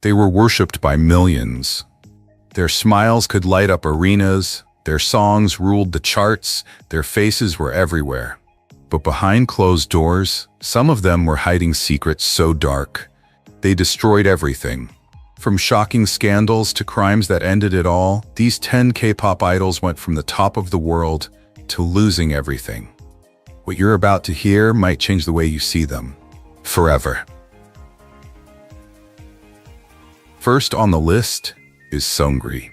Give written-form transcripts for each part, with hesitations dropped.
They were worshipped by millions. Their smiles could light up arenas, their songs ruled the charts, their faces were everywhere. But behind closed doors, some of them were hiding secrets so dark. They destroyed everything. From shocking scandals to crimes that ended it all, these 10 K-pop idols went from the top of the world to losing everything. What you're about to hear might change the way you see them. Forever. First on the list is Seungri.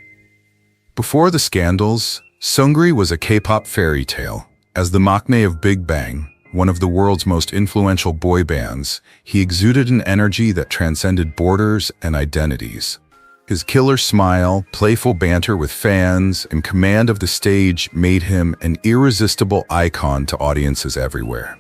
Before the scandals, Seungri was a K-pop fairy tale. As the maknae of Big Bang, one of the world's most influential boy bands, he exuded an energy that transcended borders and identities. His killer smile, playful banter with fans, and command of the stage made him an irresistible icon to audiences everywhere.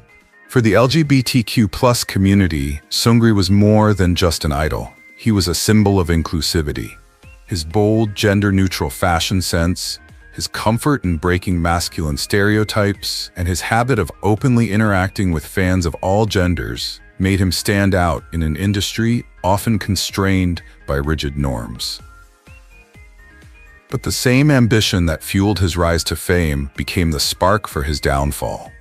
For the LGBTQ+ community, Seungri was more than just an idol. He was a symbol of inclusivity. His bold, gender-neutral fashion sense, his comfort in breaking masculine stereotypes, and his habit of openly interacting with fans of all genders made him stand out in an industry often constrained by rigid norms. But the same ambition that fueled his rise to fame became the spark for his downfall.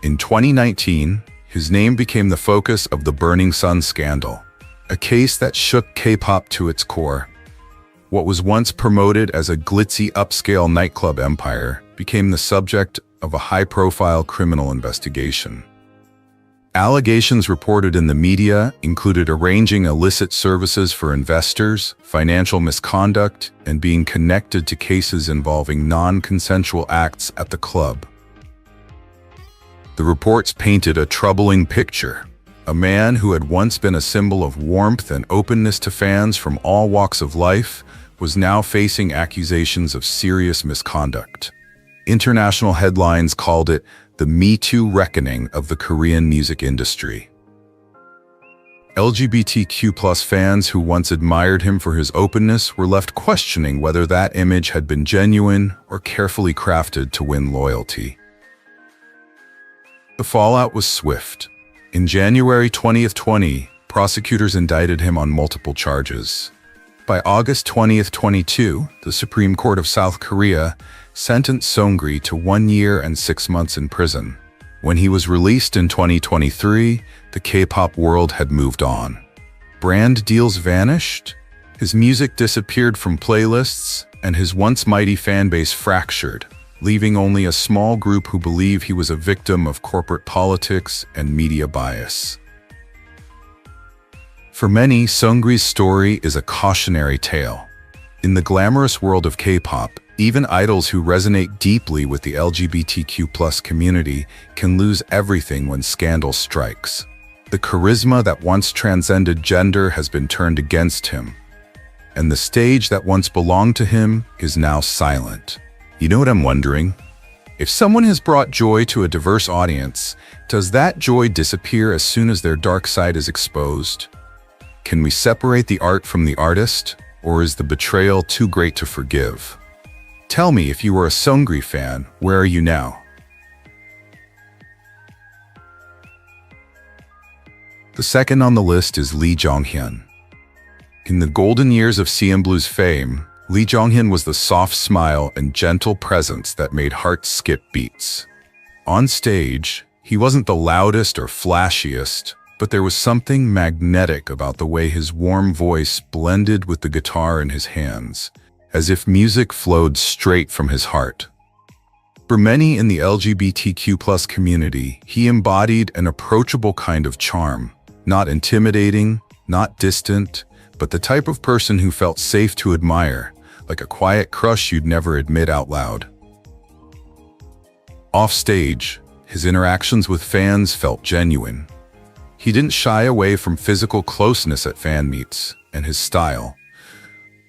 In 2019, his name became the focus of the Burning Sun scandal, a case that shook K-pop to its core. What was once promoted as a glitzy upscale nightclub empire became the subject of a high-profile criminal investigation. Allegations reported in the media included arranging illicit services for investors, financial misconduct, and being connected to cases involving non-consensual acts at the club. The reports painted a troubling picture. A man who had once been a symbol of warmth and openness to fans from all walks of life was now facing accusations of serious misconduct. International headlines called it the Me Too reckoning of the Korean music industry. LGBTQ+ fans who once admired him for his openness were left questioning whether that image had been genuine or carefully crafted to win loyalty. The fallout was swift. In January 2020, prosecutors indicted him on multiple charges. By August 2022, the Supreme Court of South Korea sentenced Seungri to 1 year and 6 months in prison. When he was released in 2023, the K-pop world had moved on. Brand deals vanished, his music disappeared from playlists, and his once mighty fanbase fractured, leaving only a small group who believe he was a victim of corporate politics and media bias. For many, Seungri's story is a cautionary tale. In the glamorous world of K-pop, even idols who resonate deeply with the LGBTQ+ community can lose everything when scandal strikes. The charisma that once transcended gender has been turned against him, and the stage that once belonged to him is now silent. You know what I'm wondering? If someone has brought joy to a diverse audience, does that joy disappear as soon as their dark side is exposed? Can we separate the art from the artist, or is the betrayal too great to forgive? Tell me, if you were a Seungri fan, where are you now? The second on the list is Lee Jonghyun. In the golden years of CNBLUE's fame, Lee Jonghyun was the soft smile and gentle presence that made hearts skip beats. On stage, he wasn't the loudest or flashiest, but there was something magnetic about the way his warm voice blended with the guitar in his hands, as if music flowed straight from his heart. For many in the LGBTQ+ community, he embodied an approachable kind of charm, not intimidating, not distant, but the type of person who felt safe to admire, like a quiet crush you'd never admit out loud. Off stage, his interactions with fans felt genuine. He didn't shy away from physical closeness at fan meets, and his style,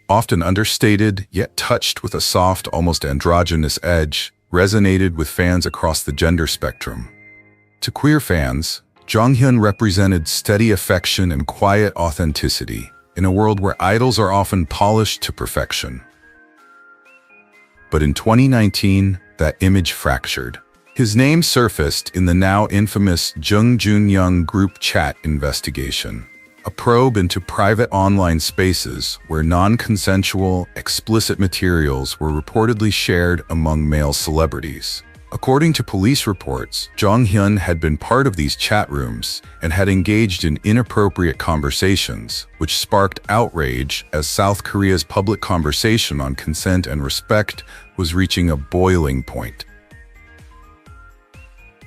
often understated yet touched with a soft, almost androgynous edge, resonated with fans across the gender spectrum. To queer fans, Jonghyun represented steady affection and quiet authenticity in a world where idols are often polished to perfection. But in 2019, that image fractured. His name surfaced in the now infamous Jung Jun-young group chat investigation, a probe into private online spaces where non-consensual, explicit materials were reportedly shared among male celebrities. According to police reports, Jong Hyun had been part of these chat rooms and had engaged in inappropriate conversations, which sparked outrage as South Korea's public conversation on consent and respect was reaching a boiling point.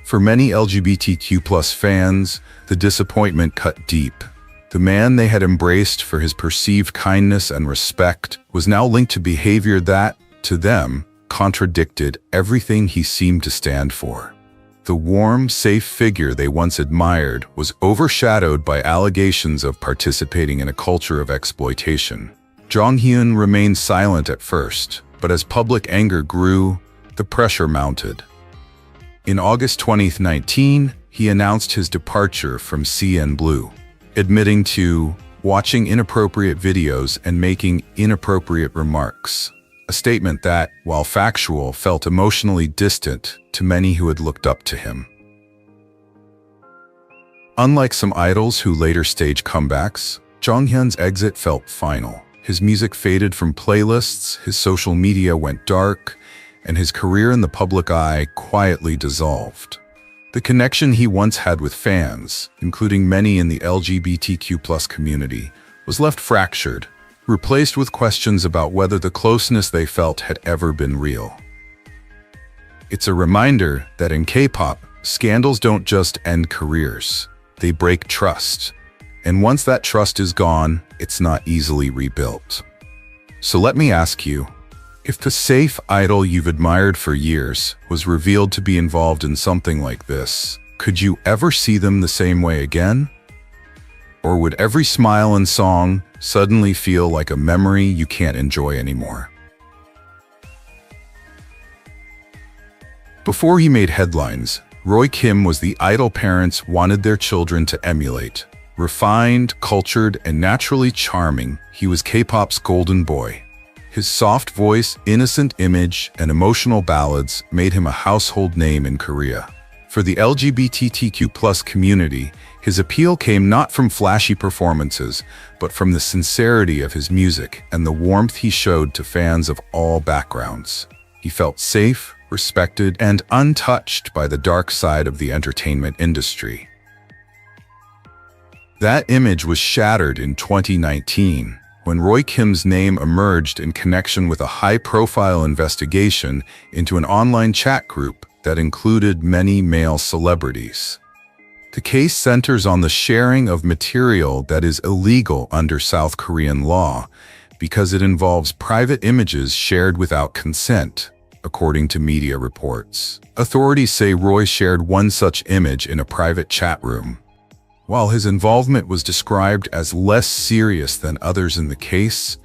For many LGBTQ+ fans, the disappointment cut deep. The man they had embraced for his perceived kindness and respect was now linked to behavior that, to them, contradicted everything he seemed to stand for. The warm, safe figure they once admired was overshadowed by allegations of participating in a culture of exploitation. Jong Hyun remained silent at first, but as public anger grew, the pressure mounted. In August 2019, he announced his departure from CN Blue, admitting to watching inappropriate videos and making inappropriate remarks. A statement that, while factual, felt emotionally distant to many who had looked up to him. Unlike some idols who later staged comebacks, Jong Hyun's exit felt final. His music faded from playlists, his social media went dark, and his career in the public eye quietly dissolved. The connection he once had with fans, including many in the LGBTQ+ community, was left fractured, replaced with questions about whether the closeness they felt had ever been real. It's a reminder that in K-pop, scandals don't just end careers, they break trust. And once that trust is gone, it's not easily rebuilt. So let me ask you, if the safe idol you've admired for years was revealed to be involved in something like this, could you ever see them the same way again? Or would every smile and song suddenly feel like a memory you can't enjoy anymore? Before he made headlines, Roy Kim was the idol parents wanted their children to emulate. Refined, cultured, and naturally charming, he was K-pop's golden boy. His soft voice, innocent image, and emotional ballads made him a household name in Korea. For the LGBTQ+ community, his appeal came not from flashy performances, but from the sincerity of his music and the warmth he showed to fans of all backgrounds. He felt safe, respected, and untouched by the dark side of the entertainment industry. That image was shattered in 2019, when Roy Kim's name emerged in connection with a high-profile investigation into an online chat group that included many male celebrities. The case centers on the sharing of material that is illegal under South Korean law because it involves private images shared without consent, according to media reports. Authorities say Roy shared one such image in a private chat room. While his involvement was described as less serious than others in the case,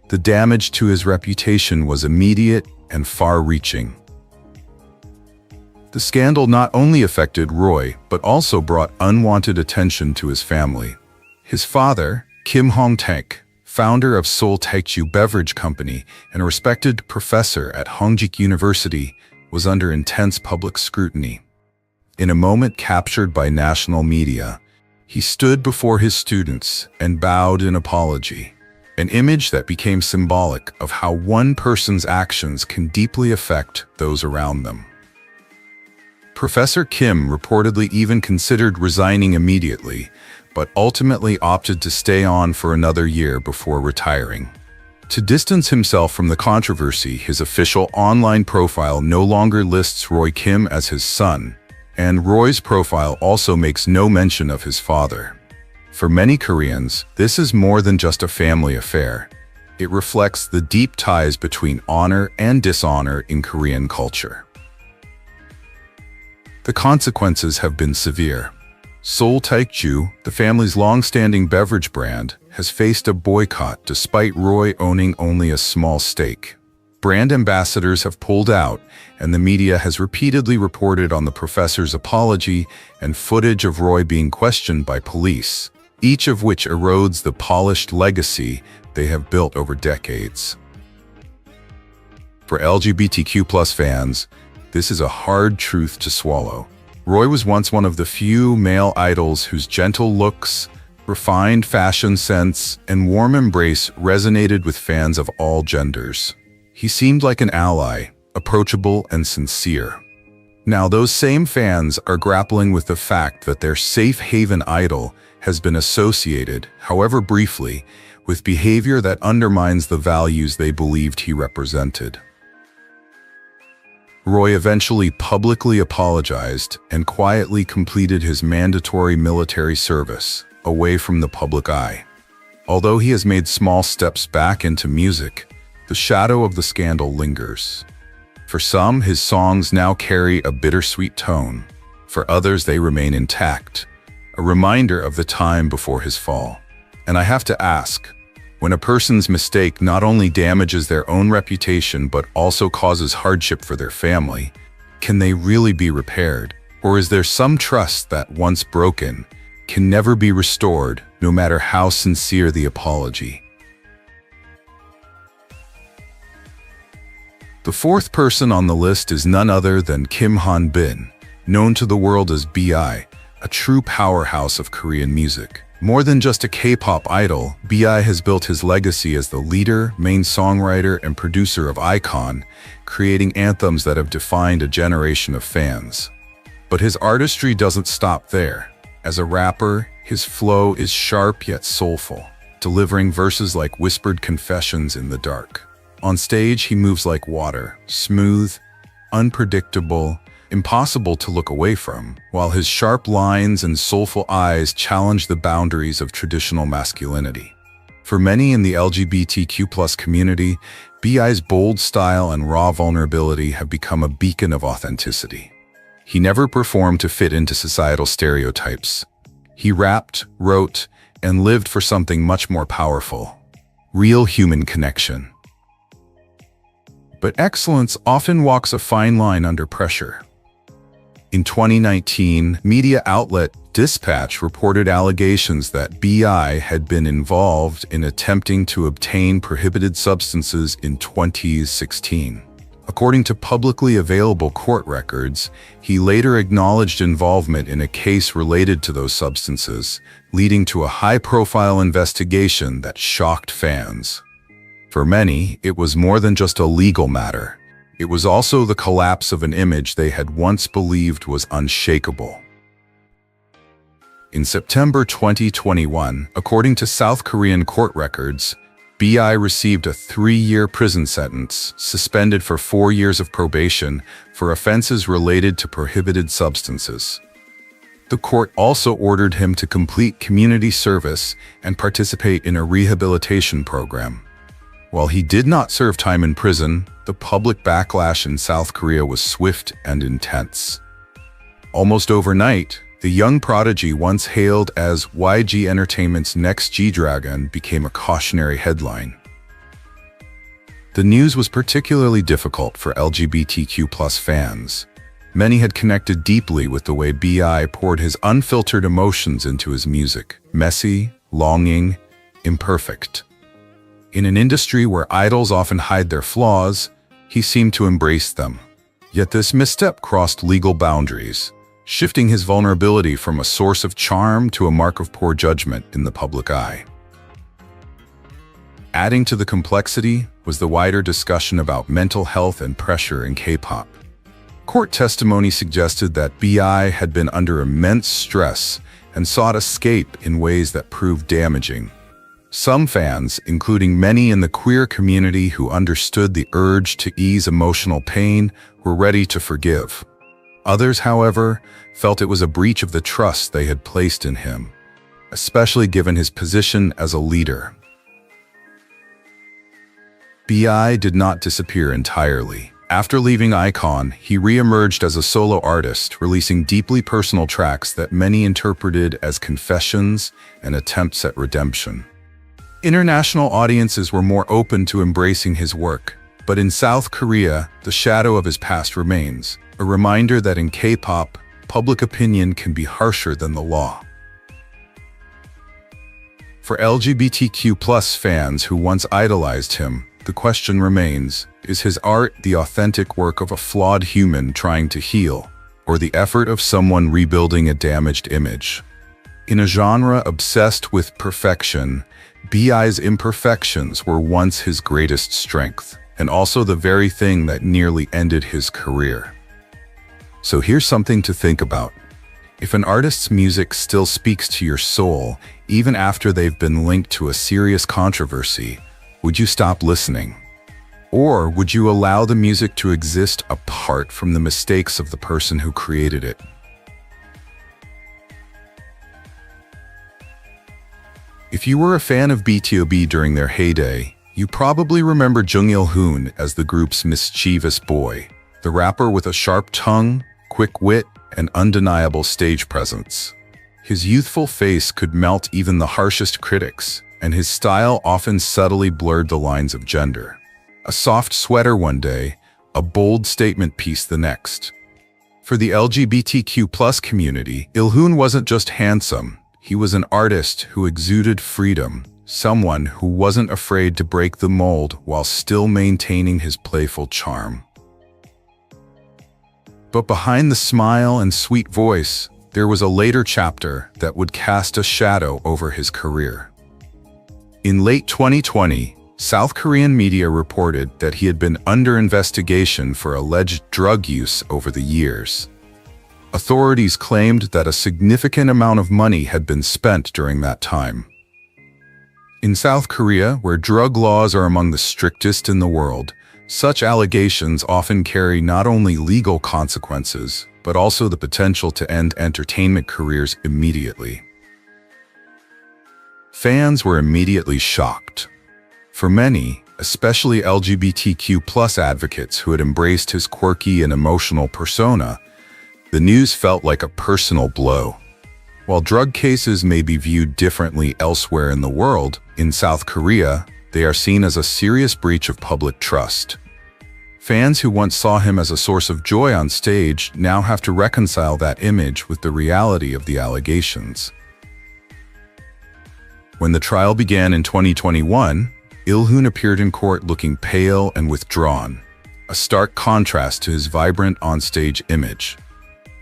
the damage to his reputation was immediate and far-reaching. The scandal not only affected Roy, but also brought unwanted attention to his family. His father, Kim Hong-taek, founder of Seoul Taekju Beverage Company and a respected professor at Hongik University, was under intense public scrutiny. In a moment captured by national media, he stood before his students and bowed in apology, an image that became symbolic of how one person's actions can deeply affect those around them. Professor Kim reportedly even considered resigning immediately, but ultimately opted to stay on for another year before retiring. To distance himself from the controversy, his official online profile no longer lists Roy Kim as his son, and Roy's profile also makes no mention of his father. For many Koreans, this is more than just a family affair. It reflects the deep ties between honor and dishonor in Korean culture. The consequences have been severe. Seoul Taekju, the family's long-standing beverage brand, has faced a boycott despite Roy owning only a small stake. Brand ambassadors have pulled out, and the media has repeatedly reported on the professor's apology and footage of Roy being questioned by police, each of which erodes the polished legacy they have built over decades. For LGBTQ+ fans, this is a hard truth to swallow. Roy was once one of the few male idols whose gentle looks, refined fashion sense, and warm embrace resonated with fans of all genders. He seemed like an ally, approachable and sincere. Now, those same fans are grappling with the fact that their safe haven idol has been associated, however briefly, with behavior that undermines the values they believed he represented. Roy eventually publicly apologized and quietly completed his mandatory military service, away from the public eye. Although he has made small steps back into music, the shadow of the scandal lingers. For some, his songs now carry a bittersweet tone. For others, they remain intact, a reminder of the time before his fall. And I have to ask, when a person's mistake not only damages their own reputation but also causes hardship for their family, can they really be repaired? Or is there some trust that, once broken, can never be restored, no matter how sincere the apology? The fourth person on the list is none other than Kim Han-bin, known to the world as B.I., a true powerhouse of Korean music. More than just a K-pop idol, B.I. has built his legacy as the leader, main songwriter, and producer of iKON, creating anthems that have defined a generation of fans. But his artistry doesn't stop there. As a rapper, his flow is sharp yet soulful, delivering verses like whispered confessions in the dark. On stage, he moves like water, smooth, unpredictable, impossible to look away from, while his sharp lines and soulful eyes challenge the boundaries of traditional masculinity. For many in the LGBTQ+ community, B.I.'s bold style and raw vulnerability have become a beacon of authenticity. He never performed to fit into societal stereotypes. He rapped, wrote, and lived for something much more powerful: real human connection. But excellence often walks a fine line under pressure. In 2019, media outlet Dispatch reported allegations that B.I. had been involved in attempting to obtain prohibited substances in 2016. According to publicly available court records, he later acknowledged involvement in a case related to those substances, leading to a high-profile investigation that shocked fans. For many, it was more than just a legal matter. It was also the collapse of an image they had once believed was unshakable. In September 2021, according to South Korean court records, B.I. received a 3-year prison sentence, suspended for 4 years of probation for offenses related to prohibited substances. The court also ordered him to complete community service and participate in a rehabilitation program. While he did not serve time in prison, the public backlash in South Korea was swift and intense. Almost overnight, the young prodigy, once hailed as YG Entertainment's next G-Dragon, became a cautionary headline. The news was particularly difficult for LGBTQ+ fans. Many had connected deeply with the way B.I. poured his unfiltered emotions into his music: messy, longing, imperfect. In an industry where idols often hide their flaws, he seemed to embrace them. Yet this misstep crossed legal boundaries, shifting his vulnerability from a source of charm to a mark of poor judgment in the public eye. Adding to the complexity was the wider discussion about mental health and pressure in K-pop. Court testimony suggested that B.I. had been under immense stress and sought escape in ways that proved damaging. Some fans, including many in the queer community who understood the urge to ease emotional pain, were ready to forgive. Others, however, felt it was a breach of the trust they had placed in him, especially given his position as a leader. B.I. did not disappear entirely. After leaving iKON, he re-emerged as a solo artist, releasing deeply personal tracks that many interpreted as confessions and attempts at redemption. International audiences were more open to embracing his work, but in South Korea, the shadow of his past remains, a reminder that in K-pop, public opinion can be harsher than the law. For LGBTQ+ fans who once idolized him, the question remains: is his art the authentic work of a flawed human trying to heal, or the effort of someone rebuilding a damaged image? In a genre obsessed with perfection, B.I.'s imperfections were once his greatest strength, and also the very thing that nearly ended his career. So here's something to think about. If an artist's music still speaks to your soul, even after they've been linked to a serious controversy, would you stop listening? Or would you allow the music to exist apart from the mistakes of the person who created it? If you were a fan of BTOB during their heyday, you probably remember Jung Il-hoon as the group's mischievous boy, the rapper with a sharp tongue, quick wit, and undeniable stage presence. His youthful face could melt even the harshest critics, and his style often subtly blurred the lines of gender. A soft sweater one day, a bold statement piece the next. For the LGBTQ+ community, Il-hoon wasn't just handsome. He was an artist who exuded freedom, someone who wasn't afraid to break the mold while still maintaining his playful charm. But behind the smile and sweet voice, there was a later chapter that would cast a shadow over his career. In late 2020, South Korean media reported that he had been under investigation for alleged drug use over the years. Authorities claimed that a significant amount of money had been spent during that time. In South Korea, where drug laws are among the strictest in the world, such allegations often carry not only legal consequences, but also the potential to end entertainment careers immediately. Fans were immediately shocked. For many, especially LGBTQ+ advocates who had embraced his quirky and emotional persona, the news felt like a personal blow. While drug cases may be viewed differently elsewhere in the world, in South Korea, they are seen as a serious breach of public trust. Fans who once saw him as a source of joy on stage now have to reconcile that image with the reality of the allegations. When the trial began in 2021, Il-hoon appeared in court looking pale and withdrawn, a stark contrast to his vibrant onstage image.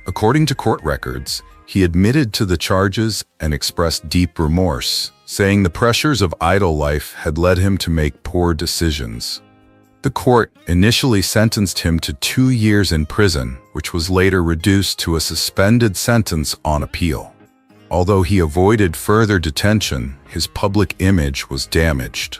According to court records, he admitted to the charges and expressed deep remorse, saying the pressures of idol life had led him to make poor decisions. The court initially sentenced him to 2 years in prison, which was later reduced to a suspended sentence on appeal. Although he avoided further detention, his public image was damaged.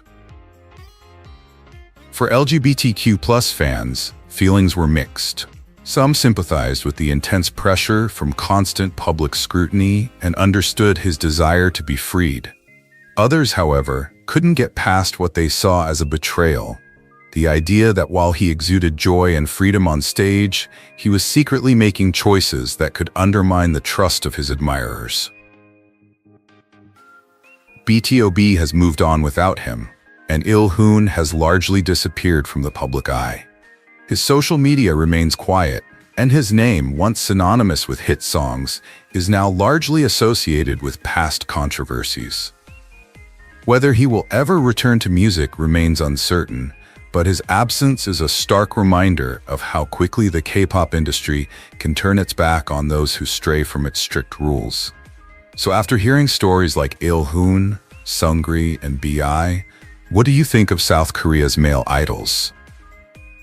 For LGBTQ+ fans, feelings were mixed. Some sympathized with the intense pressure from constant public scrutiny and understood his desire to be freed. Others, however, couldn't get past what they saw as a betrayal. The idea that while he exuded joy and freedom on stage, he was secretly making choices that could undermine the trust of his admirers. BTOB has moved on without him, and Il-hoon has largely disappeared from the public eye. His social media remains quiet, and his name, once synonymous with hit songs, is now largely associated with past controversies. Whether he will ever return to music remains uncertain, but his absence is a stark reminder of how quickly the K-pop industry can turn its back on those who stray from its strict rules. So after hearing stories like Il-hoon, Seungri, and B.I., what do you think of South Korea's male idols?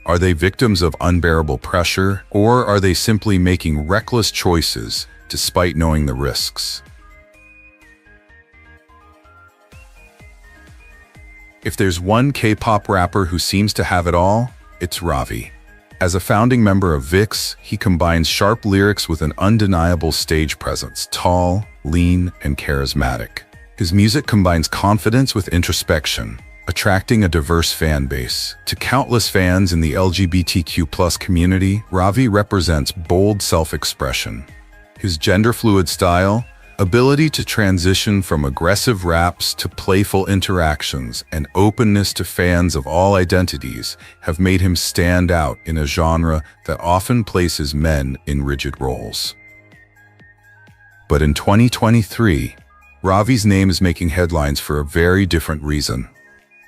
Are they victims of unbearable pressure, or are they simply making reckless choices despite knowing the risks? If there's one K-pop rapper who seems to have it all, it's Ravi. As a founding member of VIX, he combines sharp lyrics with an undeniable stage presence, tall, lean, and charismatic. His music combines confidence with introspection, attracting a diverse fan base. To countless fans in the LGBTQ+ community, Ravi represents bold self-expression. His gender-fluid style, ability to transition from aggressive raps to playful interactions, and openness to fans of all identities have made him stand out in a genre that often places men in rigid roles. But in 2023, Ravi's name is making headlines for a very different reason.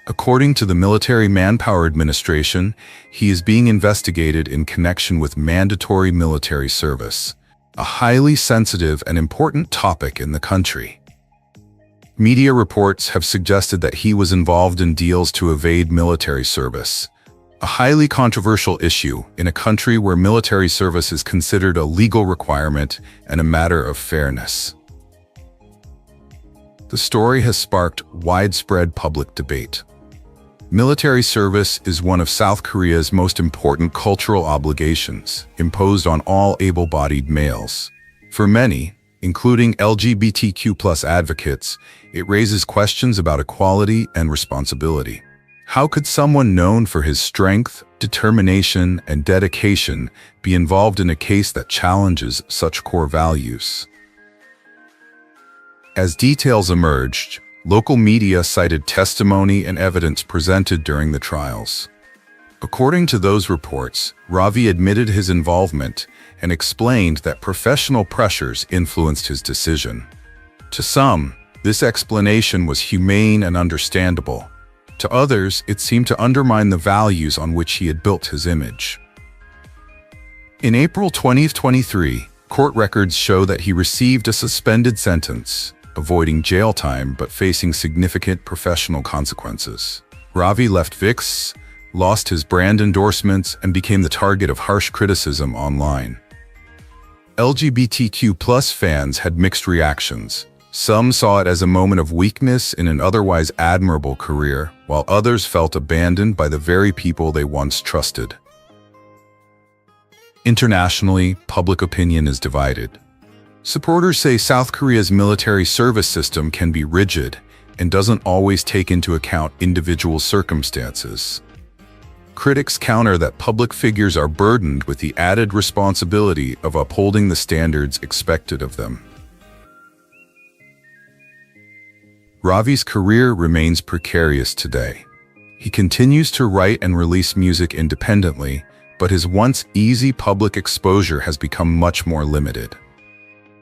According to the Military Manpower Administration, he is being investigated in connection with mandatory military service, a highly sensitive and important topic in the country. Media reports have suggested that he was involved in deals to evade military service, a highly controversial issue in a country where military service is considered a legal requirement and a matter of fairness. The story has sparked widespread public debate. Military service is one of South Korea's most important cultural obligations imposed on all able-bodied males. For many, including LGBTQ+ advocates, it raises questions about equality and responsibility. How could someone known for his strength, determination, and dedication be involved in a case that challenges such core values? As details emerged, local media cited testimony and evidence presented during the trials. According to those reports, Ravi admitted his involvement and explained that professional pressures influenced his decision. To some, this explanation was humane and understandable. To others, it seemed to undermine the values on which he had built his image. In April 2023, court records show that he received a suspended sentence, avoiding jail time but facing significant professional consequences. Ravi left VIX, lost his brand endorsements, and became the target of harsh criticism online. LGBTQ+ fans had mixed reactions. Some saw it as a moment of weakness in an otherwise admirable career, while others felt abandoned by the very people they once trusted. Internationally, public opinion is divided. Supporters say South Korea's military service system can be rigid and doesn't always take into account individual circumstances. Critics counter that public figures are burdened with the added responsibility of upholding the standards expected of them. Ravi's career remains precarious today. He continues to write and release music independently, but his once easy public exposure has become much more limited.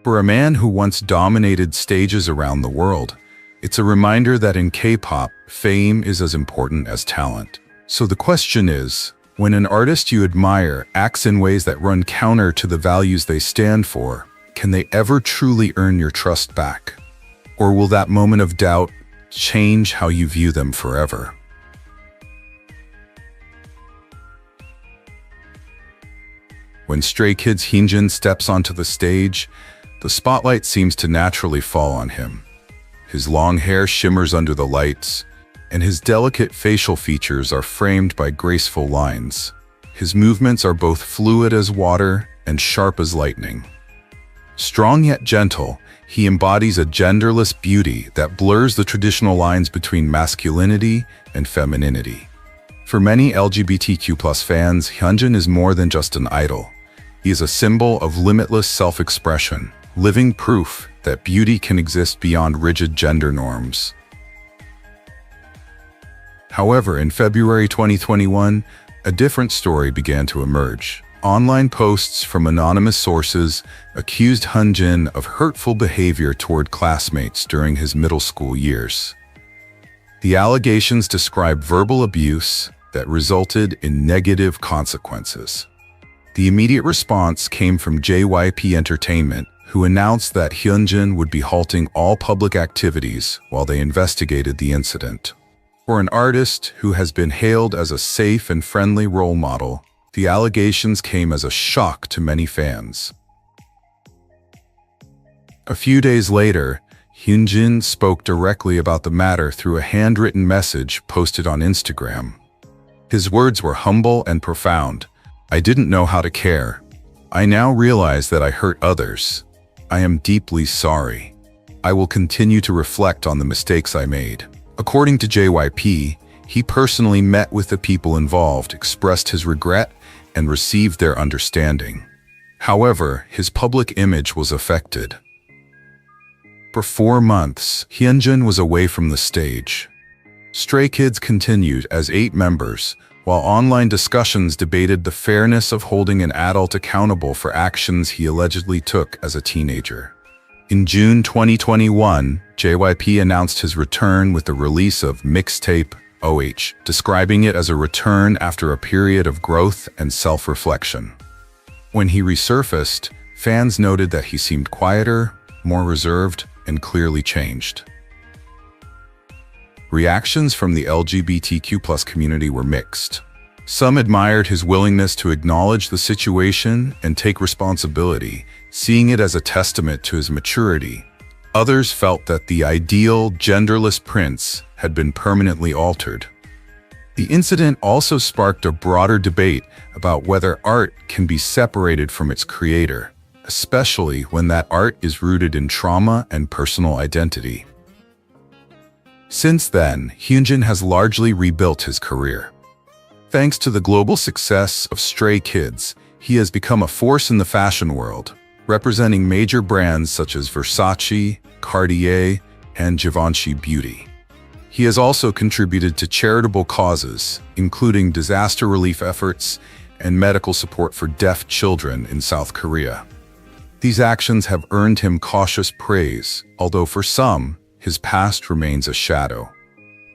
For a man who once dominated stages around the world, it's a reminder that in K-pop, fame is as important as talent. So the question is, when an artist you admire acts in ways that run counter to the values they stand for, can they ever truly earn your trust back? Or will that moment of doubt change how you view them forever? When Stray Kids' Hyunjin steps onto the stage, the spotlight seems to naturally fall on him. His long hair shimmers under the lights, and his delicate facial features are framed by graceful lines. His movements are both fluid as water and sharp as lightning. Strong yet gentle, he embodies a genderless beauty that blurs the traditional lines between masculinity and femininity. For many LGBTQ+ fans, Hyunjin is more than just an idol. He is a symbol of limitless self-expression, living proof that beauty can exist beyond rigid gender norms. However, in February 2021, a different story began to emerge. Online posts from anonymous sources accused Hyunjin of hurtful behavior toward classmates during his middle school years. The allegations describe verbal abuse that resulted in negative consequences. The immediate response came from JYP Entertainment, who announced that Hyunjin would be halting all public activities while they investigated the incident. For an artist who has been hailed as a safe and friendly role model, the allegations came as a shock to many fans. A few days later, Hyunjin spoke directly about the matter through a handwritten message posted on Instagram. His words were humble and profound. "I didn't know how to care. I now realize that I hurt others. I am deeply sorry. I will continue to reflect on the mistakes I made." According to JYP, he personally met with the people involved, expressed his regret, and received their understanding. However, his public image was affected. For 4 months, Hyunjin was away from the stage. Stray Kids continued as 8 members, while online discussions debated the fairness of holding an adult accountable for actions he allegedly took as a teenager. In June 2021, JYP announced his return with the release of mixtape OH, describing it as a return after a period of growth and self-reflection. When he resurfaced, fans noted that he seemed quieter, more reserved, and clearly changed. Reactions from the LGBTQ+ community were mixed. Some admired his willingness to acknowledge the situation and take responsibility, seeing it as a testament to his maturity. Others felt that the ideal, genderless prince had been permanently altered. The incident also sparked a broader debate about whether art can be separated from its creator, especially when that art is rooted in trauma and personal identity. Since then, Hyunjin has largely rebuilt his career. Thanks to the global success of Stray Kids, he has become a force in the fashion world, representing major brands such as Versace, Cartier, and Givenchy Beauty. He has also contributed to charitable causes, including disaster relief efforts and medical support for deaf children in South Korea. These actions have earned him cautious praise, although for some, his past remains a shadow.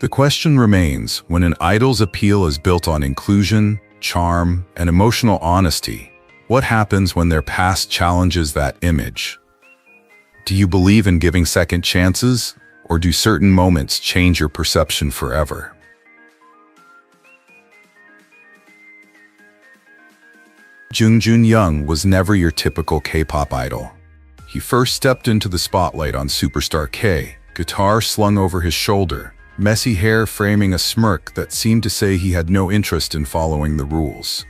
The question remains, when an idol's appeal is built on inclusion, charm, and emotional honesty, what happens when their past challenges that image? Do you believe in giving second chances, or do certain moments change your perception forever? Jung Young was never your typical K-pop idol. He first stepped into the spotlight on Superstar K, guitar slung over his shoulder, messy hair framing a smirk that seemed to say he had no interest in following the rules.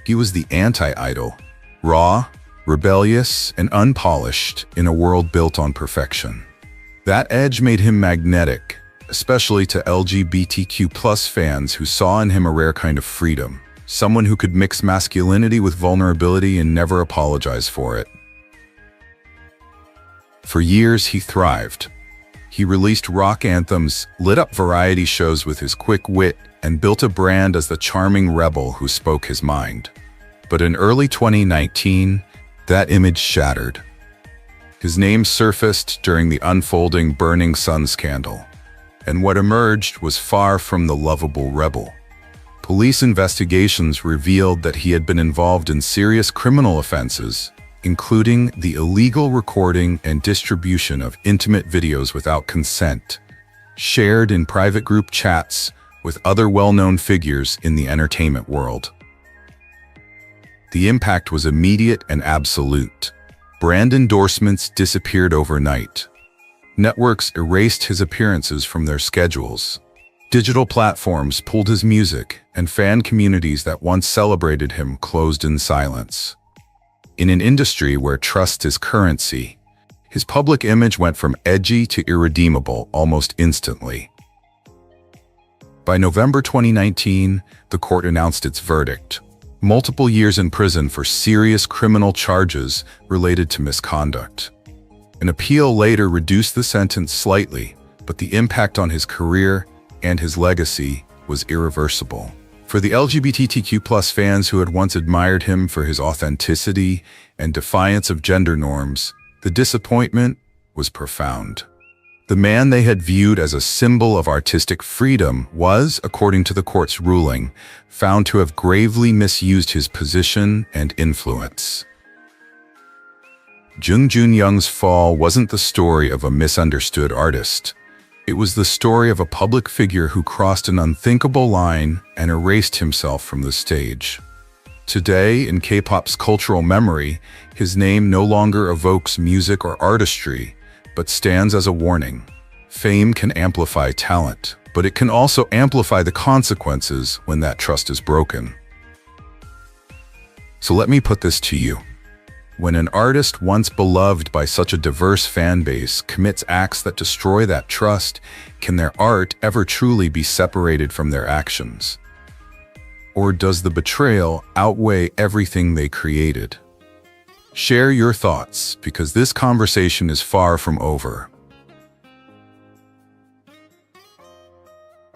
He was the anti-idol, raw, rebellious, and unpolished in a world built on perfection. That edge made him magnetic, especially to LGBTQ+ fans who saw in him a rare kind of freedom, someone who could mix masculinity with vulnerability and never apologize for it. For years, he thrived. He released rock anthems, lit up variety shows with his quick wit, and built a brand as the charming rebel who spoke his mind. But in early 2019, that image shattered. His name surfaced during the unfolding Burning Sun scandal, and what emerged was far from the lovable rebel. Police investigations revealed that he had been involved in serious criminal offenses, including the illegal recording and distribution of intimate videos without consent, shared in private group chats with other well-known figures in the entertainment world. The impact was immediate and absolute. Brand endorsements disappeared overnight. Networks erased his appearances from their schedules. Digital platforms pulled his music, and fan communities that once celebrated him closed in silence. In an industry where trust is currency, his public image went from edgy to irredeemable almost instantly. By November 2019, the court announced its verdict: multiple years in prison for serious criminal charges related to misconduct. An appeal later reduced the sentence slightly, but the impact on his career and his legacy was irreversible. For the LGBTQ+ fans who had once admired him for his authenticity and defiance of gender norms, the disappointment was profound. The man they had viewed as a symbol of artistic freedom was, according to the court's ruling, found to have gravely misused his position and influence. Jung Young's fall wasn't the story of a misunderstood artist. It was the story of a public figure who crossed an unthinkable line and erased himself from the stage. Today, in K-pop's cultural memory, his name no longer evokes music or artistry, but stands as a warning. Fame can amplify talent, but it can also amplify the consequences when that trust is broken. So let me put this to you. When an artist once beloved by such a diverse fan base commits acts that destroy that trust, can their art ever truly be separated from their actions? Or does the betrayal outweigh everything they created? Share your thoughts, because this conversation is far from over.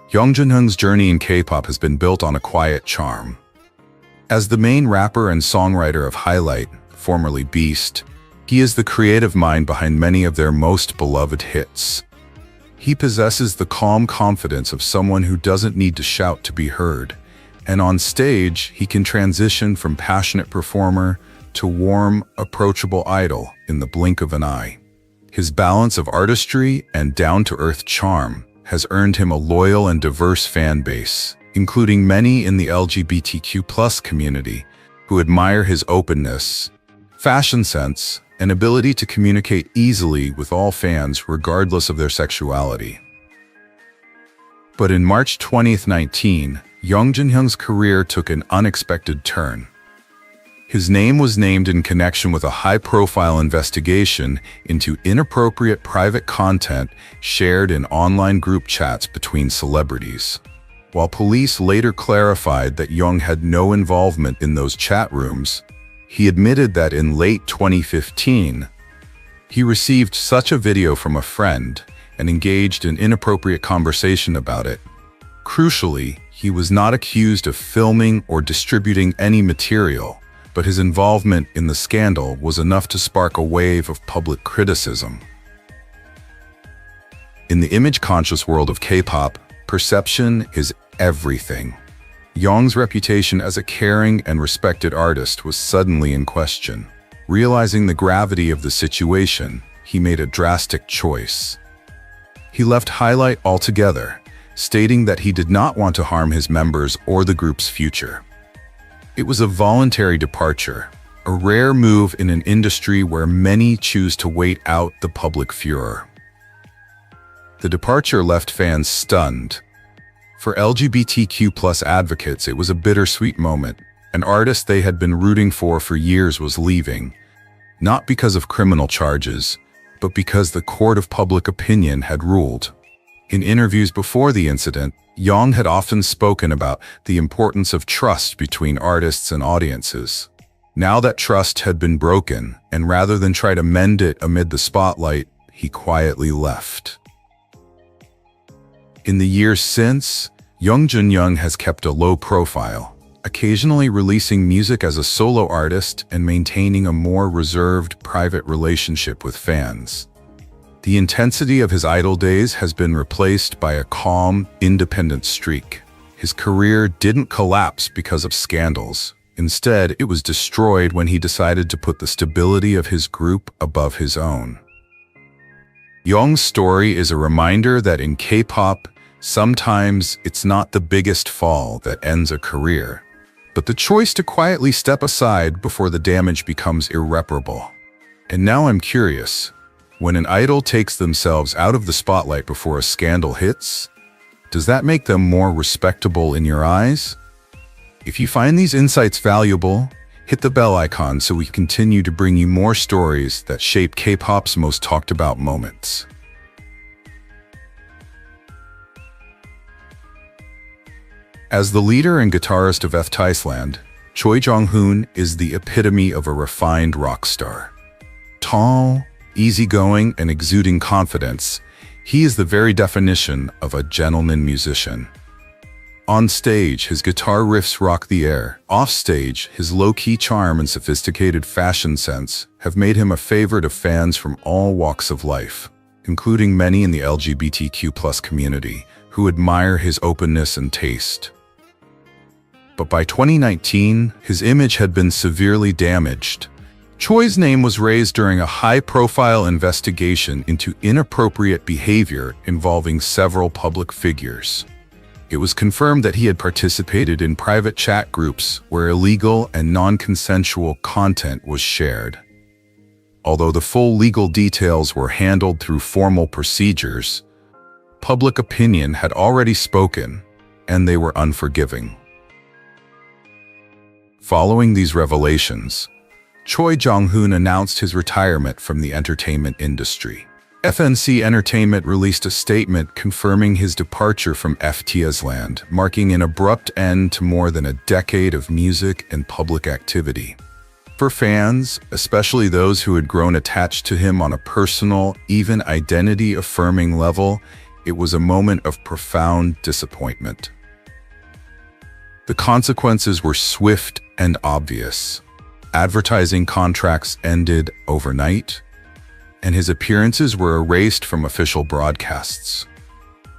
Young's journey in K-pop has been built on a quiet charm. As the main rapper and songwriter of Highlight, formerly Beast, he is the creative mind behind many of their most beloved hits. He possesses the calm confidence of someone who doesn't need to shout to be heard, and on stage, he can transition from passionate performer to warm, approachable idol in the blink of an eye. His balance of artistry and down-to-earth charm has earned him a loyal and diverse fan base, including many in the LGBTQ+ community who admire his openness, fashion sense, and ability to communicate easily with all fans regardless of their sexuality. But in March 2019, Young Jin-hyung's career took an unexpected turn. His name was named in connection with a high-profile investigation into inappropriate private content shared in online group chats between celebrities. While police later clarified that Young had no involvement in those chat rooms, he admitted that in late 2015, he received such a video from a friend and engaged in inappropriate conversation about it. Crucially, he was not accused of filming or distributing any material, but his involvement in the scandal was enough to spark a wave of public criticism. In the image-conscious world of K-pop, perception is everything. Young's reputation as a caring and respected artist was suddenly in question. Realizing the gravity of the situation, he made a drastic choice. He left Highlight altogether, stating that he did not want to harm his members or the group's future. It was a voluntary departure, a rare move in an industry where many choose to wait out the public furor. The departure left fans stunned. For LGBTQ+ advocates, it was a bittersweet moment. An artist they had been rooting for years was leaving, not because of criminal charges, but because the court of public opinion had ruled. In interviews before the incident, Young had often spoken about the importance of trust between artists and audiences. Now that trust had been broken, and rather than try to mend it amid the spotlight, he quietly left. In the years since, Young Jin-hyung has kept a low profile, occasionally releasing music as a solo artist and maintaining a more reserved, private relationship with fans. The intensity of his idol days has been replaced by a calm, independent streak. His career didn't collapse because of scandals. Instead, it was destroyed when he decided to put the stability of his group above his own. Young's story is a reminder that in K-pop, sometimes it's not the biggest fall that ends a career, but the choice to quietly step aside before the damage becomes irreparable. And now I'm curious, when an idol takes themselves out of the spotlight before a scandal hits, does that make them more respectable in your eyes? If you find these insights valuable, hit the bell icon so we continue to bring you more stories that shape K-pop's most talked about moments. As the leader and guitarist of F-Iceland, Choi Jong-hoon is the epitome of a refined rock star. Tall, easygoing, and exuding confidence, he is the very definition of a gentleman musician. On stage, his guitar riffs rock the air. Off stage, his low-key charm and sophisticated fashion sense have made him a favorite of fans from all walks of life, including many in the LGBTQ+ community, who admire his openness and taste. But by 2019, his image had been severely damaged. Choi's name was raised during a high-profile investigation into inappropriate behavior involving several public figures. It was confirmed that he had participated in private chat groups where illegal and non-consensual content was shared. Although the full legal details were handled through formal procedures, public opinion had already spoken, and they were unforgiving. Following these revelations, Choi Jong-hoon announced his retirement from the entertainment industry. FNC Entertainment released a statement confirming his departure from F-Iceland, marking an abrupt end to more than a decade of music and public activity. For fans, especially those who had grown attached to him on a personal, even identity-affirming level, it was a moment of profound disappointment. The consequences were swift and obvious. Advertising contracts ended overnight, and his appearances were erased from official broadcasts.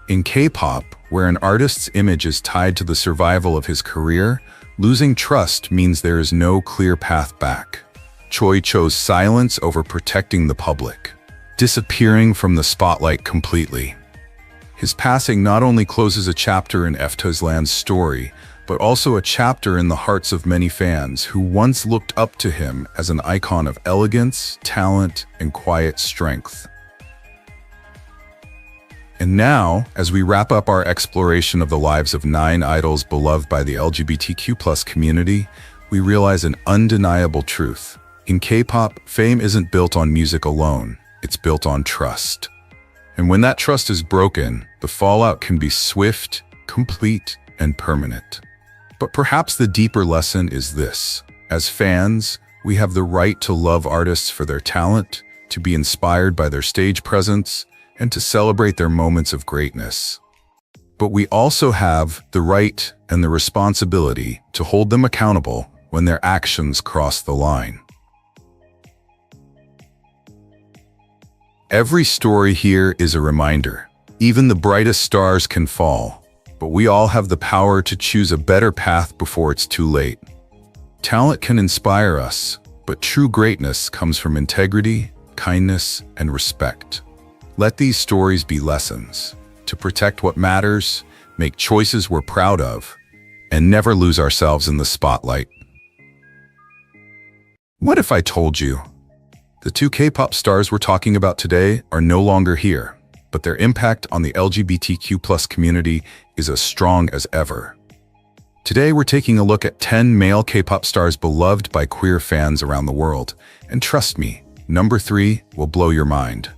In K-pop, where an artist's image is tied to the survival of his career, losing trust means there is no clear path back. Choi chose silence over protecting the public, disappearing from the spotlight completely. His passing not only closes a chapter in Efto's story, but also a chapter in the hearts of many fans who once looked up to him as an icon of elegance, talent, and quiet strength. And now, as we wrap up our exploration of the lives of 9 idols beloved by the LGBTQ+ community, we realize an undeniable truth. In K-pop, fame isn't built on music alone, it's built on trust. And when that trust is broken, the fallout can be swift, complete, and permanent. But perhaps the deeper lesson is this. As fans, we have the right to love artists for their talent, to be inspired by their stage presence, and to celebrate their moments of greatness. But we also have the right and the responsibility to hold them accountable when their actions cross the line. Every story here is a reminder. Even the brightest stars can fall, but we all have the power to choose a better path before it's too late. Talent can inspire us, but true greatness comes from integrity, kindness, and respect. Let these stories be lessons to protect what matters, make choices we're proud of, and never lose ourselves in the spotlight. What if I told you? The 2 K-pop stars we're talking about today are no longer here, but their impact on the LGBTQ+ community is as strong as ever. Today we're taking a look at 10 male K-pop stars beloved by queer fans around the world, and trust me, number 3 will blow your mind.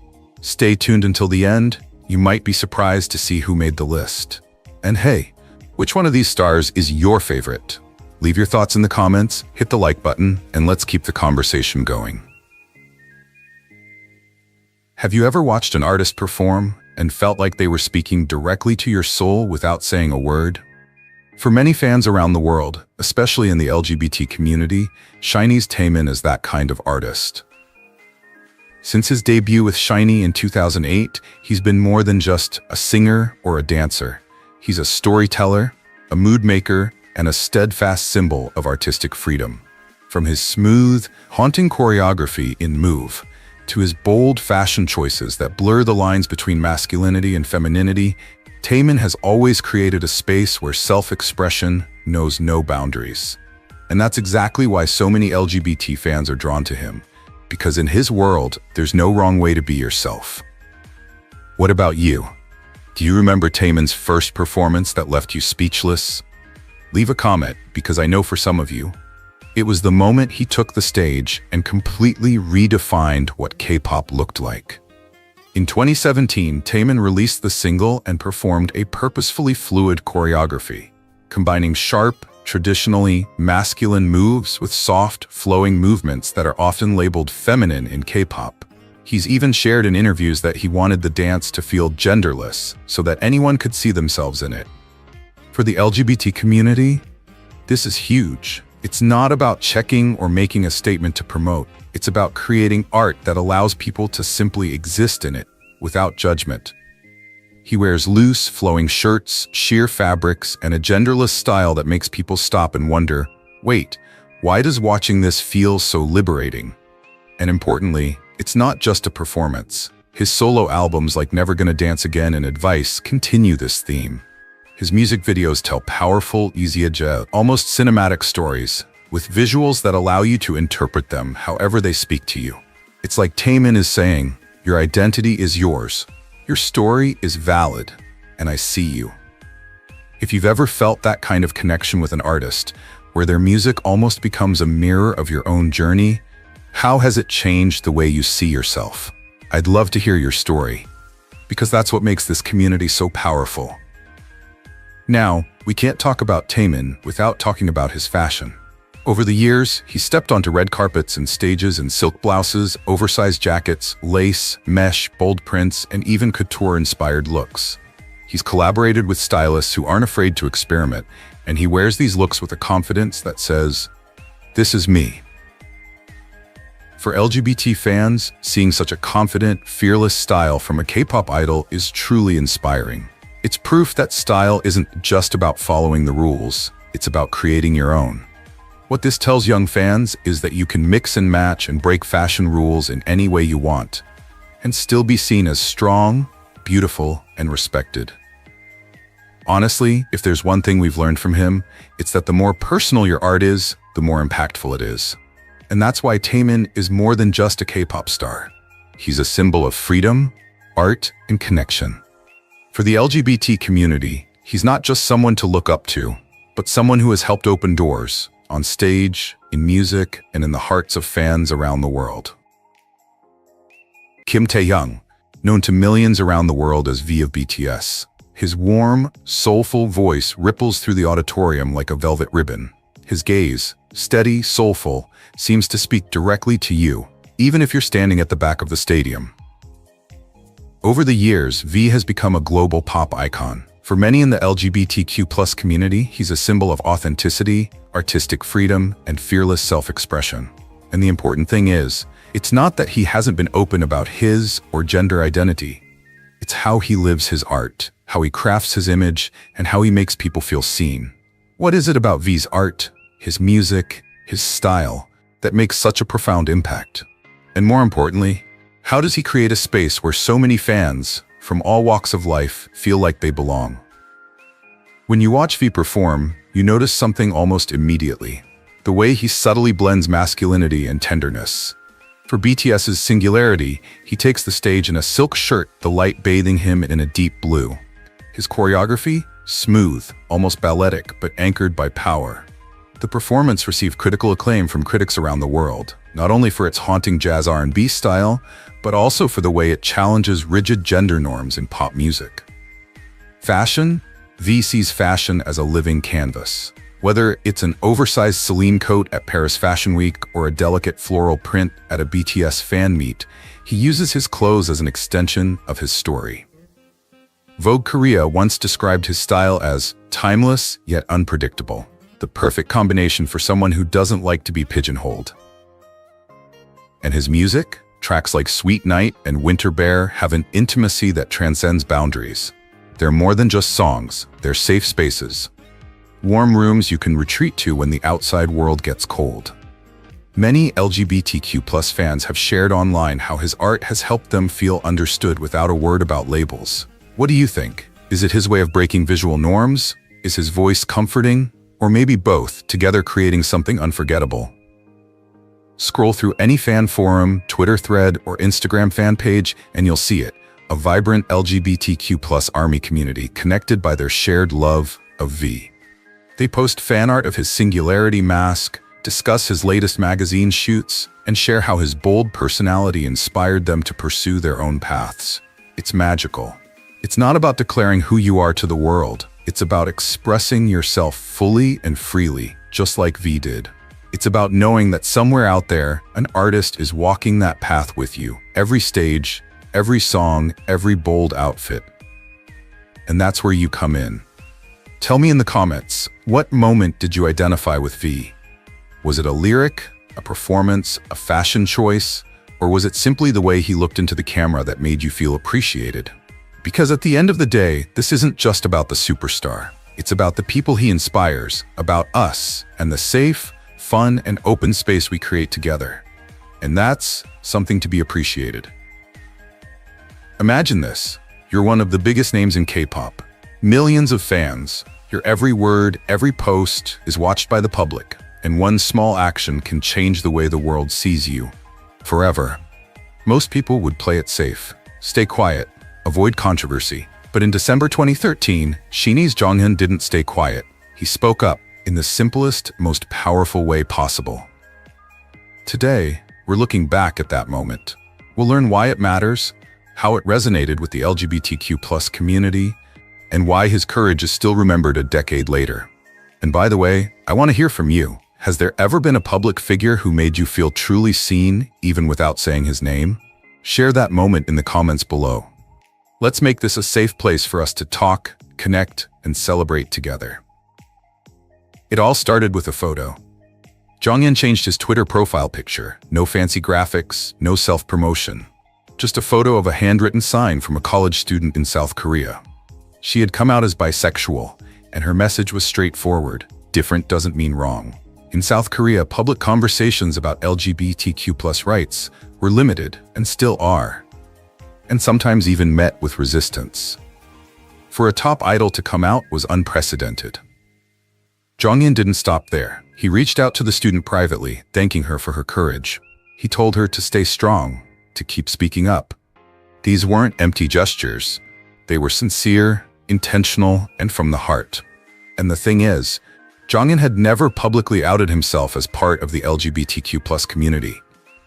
Stay tuned until the end, you might be surprised to see who made the list. And hey, which one of these stars is your favorite? Leave your thoughts in the comments, hit the like button, and let's keep the conversation going. Have you ever watched an artist perform and felt like they were speaking directly to your soul without saying a word? For many fans around the world, especially in the LGBT community, SHINee's Taemin is that kind of artist. Since his debut with SHINee in 2008, he's been more than just a singer or a dancer. He's a storyteller, a mood maker, and a steadfast symbol of artistic freedom. From his smooth, haunting choreography in Move, to his bold fashion choices that blur the lines between masculinity and femininity, Taemin has always created a space where self-expression knows no boundaries. And that's exactly why so many LGBT fans are drawn to him. Because in his world, there's no wrong way to be yourself. What about you? Do you remember Taemin's first performance that left you speechless? Leave a comment, because I know for some of you, it was the moment he took the stage and completely redefined what K-pop looked like. In 2017, Taemin released the single and performed a purposefully fluid choreography, combining sharp, traditionally masculine moves with soft, flowing movements that are often labeled feminine in K-pop. He's even shared in interviews that he wanted the dance to feel genderless so that anyone could see themselves in it. For the LGBT community, this is huge. It's not about checking or making a statement to promote. It's about creating art that allows people to simply exist in it without judgment. He wears loose, flowing shirts, sheer fabrics, and a genderless style that makes people stop and wonder, wait, why does watching this feel so liberating? And importantly, it's not just a performance. His solo albums like Never Gonna Dance Again and Advice continue this theme. His music videos tell powerful, almost cinematic stories, with visuals that allow you to interpret them however they speak to you. It's like Taemin is saying, your identity is yours. Your story is valid, and I see you. If you've ever felt that kind of connection with an artist, where their music almost becomes a mirror of your own journey, how has it changed the way you see yourself? I'd love to hear your story, because that's what makes this community so powerful. Now, we can't talk about Taemin without talking about his fashion. Over the years, he stepped onto red carpets and stages in silk blouses, oversized jackets, lace, mesh, bold prints, and even couture-inspired looks. He's collaborated with stylists who aren't afraid to experiment, and he wears these looks with a confidence that says, "This is me." For LGBT fans, seeing such a confident, fearless style from a K-pop idol is truly inspiring. It's proof that style isn't just about following the rules, it's about creating your own. What this tells young fans is that you can mix and match and break fashion rules in any way you want, and still be seen as strong, beautiful, and respected. Honestly, if there's one thing we've learned from him, it's that the more personal your art is, the more impactful it is. And that's why Taemin is more than just a K-pop star. He's a symbol of freedom, art, and connection. For the LGBT community, he's not just someone to look up to, but someone who has helped open doors, on stage, in music, and in the hearts of fans around the world. Kim Taehyung, known to millions around the world as V of BTS. His warm, soulful voice ripples through the auditorium like a velvet ribbon. His gaze, steady, soulful, seems to speak directly to you, even if you're standing at the back of the stadium. Over the years, V has become a global pop icon. For many in the LGBTQ+ community, he's a symbol of authenticity, artistic freedom, and fearless self-expression. And the important thing is, it's not that he hasn't been open about his or gender identity. It's how he lives his art, how he crafts his image, and how he makes people feel seen. What is it about V's art, his music, his style, that makes such a profound impact? And more importantly, how does he create a space where so many fans, from all walks of life, feel like they belong? When you watch V perform, you notice something almost immediately: the way he subtly blends masculinity and tenderness. For BTS's Singularity, he takes the stage in a silk shirt, the light bathing him in a deep blue. His choreography? Smooth, almost balletic, but anchored by power. The performance received critical acclaim from critics around the world, not only for its haunting jazz R&B style, but also for the way it challenges rigid gender norms in pop music. Fashion? V sees fashion as a living canvas. Whether it's an oversized Celine coat at Paris Fashion Week or a delicate floral print at a BTS fan meet, he uses his clothes as an extension of his story. Vogue Korea once described his style as timeless yet unpredictable, the perfect combination for someone who doesn't like to be pigeonholed. And his music? Tracks like Sweet Night and Winter Bear have an intimacy that transcends boundaries. They're more than just songs, they're safe spaces. Warm rooms you can retreat to when the outside world gets cold. Many LGBTQ+ fans have shared online how his art has helped them feel understood without a word about labels. What do you think? Is it his way of breaking visual norms? Is his voice comforting? Or maybe both, together creating something unforgettable? Scroll through any fan forum, Twitter thread, or Instagram fan page, and you'll see it. A vibrant LGBTQ+ army community connected by their shared love of V. They post fan art of his Singularity mask, discuss his latest magazine shoots, and share how his bold personality inspired them to pursue their own paths. It's magical. It's not about declaring who you are to the world. It's about expressing yourself fully and freely, just like V did. It's about knowing that somewhere out there, an artist is walking that path with you, every stage, every song, every bold outfit. And that's where you come in. Tell me in the comments, what moment did you identify with V? Was it a lyric, a performance, a fashion choice, or was it simply the way he looked into the camera that made you feel appreciated? Because at the end of the day, this isn't just about the superstar. It's about the people he inspires, about us, and the safe, fun, and open space we create together. And that's something to be appreciated. Imagine this. You're one of the biggest names in K-pop. Millions of fans. Your every word, every post is watched by the public, and one small action can change the way the world sees you. Forever. Most people would play it safe. Stay quiet. Avoid controversy. But in December 2013, SHINee's Jonghyun didn't stay quiet. He spoke up in the simplest, most powerful way possible. Today, we're looking back at that moment. We'll learn why it matters, how it resonated with the LGBTQ+ community, and why his courage is still remembered a decade later. And by the way, I want to hear from you. Has there ever been a public figure who made you feel truly seen, even without saying his name? Share that moment in the comments below. Let's make this a safe place for us to talk, connect, and celebrate together. It all started with a photo. Jonghyun changed his Twitter profile picture. No fancy graphics, no self-promotion. Just a photo of a handwritten sign from a college student in South Korea. She had come out as bisexual, and her message was straightforward. Different doesn't mean wrong. In South Korea, public conversations about LGBTQ+ rights were limited and still are, and sometimes even met with resistance. For a top idol to come out was unprecedented. Jonghyun didn't stop there. He reached out to the student privately, thanking her for her courage. He told her to stay strong, to keep speaking up. These weren't empty gestures. They were sincere, intentional, and from the heart. And the thing is, Jonghyun had never publicly outed himself as part of the LGBTQ+ community.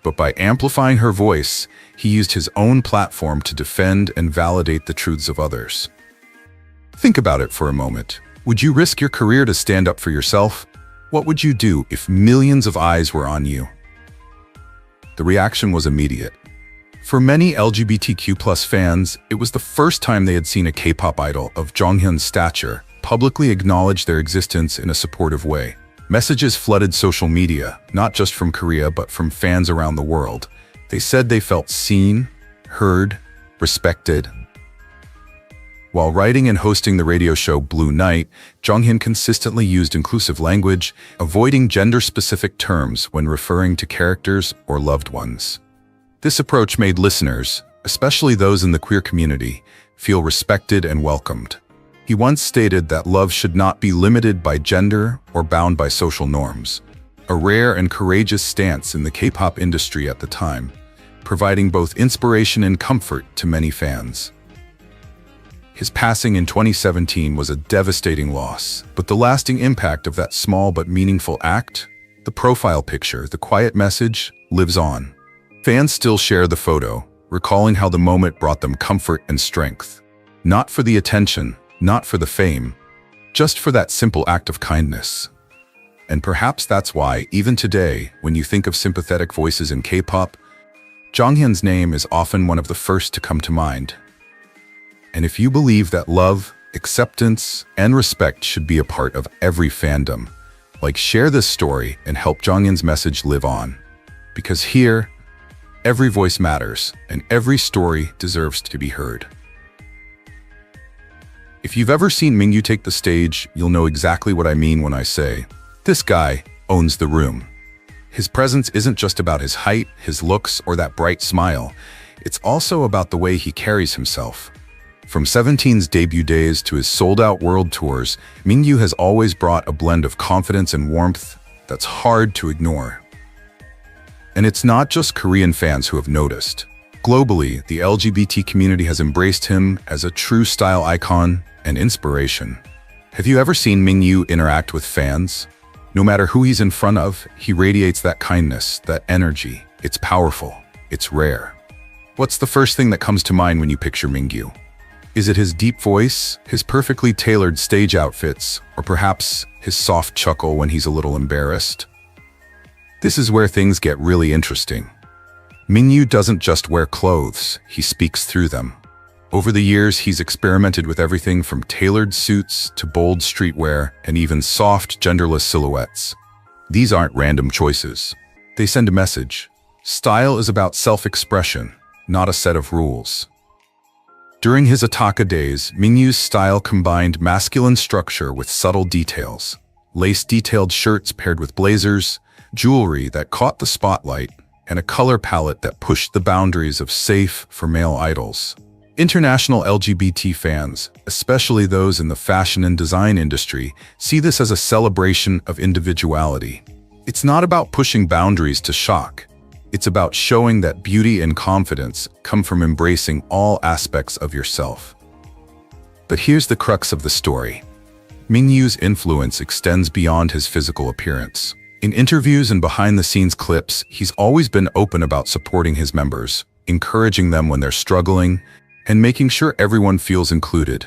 But by amplifying her voice, he used his own platform to defend and validate the truths of others. Think about it for a moment. Would you risk your career to stand up for yourself? What would you do if millions of eyes were on you? The reaction was immediate. For many LGBTQ+ fans, it was the first time they had seen a K-pop idol of Jonghyun's stature publicly acknowledge their existence in a supportive way. Messages flooded social media, not just from Korea but from fans around the world. They said they felt seen, heard, respected. While writing and hosting the radio show Blue Night, Jonghyun consistently used inclusive language, avoiding gender-specific terms when referring to characters or loved ones. This approach made listeners, especially those in the queer community, feel respected and welcomed. He once stated that love should not be limited by gender or bound by social norms, a rare and courageous stance in the K-pop industry at the time, providing both inspiration and comfort to many fans. His passing in 2017 was a devastating loss, but the lasting impact of that small but meaningful act, the profile picture, the quiet message, lives on. Fans still share the photo, recalling how the moment brought them comfort and strength. Not for the attention, not for the fame, just for that simple act of kindness. And perhaps that's why, even today, when you think of sympathetic voices in K-pop, Jonghyun's name is often one of the first to come to mind. And if you believe that love, acceptance, and respect should be a part of every fandom, share this story and help Jonghyun's message live on. Because here, every voice matters, and every story deserves to be heard. If you've ever seen Mingyu take the stage, you'll know exactly what I mean when I say, this guy owns the room. His presence isn't just about his height, his looks, or that bright smile. It's also about the way he carries himself. From 17's debut days to his sold-out world tours, Mingyu has always brought a blend of confidence and warmth that's hard to ignore. And it's not just Korean fans who have noticed. Globally, the LGBT community has embraced him as a true style icon and inspiration. Have you ever seen Mingyu interact with fans? No matter who he's in front of, he radiates that kindness, that energy. It's powerful. It's rare. What's the first thing that comes to mind when you picture Mingyu? Is it his deep voice, his perfectly tailored stage outfits, or perhaps his soft chuckle when he's a little embarrassed? This is where things get really interesting. Mingyu doesn't just wear clothes, he speaks through them. Over the years, he's experimented with everything from tailored suits to bold streetwear and even soft, genderless silhouettes. These aren't random choices. They send a message. Style is about self-expression, not a set of rules. During his Ataka days, Mingyu's style combined masculine structure with subtle details. Lace-detailed shirts paired with blazers, jewelry that caught the spotlight, and a color palette that pushed the boundaries of safe for male idols. International LGBT fans, especially those in the fashion and design industry, see this as a celebration of individuality. It's not about pushing boundaries to shock. It's about showing that beauty and confidence come from embracing all aspects of yourself. But here's the crux of the story. Mingyu's influence extends beyond his physical appearance. In interviews and behind-the-scenes clips, he's always been open about supporting his members, encouraging them when they're struggling, and making sure everyone feels included.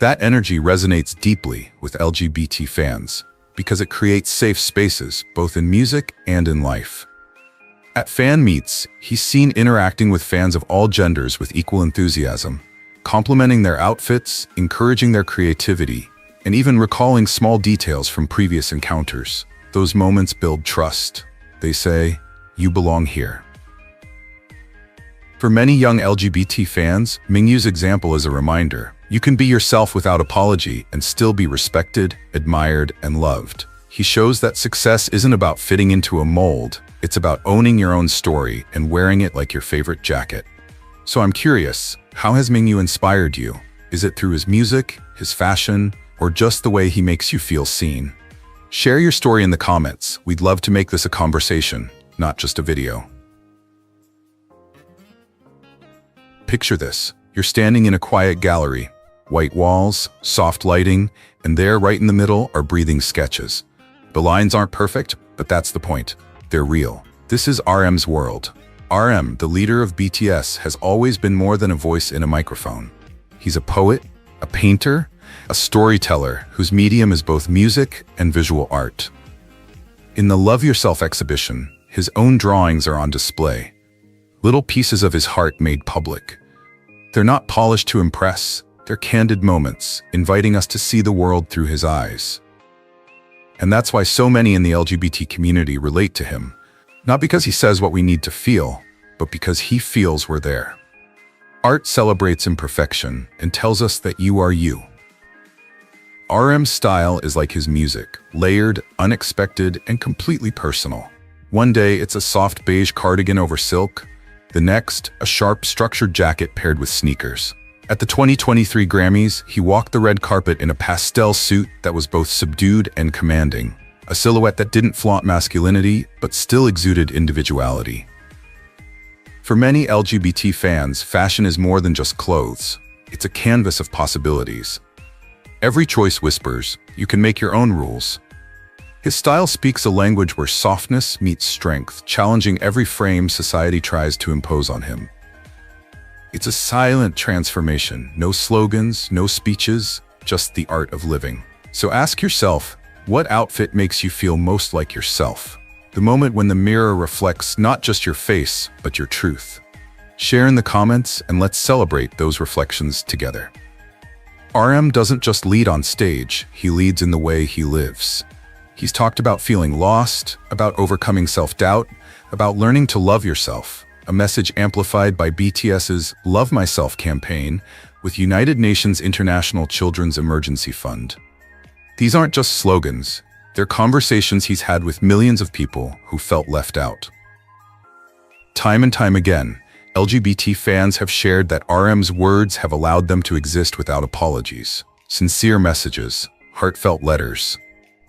That energy resonates deeply with LGBT fans because it creates safe spaces both in music and in life. At fan meets, he's seen interacting with fans of all genders with equal enthusiasm, complimenting their outfits, encouraging their creativity, and even recalling small details from previous encounters. Those moments build trust. They say, "You belong here." For many young LGBT fans, Mingyu's example is a reminder. You can be yourself without apology and still be respected, admired, and loved. He shows that success isn't about fitting into a mold, it's about owning your own story and wearing it like your favorite jacket. So I'm curious, how has Mingyu inspired you? Is it through his music, his fashion, or just the way he makes you feel seen? Share your story in the comments. We'd love to make this a conversation, not just a video. Picture this. You're standing in a quiet gallery. White walls, soft lighting, and there, right in the middle, are breathing sketches. The lines aren't perfect, but that's the point. They're real. This is RM's world. RM, the leader of BTS, has always been more than a voice in a microphone. He's a poet, a painter, a storyteller whose medium is both music and visual art. In the Love Yourself exhibition, his own drawings are on display. Little pieces of his heart made public. They're not polished to impress, they're candid moments, inviting us to see the world through his eyes. And that's why so many in the LGBT community relate to him. Not because he says what we need to feel, but because he feels we're there. Art celebrates imperfection and tells us that you are you. RM's style is like his music, layered, unexpected, and completely personal. One day, it's a soft beige cardigan over silk. The next, a sharp, structured jacket paired with sneakers. At the 2023 Grammys, he walked the red carpet in a pastel suit that was both subdued and commanding. A silhouette that didn't flaunt masculinity, but still exuded individuality. For many LGBT fans, fashion is more than just clothes. It's a canvas of possibilities. Every choice whispers, you can make your own rules. His style speaks a language where softness meets strength, challenging every frame society tries to impose on him. It's a silent transformation, no slogans, no speeches, just the art of living. So ask yourself, what outfit makes you feel most like yourself? The moment when the mirror reflects not just your face, but your truth. Share in the comments and let's celebrate those reflections together. RM doesn't just lead on stage, he leads in the way he lives. He's talked about feeling lost, about overcoming self-doubt, about learning to love yourself, a message amplified by BTS's Love Myself campaign with United Nations International Children's Emergency Fund. These aren't just slogans, they're conversations he's had with millions of people who felt left out. Time and time again, LGBT fans have shared that RM's words have allowed them to exist without apologies. Sincere messages, heartfelt letters.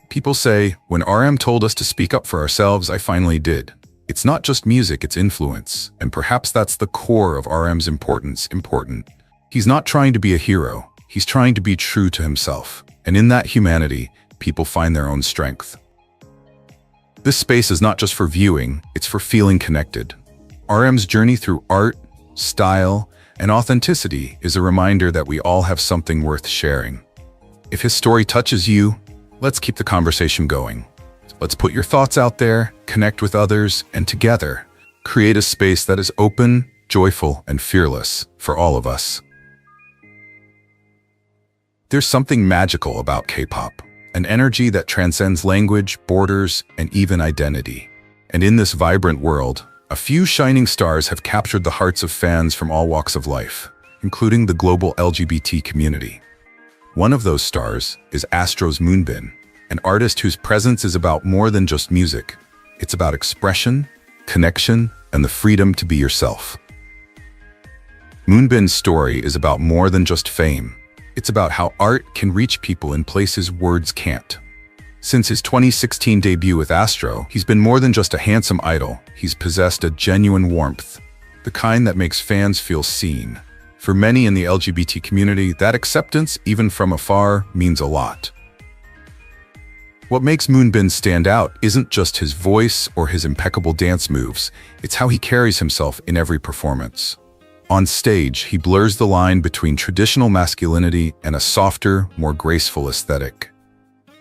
People say, when RM told us to speak up for ourselves, I finally did. It's not just music, it's influence, and perhaps that's the core of RM's important. He's not trying to be a hero, he's trying to be true to himself, and in that humanity, people find their own strength. This space is not just for viewing, it's for feeling connected. RM's journey through art, style, and authenticity is a reminder that we all have something worth sharing. If his story touches you, let's keep the conversation going. Let's put your thoughts out there, connect with others, and together, create a space that is open, joyful, and fearless for all of us. There's something magical about K-pop, an energy that transcends language, borders, and even identity. And in this vibrant world, a few shining stars have captured the hearts of fans from all walks of life, including the global LGBT community. One of those stars is Astro's Moonbin, an artist whose presence is about more than just music. It's about expression, connection, and the freedom to be yourself. Moonbin's story is about more than just fame. It's about how art can reach people in places words can't. Since his 2016 debut with Astro, he's been more than just a handsome idol. He's possessed a genuine warmth, the kind that makes fans feel seen. For many in the LGBT community, that acceptance, even from afar, means a lot. What makes Moonbin stand out isn't just his voice or his impeccable dance moves, it's how he carries himself in every performance. On stage, he blurs the line between traditional masculinity and a softer, more graceful aesthetic.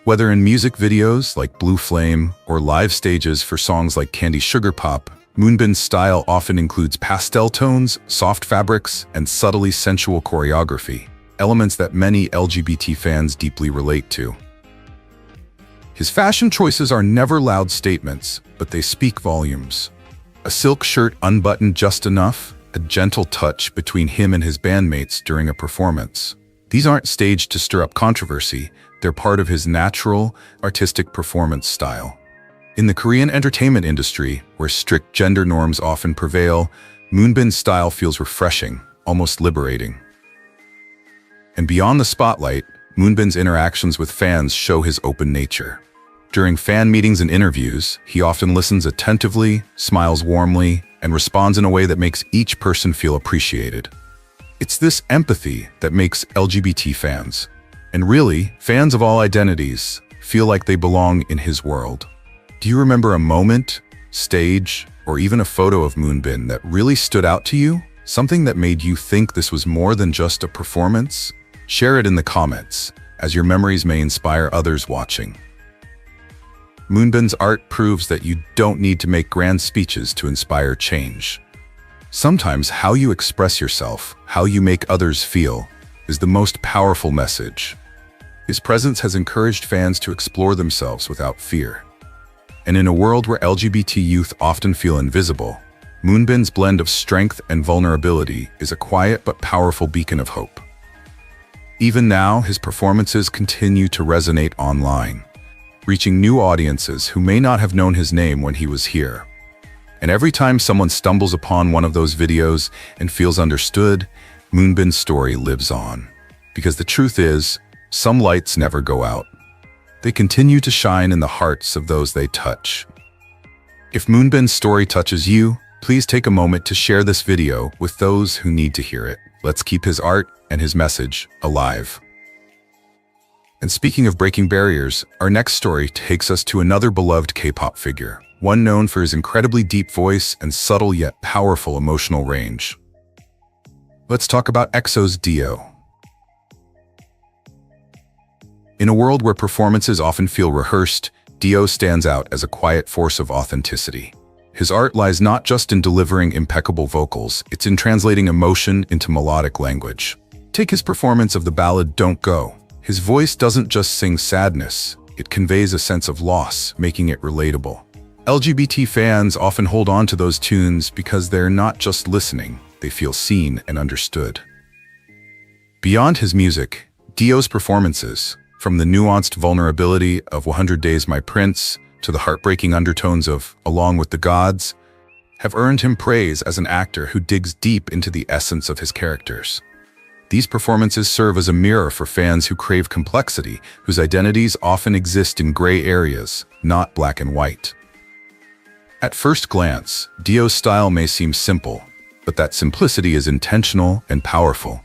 Whether in music videos like Blue Flame or live stages for songs like Candy Sugar Pop, Moonbin's style often includes pastel tones, soft fabrics, and subtly sensual choreography, elements that many LGBT fans deeply relate to. His fashion choices are never loud statements, but they speak volumes. A silk shirt unbuttoned just enough, a gentle touch between him and his bandmates during a performance. These aren't staged to stir up controversy, They're part of his natural, artistic performance style. In the Korean entertainment industry, where strict gender norms often prevail, Moonbin's style feels refreshing, almost liberating. And beyond the spotlight, Moonbin's interactions with fans show his open nature. During fan meetings and interviews, he often listens attentively, smiles warmly, and responds in a way that makes each person feel appreciated. It's this empathy that makes LGBT fans, and really, fans of all identities, feel like they belong in his world. Do you remember a moment, stage, or even a photo of Moonbin that really stood out to you? Something that made you think this was more than just a performance? Share it in the comments, as your memories may inspire others watching. Moonbin's art proves that you don't need to make grand speeches to inspire change. Sometimes how you express yourself, how you make others feel, is the most powerful message. His presence has encouraged fans to explore themselves without fear. And in a world where LGBT youth often feel invisible, Moonbin's blend of strength and vulnerability is a quiet but powerful beacon of hope. Even now, his performances continue to resonate online, reaching new audiences who may not have known his name when he was here. And every time someone stumbles upon one of those videos and feels understood, Moonbin's story lives on. Because the truth is, some lights never go out. They continue to shine in the hearts of those they touch. If Moonbin's story touches you, please take a moment to share this video with those who need to hear it. Let's keep his art and his message alive. And speaking of breaking barriers, our next story takes us to another beloved K-pop figure, one known for his incredibly deep voice and subtle yet powerful emotional range. Let's talk about EXO's Dio. In a world where performances often feel rehearsed, Dio stands out as a quiet force of authenticity. His art lies not just in delivering impeccable vocals, it's in translating emotion into melodic language. Take his performance of the ballad Don't Go. His voice doesn't just sing sadness, it conveys a sense of loss, making it relatable. LGBT fans often hold on to those tunes because they're not just listening, they feel seen and understood. Beyond his music, Dio's performances, from the nuanced vulnerability of 100 Days My Prince to the heartbreaking undertones of Along with the Gods, have earned him praise as an actor who digs deep into the essence of his characters. These performances serve as a mirror for fans who crave complexity, whose identities often exist in gray areas, not black and white. At first glance, Dio's style may seem simple, but that simplicity is intentional and powerful.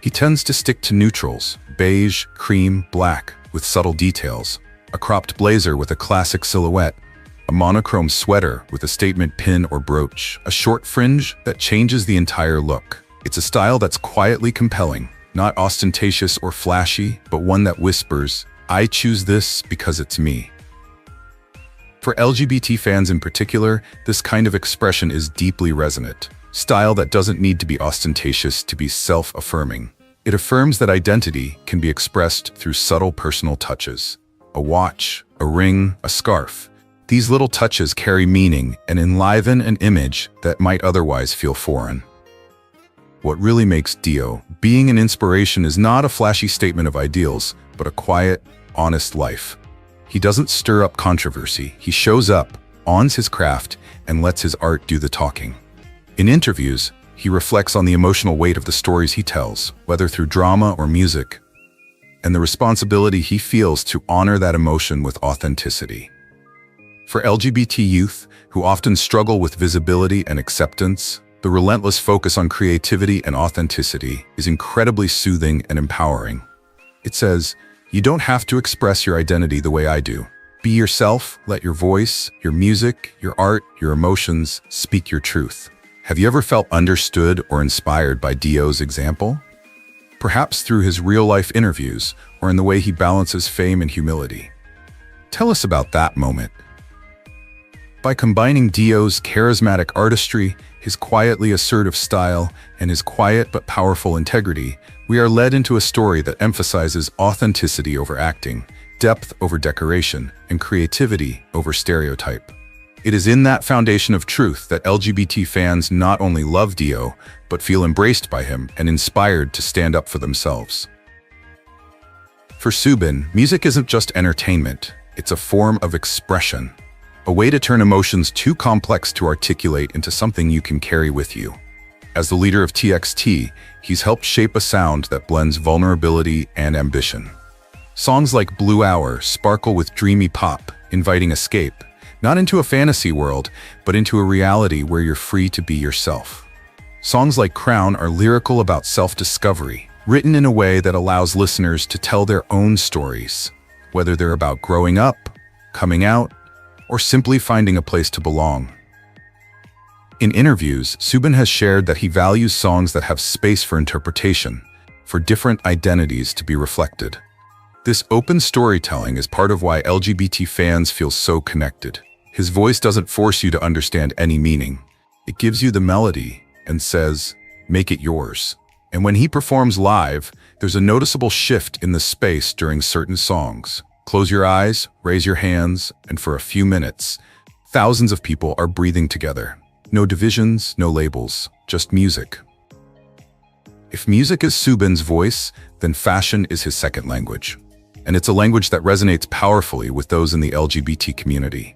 He tends to stick to neutrals, beige, cream, black, with subtle details, a cropped blazer with a classic silhouette, a monochrome sweater with a statement pin or brooch, a short fringe that changes the entire look. It's a style that's quietly compelling, not ostentatious or flashy, but one that whispers, "I choose this because it's me." For LGBT fans in particular, this kind of expression is deeply resonant. Style that doesn't need to be ostentatious to be self-affirming. It affirms that identity can be expressed through subtle personal touches. A watch, a ring, a scarf. These little touches carry meaning and enliven an image that might otherwise feel foreign. What really makes Dio being an inspiration is not a flashy statement of ideals, but a quiet, honest life. He doesn't stir up controversy. He shows up, owns his craft, and lets his art do the talking. In interviews, he reflects on the emotional weight of the stories he tells, whether through drama or music, and the responsibility he feels to honor that emotion with authenticity. For LGBT youth, who often struggle with visibility and acceptance, the relentless focus on creativity and authenticity is incredibly soothing and empowering. It says, "You don't have to express your identity the way I do. Be yourself, let your voice, your music, your art, your emotions speak your truth." Have you ever felt understood or inspired by Dio's example? Perhaps through his real-life interviews or in the way he balances fame and humility. Tell us about that moment. By combining Dio's charismatic artistry, his quietly assertive style, and his quiet but powerful integrity, we are led into a story that emphasizes authenticity over acting, depth over decoration, and creativity over stereotype. It is in that foundation of truth that LGBT fans not only love Dio, but feel embraced by him and inspired to stand up for themselves. For Subin, music isn't just entertainment, it's a form of expression. A way to turn emotions too complex to articulate into something you can carry with you. As the leader of TXT, he's helped shape a sound that blends vulnerability and ambition. Songs like Blue Hour sparkle with dreamy pop, inviting escape, not into a fantasy world, but into a reality where you're free to be yourself. Songs like Crown are lyrical about self-discovery, written in a way that allows listeners to tell their own stories, whether they're about growing up, coming out, or simply finding a place to belong. In interviews, Subin has shared that he values songs that have space for interpretation, for different identities to be reflected. This open storytelling is part of why LGBT fans feel so connected. His voice doesn't force you to understand any meaning. It gives you the melody and says, "Make it yours." And when he performs live, there's a noticeable shift in the space during certain songs. Close your eyes, raise your hands, and for a few minutes, thousands of people are breathing together. No divisions, no labels, just music. If music is Subin's voice, then fashion is his second language. And it's a language that resonates powerfully with those in the LGBT community.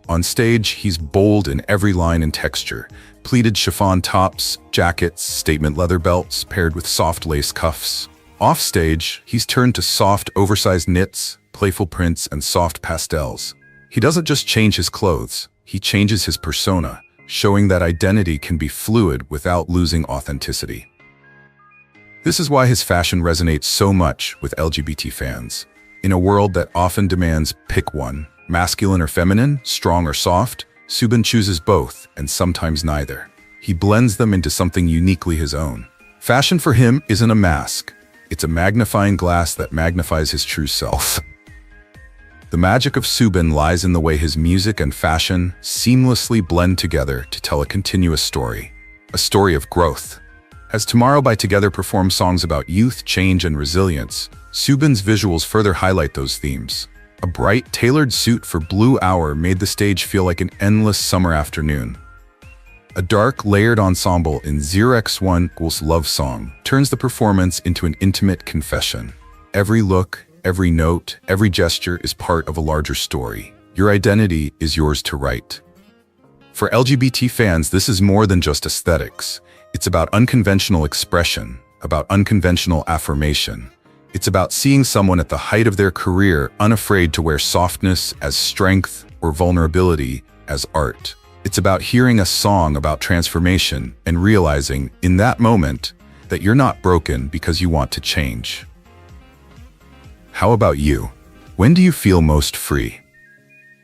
On stage, he's bold in every line and texture. Pleated chiffon tops, jackets, statement leather belts paired with soft lace cuffs. Off stage, he's turned to soft, oversized knits, playful prints, and soft pastels. He doesn't just change his clothes, he changes his persona, showing that identity can be fluid without losing authenticity. This is why his fashion resonates so much with LGBT fans. In a world that often demands pick one, masculine or feminine, strong or soft, Subin chooses both, and sometimes neither. He blends them into something uniquely his own. Fashion for him isn't a mask, it's a magnifying glass that magnifies his true self. The magic of Subin lies in the way his music and fashion seamlessly blend together to tell a continuous story. A story of growth. As Tomorrow by Together performs songs about youth, change, and resilience, Subin's visuals further highlight those themes. A bright, tailored suit for Blue Hour made the stage feel like an endless summer afternoon. A dark, layered ensemble in 0x1's Love Song turns the performance into an intimate confession. Every look, every note, every gesture is part of a larger story. Your identity is yours to write. For LGBT fans, this is more than just aesthetics. It's about unconventional expression, about unconventional affirmation. It's about seeing someone at the height of their career unafraid to wear softness as strength or vulnerability as art. It's about hearing a song about transformation and realizing in that moment that you're not broken because you want to change. How about you? When do you feel most free?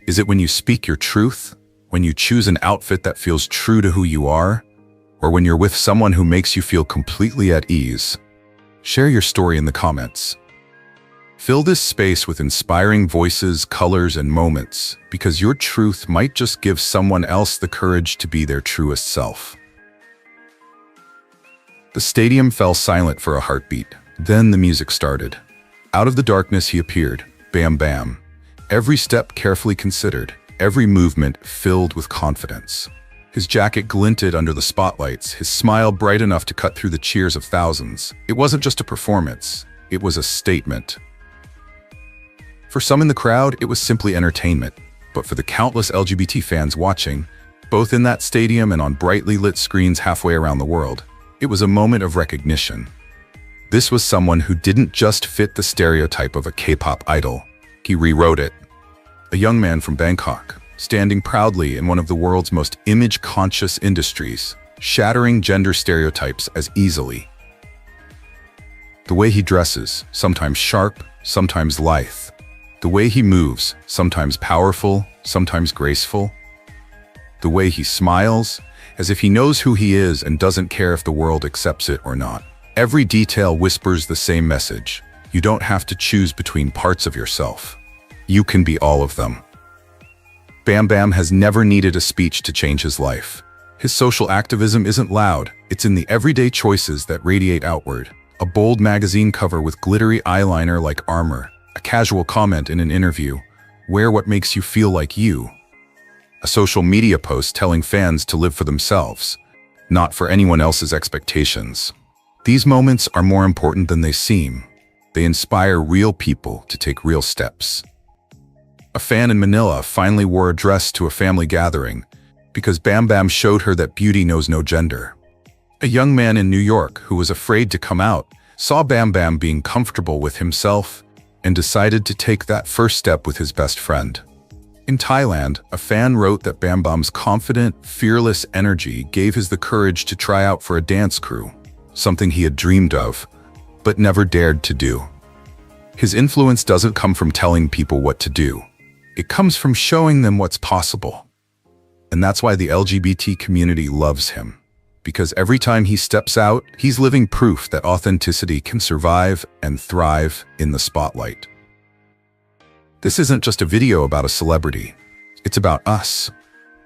Is it when you speak your truth? When you choose an outfit that feels true to who you are? Or when you're with someone who makes you feel completely at ease? Share your story in the comments. Fill this space with inspiring voices, colors, and moments, because your truth might just give someone else the courage to be their truest self. The stadium fell silent for a heartbeat. Then the music started. Out of the darkness he appeared, Bam Bam. Every step carefully considered, every movement filled with confidence. His jacket glinted under the spotlights, his smile bright enough to cut through the cheers of thousands. It wasn't just a performance, it was a statement. For some in the crowd, it was simply entertainment. But for the countless LGBT fans watching, both in that stadium and on brightly lit screens halfway around the world, it was a moment of recognition. This was someone who didn't just fit the stereotype of a K-pop idol. He rewrote it. A young man from Bangkok, standing proudly in one of the world's most image-conscious industries, shattering gender stereotypes as easily. The way he dresses, sometimes sharp, sometimes lithe. The way he moves, sometimes powerful, sometimes graceful. The way he smiles, as if he knows who he is and doesn't care if the world accepts it or not. Every detail whispers the same message. You don't have to choose between parts of yourself. You can be all of them. Bam Bam has never needed a speech to change his life. His social activism isn't loud, it's in the everyday choices that radiate outward. A bold magazine cover with glittery eyeliner like armor. A casual comment in an interview. Wear what makes you feel like you. A social media post telling fans to live for themselves, not for anyone else's expectations. These moments are more important than they seem. They inspire real people to take real steps. A fan in Manila finally wore a dress to a family gathering because Bam Bam showed her that beauty knows no gender. A young man in New York who was afraid to come out saw Bam Bam being comfortable with himself and decided to take that first step with his best friend. In Thailand, a fan wrote that Bam Bam's confident, fearless energy gave him the courage to try out for a dance crew, something he had dreamed of, but never dared to do. His influence doesn't come from telling people what to do. It comes from showing them what's possible. And that's why the LGBT community loves him. Because every time he steps out, he's living proof that authenticity can survive and thrive in the spotlight. This isn't just a video about a celebrity. It's about us.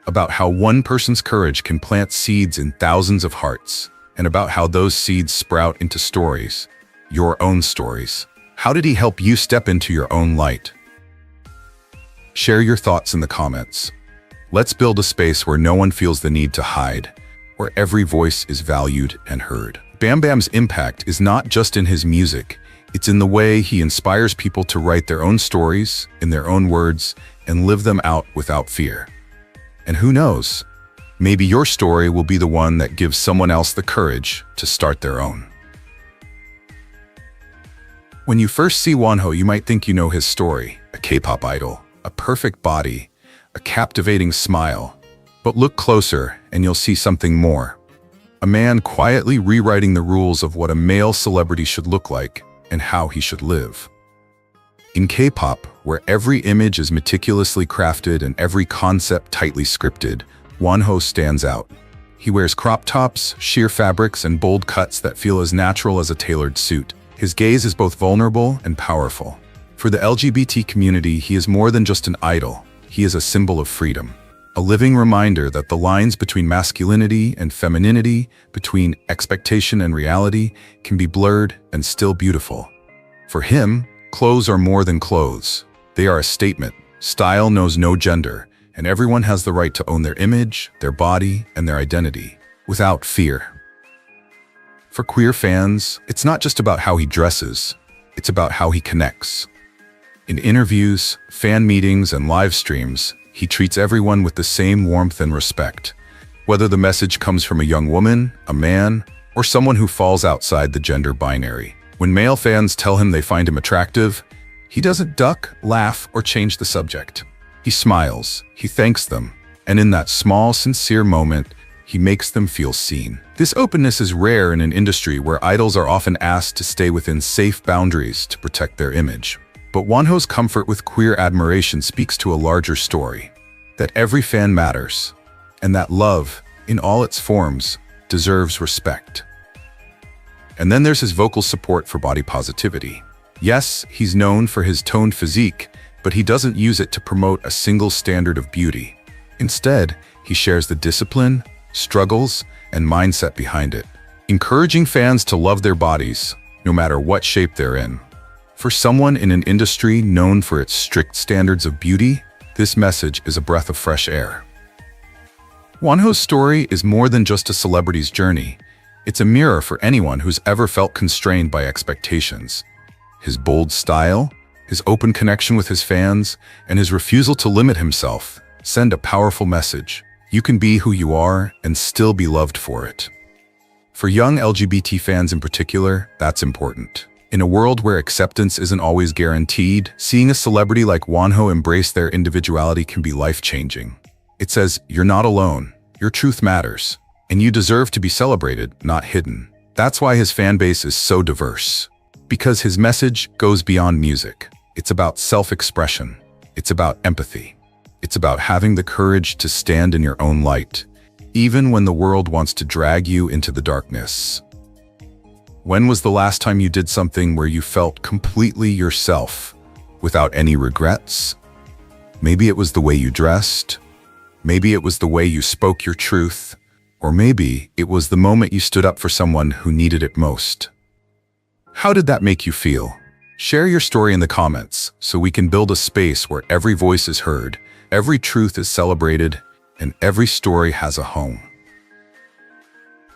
About how one person's courage can plant seeds in thousands of hearts, and about how those seeds sprout into stories, your own stories. How did he help you step into your own light? Share your thoughts in the comments. Let's build a space where no one feels the need to hide, where every voice is valued and heard. Bam Bam's impact is not just in his music, it's in the way he inspires people to write their own stories in their own words and live them out without fear. And who knows, maybe your story will be the one that gives someone else the courage to start their own. When you first see Wonho, you might think you know his story, a K-pop idol, a perfect body, a captivating smile. But look closer and you'll see something more. A man quietly rewriting the rules of what a male celebrity should look like and how he should live. In K-pop, where every image is meticulously crafted and every concept tightly scripted, Wonho stands out. He wears crop tops, sheer fabrics, and bold cuts that feel as natural as a tailored suit. His gaze is both vulnerable and powerful. For the LGBT community, he is more than just an idol. He is a symbol of freedom. A living reminder that the lines between masculinity and femininity, between expectation and reality, can be blurred and still beautiful. For him, clothes are more than clothes. They are a statement. Style knows no gender, and everyone has the right to own their image, their body, and their identity, without fear. For queer fans, it's not just about how he dresses, it's about how he connects. In interviews, fan meetings, and live streams, he treats everyone with the same warmth and respect, whether the message comes from a young woman, a man, or someone who falls outside the gender binary. When male fans tell him they find him attractive, he doesn't duck, laugh, or change the subject. He smiles, he thanks them, and in that small, sincere moment, he makes them feel seen. This openness is rare in an industry where idols are often asked to stay within safe boundaries to protect their image. But Wonho's comfort with queer admiration speaks to a larger story, that every fan matters, and that love, in all its forms, deserves respect. And then there's his vocal support for body positivity. Yes, he's known for his toned physique, but he doesn't use it to promote a single standard of beauty. Instead, he shares the discipline, struggles, and mindset behind it, encouraging fans to love their bodies, no matter what shape they're in. For someone in an industry known for its strict standards of beauty, this message is a breath of fresh air. Wonho's story is more than just a celebrity's journey. It's a mirror for anyone who's ever felt constrained by expectations. His bold style, his open connection with his fans, and his refusal to limit himself send a powerful message. You can be who you are and still be loved for it. For young LGBT fans in particular, that's important. In a world where acceptance isn't always guaranteed, seeing a celebrity like Wonho embrace their individuality can be life-changing. It says, you're not alone, your truth matters, and you deserve to be celebrated, not hidden. That's why his fan base is so diverse. Because his message goes beyond music. It's about self-expression. It's about empathy. It's about having the courage to stand in your own light, even when the world wants to drag you into the darkness. When was the last time you did something where you felt completely yourself, without any regrets? Maybe it was the way you dressed. Maybe it was the way you spoke your truth. Or maybe it was the moment you stood up for someone who needed it most. How did that make you feel? Share your story in the comments so we can build a space where every voice is heard, every truth is celebrated, and every story has a home.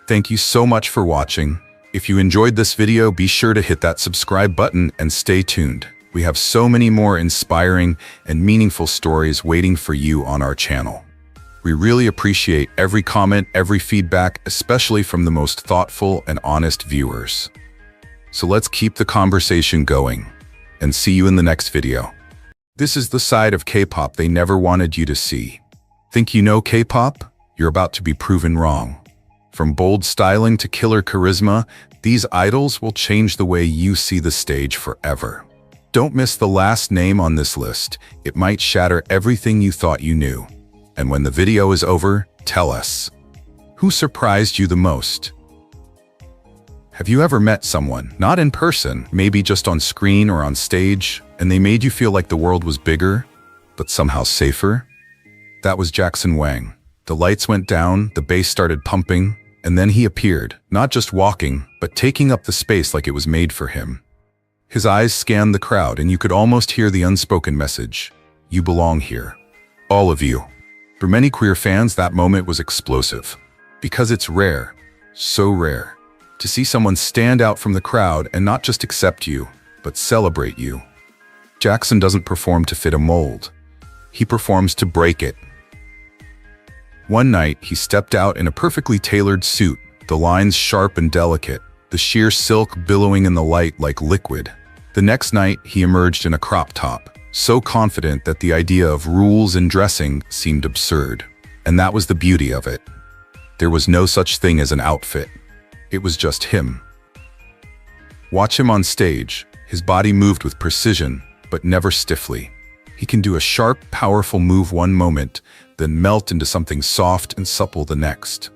Thank you so much for watching. If you enjoyed this video, be sure to hit that subscribe button and stay tuned. We have so many more inspiring and meaningful stories waiting for you on our channel. We really appreciate every comment, every feedback, especially from the most thoughtful and honest viewers. So let's keep the conversation going, and see you in the next video. This is the side of K-pop they never wanted you to see. Think you know K-pop? You're about to be proven wrong. From bold styling to killer charisma, these idols will change the way you see the stage forever. Don't miss the last name on this list. It might shatter everything you thought you knew. And when the video is over, tell us. Who surprised you the most? Have you ever met someone, not in person, maybe just on screen or on stage, and they made you feel like the world was bigger, but somehow safer? That was Jackson Wang. The lights went down, the bass started pumping, and then he appeared, not just walking, but taking up the space like it was made for him. His eyes scanned the crowd, and you could almost hear the unspoken message, "You belong here. All of you." For many queer fans, that moment was explosive. Because it's rare, so rare, to see someone stand out from the crowd and not just accept you, but celebrate you. Jackson doesn't perform to fit a mold. He performs to break it. One night, he stepped out in a perfectly tailored suit, the lines sharp and delicate, the sheer silk billowing in the light like liquid. The next night, he emerged in a crop top, so confident that the idea of rules in dressing seemed absurd. And that was the beauty of it. There was no such thing as an outfit. It was just him. Watch him on stage. His body moved with precision, but never stiffly. He can do a sharp, powerful move one moment, then melt into something soft and supple the next.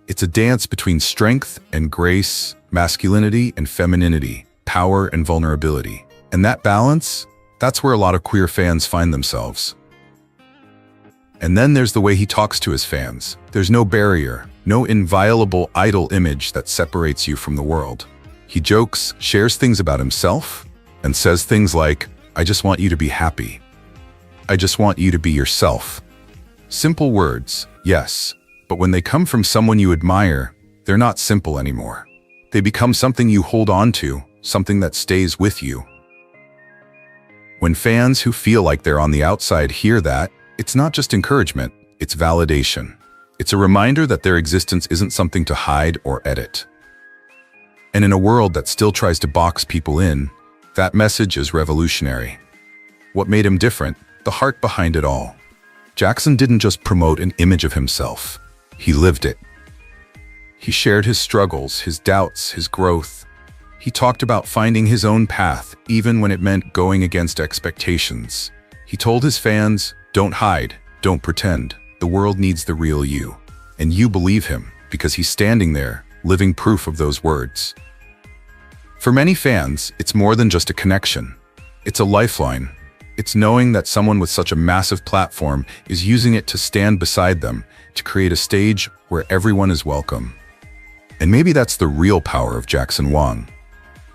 It's a dance between strength and grace, masculinity and femininity, power and vulnerability. And that balance, that's where a lot of queer fans find themselves. And then there's the way he talks to his fans. There's no barrier, no inviolable idol image that separates you from the world. He jokes, shares things about himself, and says things like, "I just want you to be happy. I just want you to be yourself." Simple words, yes, but when they come from someone you admire, they're not simple anymore. They become something you hold on to, something that stays with you. When fans who feel like they're on the outside hear that, it's not just encouragement, it's validation. It's a reminder that their existence isn't something to hide or edit. And in a world that still tries to box people in, that message is revolutionary. What made him different? The heart behind it all. Jackson didn't just promote an image of himself, he lived it. He shared his struggles, his doubts, his growth. He talked about finding his own path, even when it meant going against expectations. He told his fans, "Don't hide, don't pretend. The world needs the real you." And you believe him, because he's standing there, living proof of those words. For many fans, it's more than just a connection. It's a lifeline. It's knowing that someone with such a massive platform is using it to stand beside them, to create a stage where everyone is welcome. And maybe that's the real power of Jackson Wang.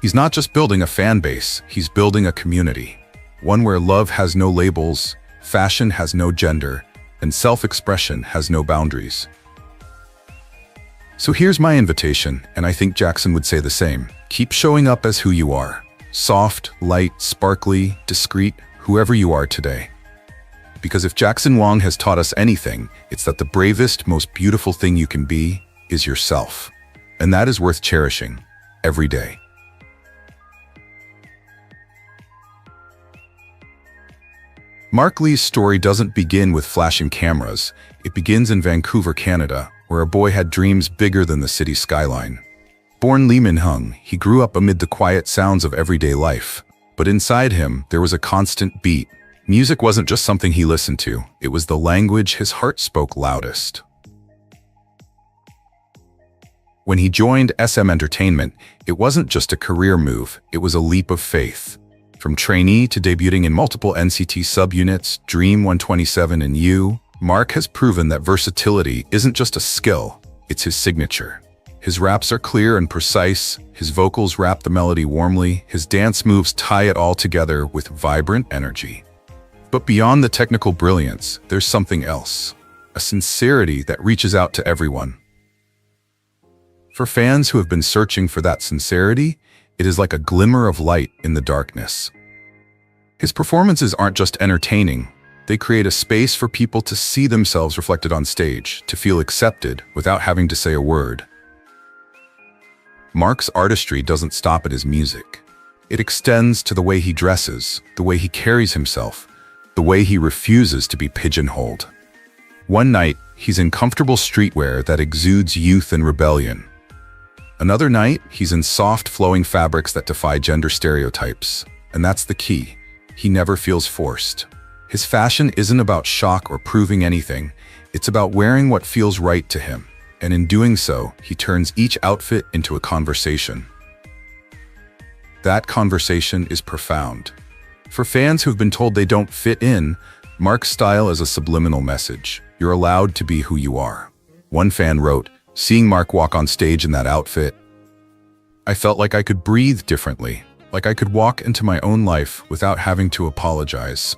He's not just building a fan base, he's building a community. One where love has no labels, fashion has no gender, and self-expression has no boundaries. So here's my invitation, and I think Jackson would say the same. Keep showing up as who you are. Soft, light, sparkly, discreet, whoever you are today. Because if Jackson Wang has taught us anything, it's that the bravest, most beautiful thing you can be is yourself. And that is worth cherishing every day. Mark Lee's story doesn't begin with flashing cameras. It begins in Vancouver, Canada, where a boy had dreams bigger than the city skyline. Born Lee Min-hung, he grew up amid the quiet sounds of everyday life. But inside him, there was a constant beat. Music wasn't just something he listened to. It was the language his heart spoke loudest. When he joined SM Entertainment, it wasn't just a career move, it was a leap of faith. From trainee to debuting in multiple NCT subunits, Dream 127 and You, Mark has proven that versatility isn't just a skill, it's his signature. His raps are clear and precise, his vocals wrap the melody warmly, his dance moves tie it all together with vibrant energy. But beyond the technical brilliance, there's something else, a sincerity that reaches out to everyone. For fans who have been searching for that sincerity, it is like a glimmer of light in the darkness. His performances aren't just entertaining, they create a space for people to see themselves reflected on stage, to feel accepted without having to say a word. Mark's artistry doesn't stop at his music. It extends to the way he dresses, the way he carries himself, the way he refuses to be pigeonholed. One night, he's in comfortable streetwear that exudes youth and rebellion. Another night, he's in soft, flowing fabrics that defy gender stereotypes. And that's the key. He never feels forced. His fashion isn't about shock or proving anything. It's about wearing what feels right to him. And in doing so, he turns each outfit into a conversation. That conversation is profound. For fans who've been told they don't fit in, Mark's style is a subliminal message. You're allowed to be who you are. One fan wrote, "Seeing Mark walk on stage in that outfit, I felt like I could breathe differently, like I could walk into my own life without having to apologize."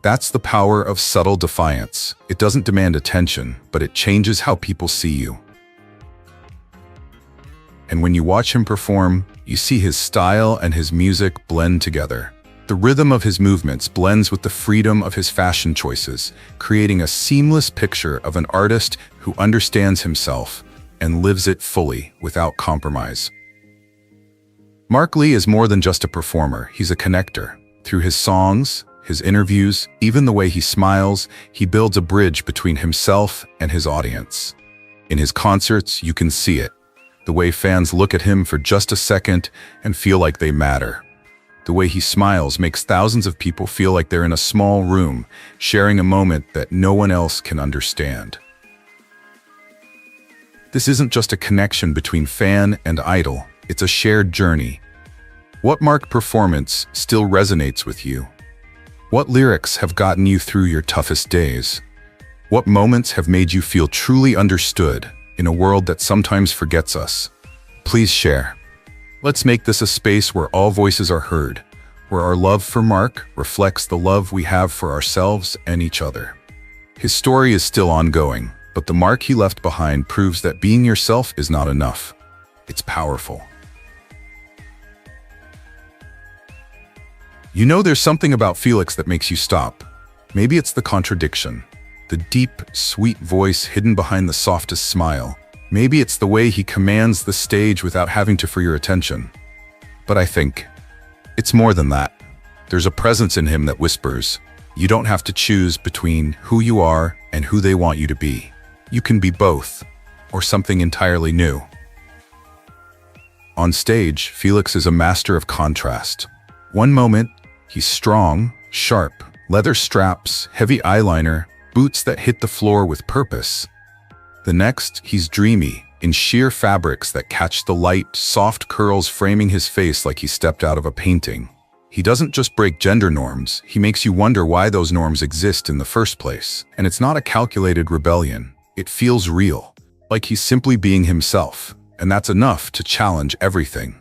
That's the power of subtle defiance. It doesn't demand attention, but it changes how people see you. And when you watch him perform, you see his style and his music blend together. The rhythm of his movements blends with the freedom of his fashion choices, creating a seamless picture of an artist who understands himself and lives it fully without compromise. Mark Lee is more than just a performer, he's a connector. Through his songs, his interviews, even the way he smiles, he builds a bridge between himself and his audience. In his concerts, you can see it. The way fans look at him for just a second and feel like they matter. The way he smiles makes thousands of people feel like they're in a small room, sharing a moment that no one else can understand. This isn't just a connection between fan and idol, it's a shared journey. What Mark performance still resonates with you? What lyrics have gotten you through your toughest days? What moments have made you feel truly understood in a world that sometimes forgets us? Please share. Let's make this a space where all voices are heard, where our love for Mark reflects the love we have for ourselves and each other. His story is still ongoing, but the mark he left behind proves that being yourself is not enough. It's powerful. You know, there's something about Felix that makes you stop. Maybe it's the contradiction, the deep, sweet voice hidden behind the softest smile. Maybe it's the way he commands the stage without having to for your attention. But I think it's more than that. There's a presence in him that whispers, you don't have to choose between who you are and who they want you to be. You can be both, or something entirely new. On stage, Felix is a master of contrast. One moment, he's strong, sharp, leather straps, heavy eyeliner, boots that hit the floor with purpose. The next, he's dreamy, in sheer fabrics that catch the light, soft curls framing his face like he stepped out of a painting. He doesn't just break gender norms, he makes you wonder why those norms exist in the first place. And it's not a calculated rebellion. It feels real, like he's simply being himself, and that's enough to challenge everything.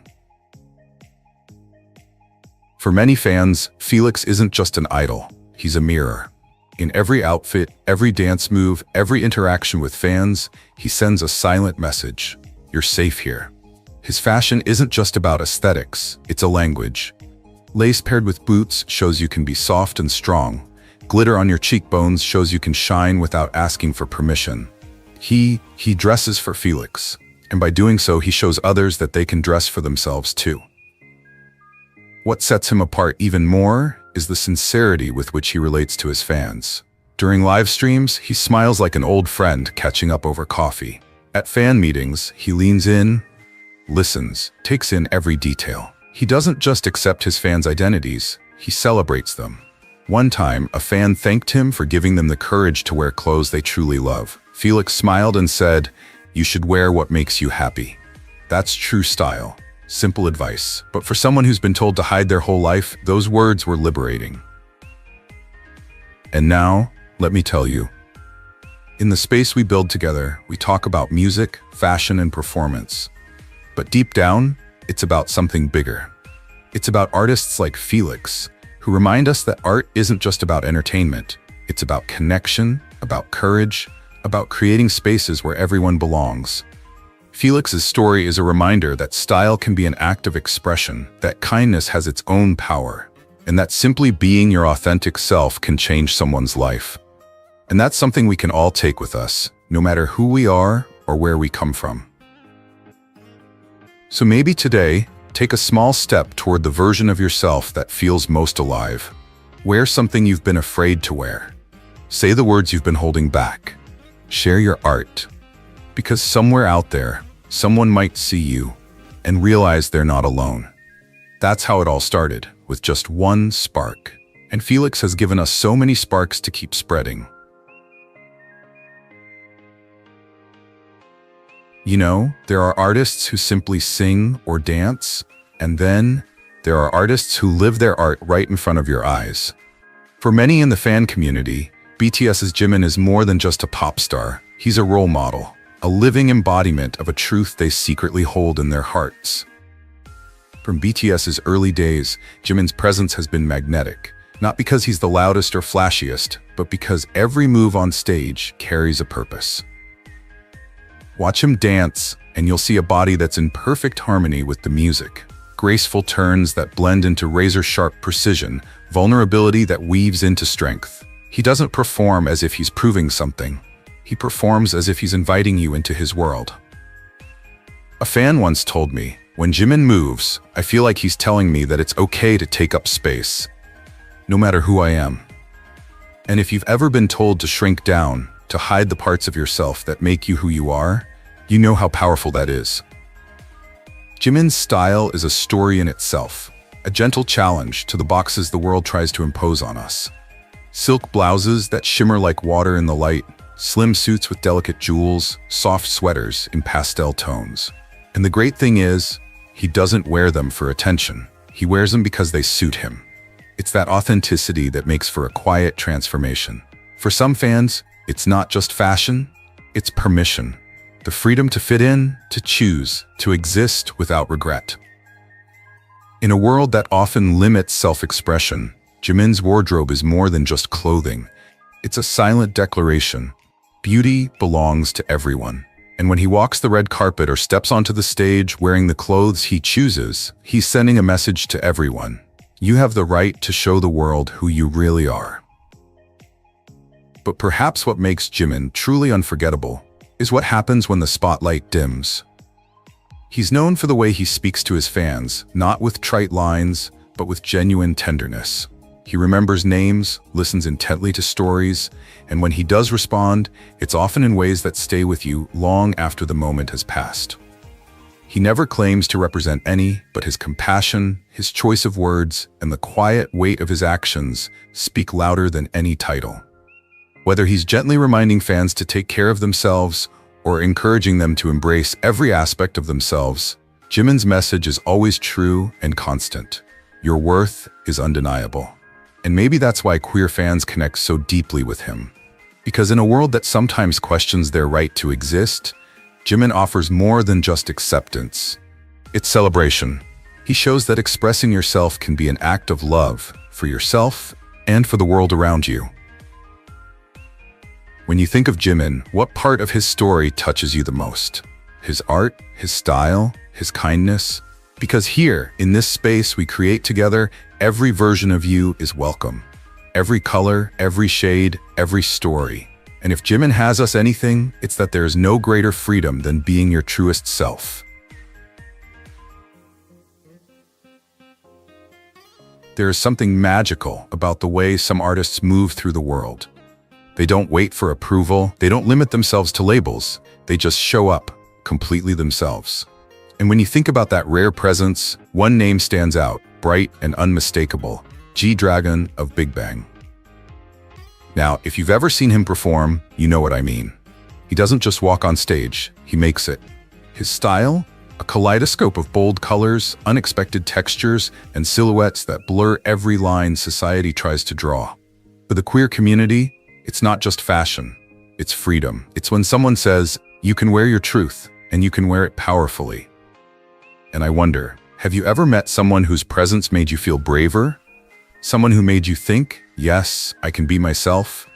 For many fans, Felix isn't just an idol, he's a mirror. In every outfit, every dance move, every interaction with fans, he sends a silent message. You're safe here. His fashion isn't just about aesthetics, it's a language. Lace paired with boots shows you can be soft and strong. Glitter on your cheekbones shows you can shine without asking for permission. He dresses for Felix, and by doing so, he shows others that they can dress for themselves too. What sets him apart even more is the sincerity with which he relates to his fans. During live streams, he smiles like an old friend catching up over coffee. At fan meetings, he leans in, listens, takes in every detail. He doesn't just accept his fans' identities, he celebrates them. One time, a fan thanked him for giving them the courage to wear clothes they truly love. Felix smiled and said, "You should wear what makes you happy." That's true style. Simple advice. But for someone who's been told to hide their whole life, those words were liberating. And now, let me tell you, in the space we build together, we talk about music, fashion, and performance. But deep down, it's about something bigger. It's about artists like Felix, who remind us that art isn't just about entertainment. It's about connection, about courage, about creating spaces where everyone belongs. Felix's story is a reminder that style can be an act of expression, that kindness has its own power, and that simply being your authentic self can change someone's life. And that's something we can all take with us, no matter who we are or where we come from. So maybe today, take a small step toward the version of yourself that feels most alive. Wear something you've been afraid to wear. Say the words you've been holding back. Share your art. Because somewhere out there, someone might see you and realize they're not alone. That's how it all started, with just one spark. And Felix has given us so many sparks to keep spreading. You know, there are artists who simply sing or dance, and then there are artists who live their art right in front of your eyes. For many in the fan community, BTS's Jimin is more than just a pop star. He's a role model, a living embodiment of a truth they secretly hold in their hearts. From BTS's early days, Jimin's presence has been magnetic, not because he's the loudest or flashiest, but because every move on stage carries a purpose. Watch him dance, and you'll see a body that's in perfect harmony with the music. Graceful turns that blend into razor-sharp precision, vulnerability that weaves into strength. He doesn't perform as if he's proving something. He performs as if he's inviting you into his world. A fan once told me, "When Jimin moves, I feel like he's telling me that it's okay to take up space, no matter who I am." And if you've ever been told to shrink down, to hide the parts of yourself that make you who you are, you know how powerful that is. Jimin's style is a story in itself, a gentle challenge to the boxes the world tries to impose on us. Silk blouses that shimmer like water in the light, slim suits with delicate jewels, soft sweaters in pastel tones. And the great thing is, he doesn't wear them for attention. He wears them because they suit him. It's that authenticity that makes for a quiet transformation. For some fans, it's not just fashion, it's permission. The freedom to fit in, to choose, to exist without regret. In a world that often limits self-expression, Jimin's wardrobe is more than just clothing. It's a silent declaration. Beauty belongs to everyone. And when he walks the red carpet or steps onto the stage wearing the clothes he chooses, he's sending a message to everyone. You have the right to show the world who you really are. But perhaps what makes Jimin truly unforgettable is what happens when the spotlight dims. He's known for the way he speaks to his fans, not with trite lines, but with genuine tenderness. He remembers names, listens intently to stories, and when he does respond, it's often in ways that stay with you long after the moment has passed. He never claims to represent any, but his compassion, his choice of words, and the quiet weight of his actions speak louder than any title. Whether he's gently reminding fans to take care of themselves or encouraging them to embrace every aspect of themselves, Jimin's message is always true and constant. Your worth is undeniable. And maybe that's why queer fans connect so deeply with him. Because in a world that sometimes questions their right to exist, Jimin offers more than just acceptance. It's celebration. He shows that expressing yourself can be an act of love for yourself and for the world around you. When you think of Jimin, what part of his story touches you the most? His art, his style, his kindness? Because here, in this space we create together, every version of you is welcome. Every color, every shade, every story. And if Jimin has us anything, it's that there is no greater freedom than being your truest self. There is something magical about the way some artists move through the world. They don't wait for approval, they don't limit themselves to labels, they just show up, completely themselves. And when you think about that rare presence, one name stands out, bright and unmistakable, G-Dragon of Big Bang. Now, if you've ever seen him perform, you know what I mean. He doesn't just walk on stage, he makes it. His style? A kaleidoscope of bold colors, unexpected textures, and silhouettes that blur every line society tries to draw. For the queer community, it's not just fashion, it's freedom. It's when someone says, you can wear your truth, and you can wear it powerfully. And I wonder, have you ever met someone whose presence made you feel braver? Someone who made you think, yes, I can be myself?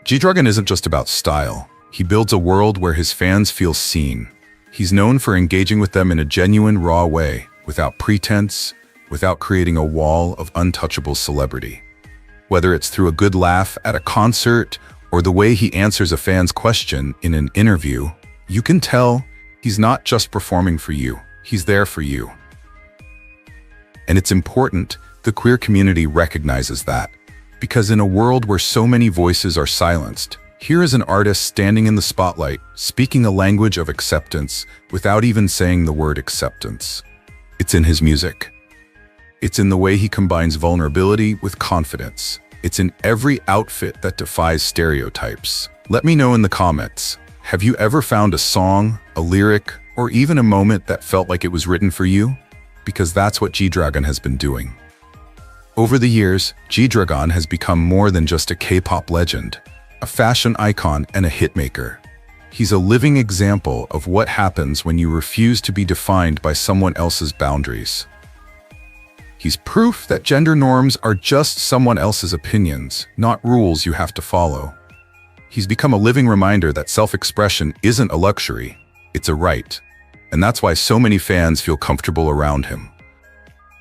G-Dragon isn't just about style. He builds a world where his fans feel seen. He's known for engaging with them in a genuine, raw way, without pretense, without creating a wall of untouchable celebrity. Whether it's through a good laugh at a concert or the way he answers a fan's question in an interview, you can tell he's not just performing for you, he's there for you. And it's important the queer community recognizes that, because in a world where so many voices are silenced, here is an artist standing in the spotlight, speaking a language of acceptance without even saying the word acceptance. It's in his music. It's in the way he combines vulnerability with confidence. It's in every outfit that defies stereotypes. Let me know in the comments, have you ever found a song, a lyric, or even a moment that felt like it was written for you? Because that's what G-Dragon has been doing. Over the years, G-Dragon has become more than just a K-pop legend, a fashion icon and a hitmaker. He's a living example of what happens when you refuse to be defined by someone else's boundaries. He's proof that gender norms are just someone else's opinions, not rules you have to follow. He's become a living reminder that self-expression isn't a luxury, it's a right. And that's why so many fans feel comfortable around him.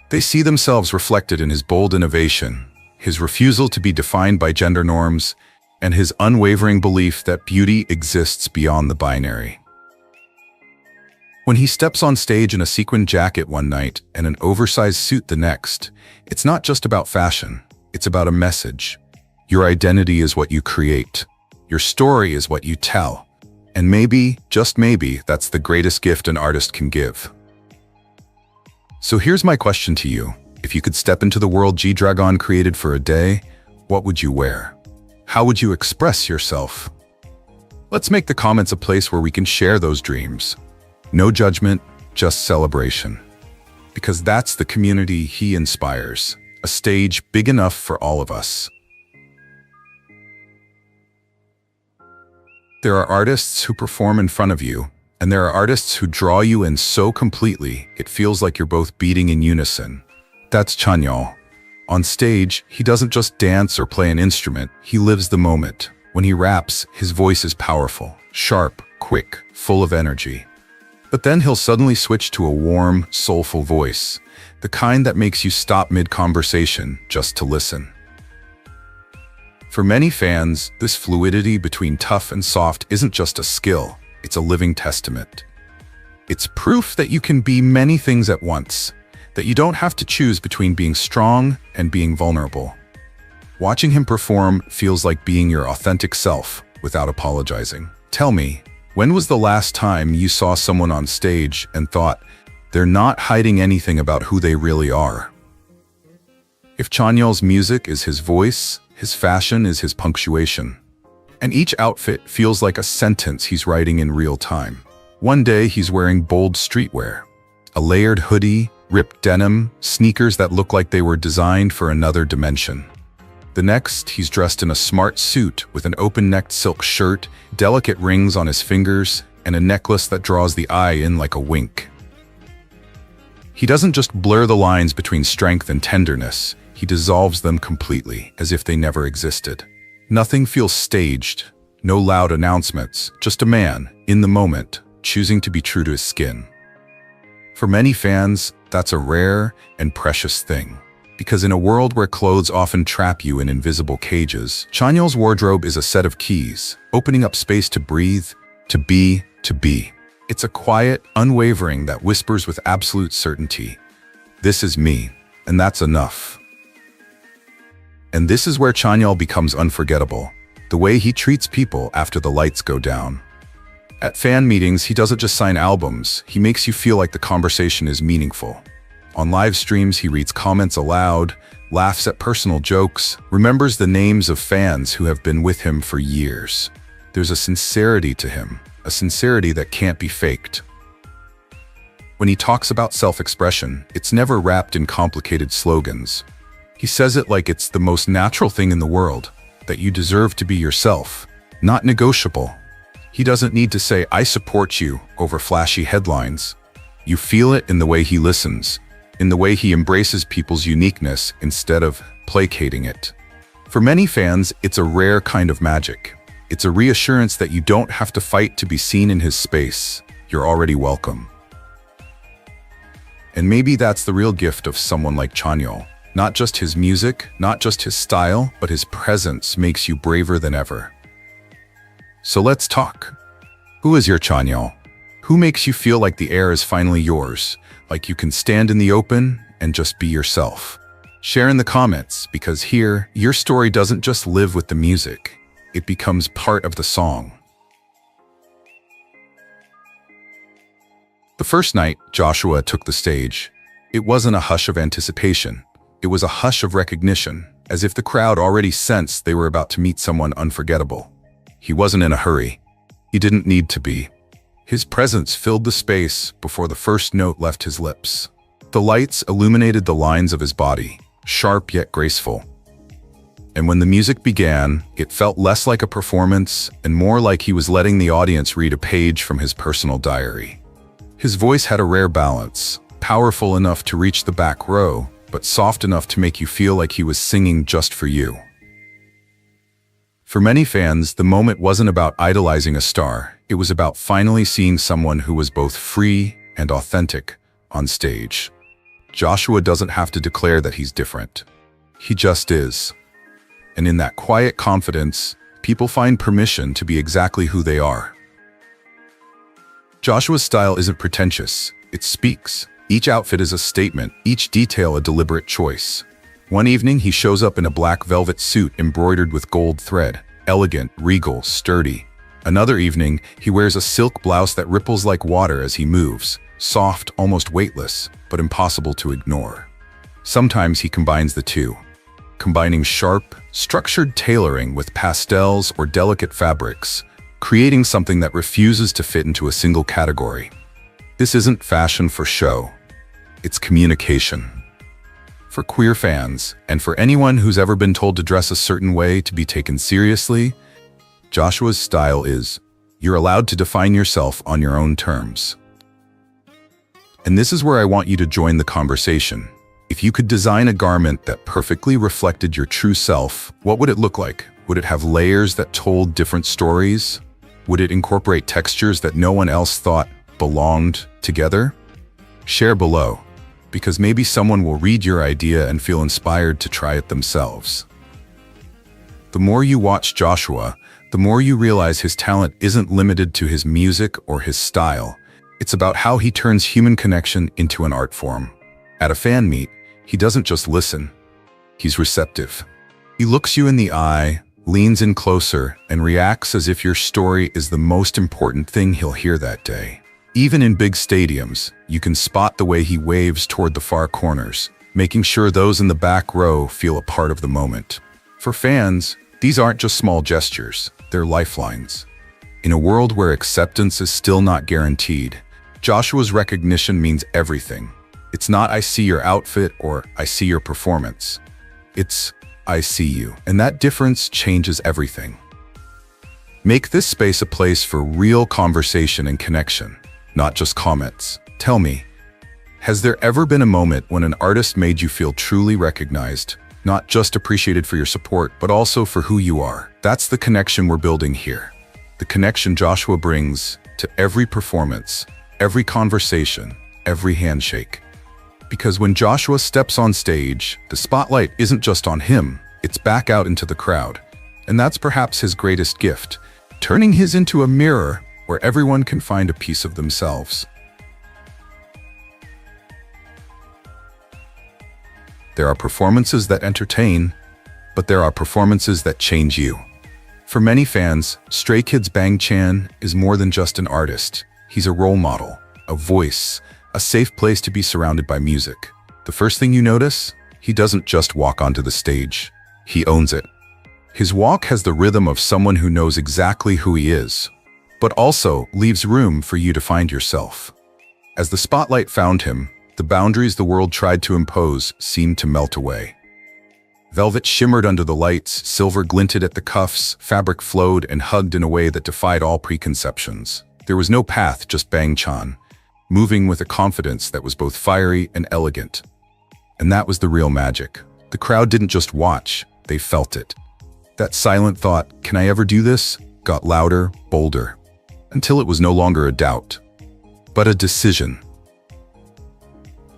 They see themselves reflected in his bold innovation, his refusal to be defined by gender norms, and his unwavering belief that beauty exists beyond the binary. When he steps on stage in a sequined jacket one night and an oversized suit the next, it's not just about fashion, it's about a message. Your identity is what you create. Your story is what you tell. And maybe, just maybe, that's the greatest gift an artist can give. So here's my question to you. If you could step into the world G-Dragon created for a day, what would you wear? How would you express yourself? Let's make the comments a place where we can share those dreams. No judgment, just celebration. Because that's the community he inspires, a stage big enough for all of us. There are artists who perform in front of you, and there are artists who draw you in so completely it feels like you're both beating in unison. That's Chanyeol. On stage, he doesn't just dance or play an instrument, he lives the moment. When he raps, his voice is powerful, sharp, quick, full of energy. But then he'll suddenly switch to a warm, soulful voice, the kind that makes you stop mid-conversation just to listen. For many fans, this fluidity between tough and soft isn't just a skill, it's a living testament. It's proof that you can be many things at once, that you don't have to choose between being strong and being vulnerable. Watching him perform feels like being your authentic self without apologizing. Tell me, when was the last time you saw someone on stage and thought, they're not hiding anything about who they really are? If Chanyeol's music is his voice, his fashion is his punctuation. And each outfit feels like a sentence he's writing in real time. One day he's wearing bold streetwear, a layered hoodie, ripped denim, sneakers that look like they were designed for another dimension. The next, he's dressed in a smart suit with an open-necked silk shirt, delicate rings on his fingers, and a necklace that draws the eye in like a wink. He doesn't just blur the lines between strength and tenderness, he dissolves them completely, as if they never existed. Nothing feels staged, no loud announcements, just a man, in the moment, choosing to be true to his skin. For many fans, that's a rare and precious thing. Because in a world where clothes often trap you in invisible cages, Chanyeol's wardrobe is a set of keys, opening up space to breathe, to be, to be. It's a quiet, unwavering that whispers with absolute certainty, "This is me, and that's enough." And this is where Chanyeol becomes unforgettable, the way he treats people after the lights go down. At fan meetings, he doesn't just sign albums, he makes you feel like the conversation is meaningful. On live streams, he reads comments aloud, laughs at personal jokes, remembers the names of fans who have been with him for years. There's a sincerity to him, a sincerity that can't be faked. When he talks about self-expression, it's never wrapped in complicated slogans. He says it like it's the most natural thing in the world, that you deserve to be yourself, not negotiable. He doesn't need to say, "I support you," over flashy headlines. You feel it in the way he listens, in the way he embraces people's uniqueness instead of placating it. For many fans, it's a rare kind of magic. It's a reassurance that you don't have to fight to be seen in his space, you're already welcome. And maybe that's the real gift of someone like Chanyeol. Not just his music, not just his style, but his presence makes you braver than ever. So let's talk. Who is your Chanyeol? Who makes you feel like the air is finally yours, like you can stand in the open and just be yourself? Share in the comments, because here, your story doesn't just live with the music, it becomes part of the song. The first night, Joshua took the stage. It wasn't a hush of anticipation. It was a hush of recognition, as if the crowd already sensed they were about to meet someone unforgettable. He wasn't in a hurry. He didn't need to be. His presence filled the space before the first note left his lips. The lights illuminated the lines of his body, sharp yet graceful. And when the music began, it felt less like a performance and more like he was letting the audience read a page from his personal diary. His voice had a rare balance, powerful enough to reach the back row, but soft enough to make you feel like he was singing just for you. For many fans, the moment wasn't about idolizing a star. It was about finally seeing someone who was both free and authentic on stage. Joshua doesn't have to declare that he's different. He just is. And in that quiet confidence, people find permission to be exactly who they are. Joshua's style isn't pretentious. It speaks. Each outfit is a statement, each detail a deliberate choice. One evening, he shows up in a black velvet suit embroidered with gold thread, elegant, regal, sturdy. Another evening, he wears a silk blouse that ripples like water as he moves, soft, almost weightless, but impossible to ignore. Sometimes he combines the two, combining sharp, structured tailoring with pastels or delicate fabrics, creating something that refuses to fit into a single category. This isn't fashion for show. It's communication. For queer fans, and for anyone who's ever been told to dress a certain way to be taken seriously, Joshua's style is, you're allowed to define yourself on your own terms. And this is where I want you to join the conversation. If you could design a garment that perfectly reflected your true self, what would it look like? Would it have layers that told different stories? Would it incorporate textures that no one else thought belonged together? Share below, because maybe someone will read your idea and feel inspired to try it themselves. The more you watch Joshua, the more you realize his talent isn't limited to his music or his style. It's about how he turns human connection into an art form. At a fan meet, he doesn't just listen, he's receptive. He looks you in the eye, leans in closer, and reacts as if your story is the most important thing he'll hear that day. Even in big stadiums, you can spot the way he waves toward the far corners, making sure those in the back row feel a part of the moment. For fans, these aren't just small gestures, they're lifelines. In a world where acceptance is still not guaranteed, Joshua's recognition means everything. It's not "I see your outfit" or "I see your performance." It's "I see you," and that difference changes everything. Make this space a place for real conversation and connection, not just comments. Tell me, has there ever been a moment when an artist made you feel truly recognized, not just appreciated for your support, but also for who you are? That's the connection we're building here. The connection Joshua brings to every performance, every conversation, every handshake. Because when Joshua steps on stage, the spotlight isn't just on him, it's back out into the crowd. And that's perhaps his greatest gift, turning his into a mirror where everyone can find a piece of themselves. There are performances that entertain, but there are performances that change you. For many fans, Stray Kids' Bang Chan is more than just an artist. He's a role model, a voice, a safe place to be surrounded by music. The first thing you notice, he doesn't just walk onto the stage. He owns it. His walk has the rhythm of someone who knows exactly who he is, but also leaves room for you to find yourself. As the spotlight found him, the boundaries the world tried to impose seemed to melt away. Velvet shimmered under the lights, silver glinted at the cuffs, fabric flowed and hugged in a way that defied all preconceptions. There was no path, just Bang Chan, moving with a confidence that was both fiery and elegant. And that was the real magic. The crowd didn't just watch, they felt it. That silent thought, "Can I ever do this?" got louder, bolder, until it was no longer a doubt. but a decision.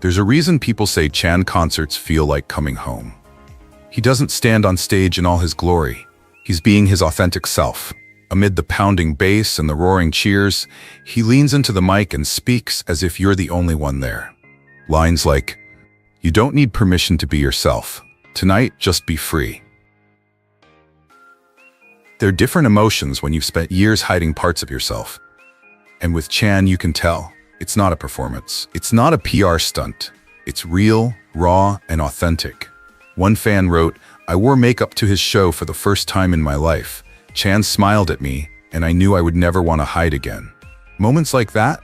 There's a reason people say Chan concerts feel like coming home. He doesn't stand on stage in all his glory. He's being his authentic self. Amid the pounding bass and the roaring cheers, he leans into the mic and speaks as if you're the only one there. Lines like, "You don't need permission to be yourself. Tonight, just be free." There are different emotions when you've spent years hiding parts of yourself. And with Chan, you can tell. It's not a performance. It's not a PR stunt. It's real, raw, and authentic. One fan wrote, "I wore makeup to his show for the first time in my life. Chan smiled at me, and I knew I would never want to hide again." Moments like that,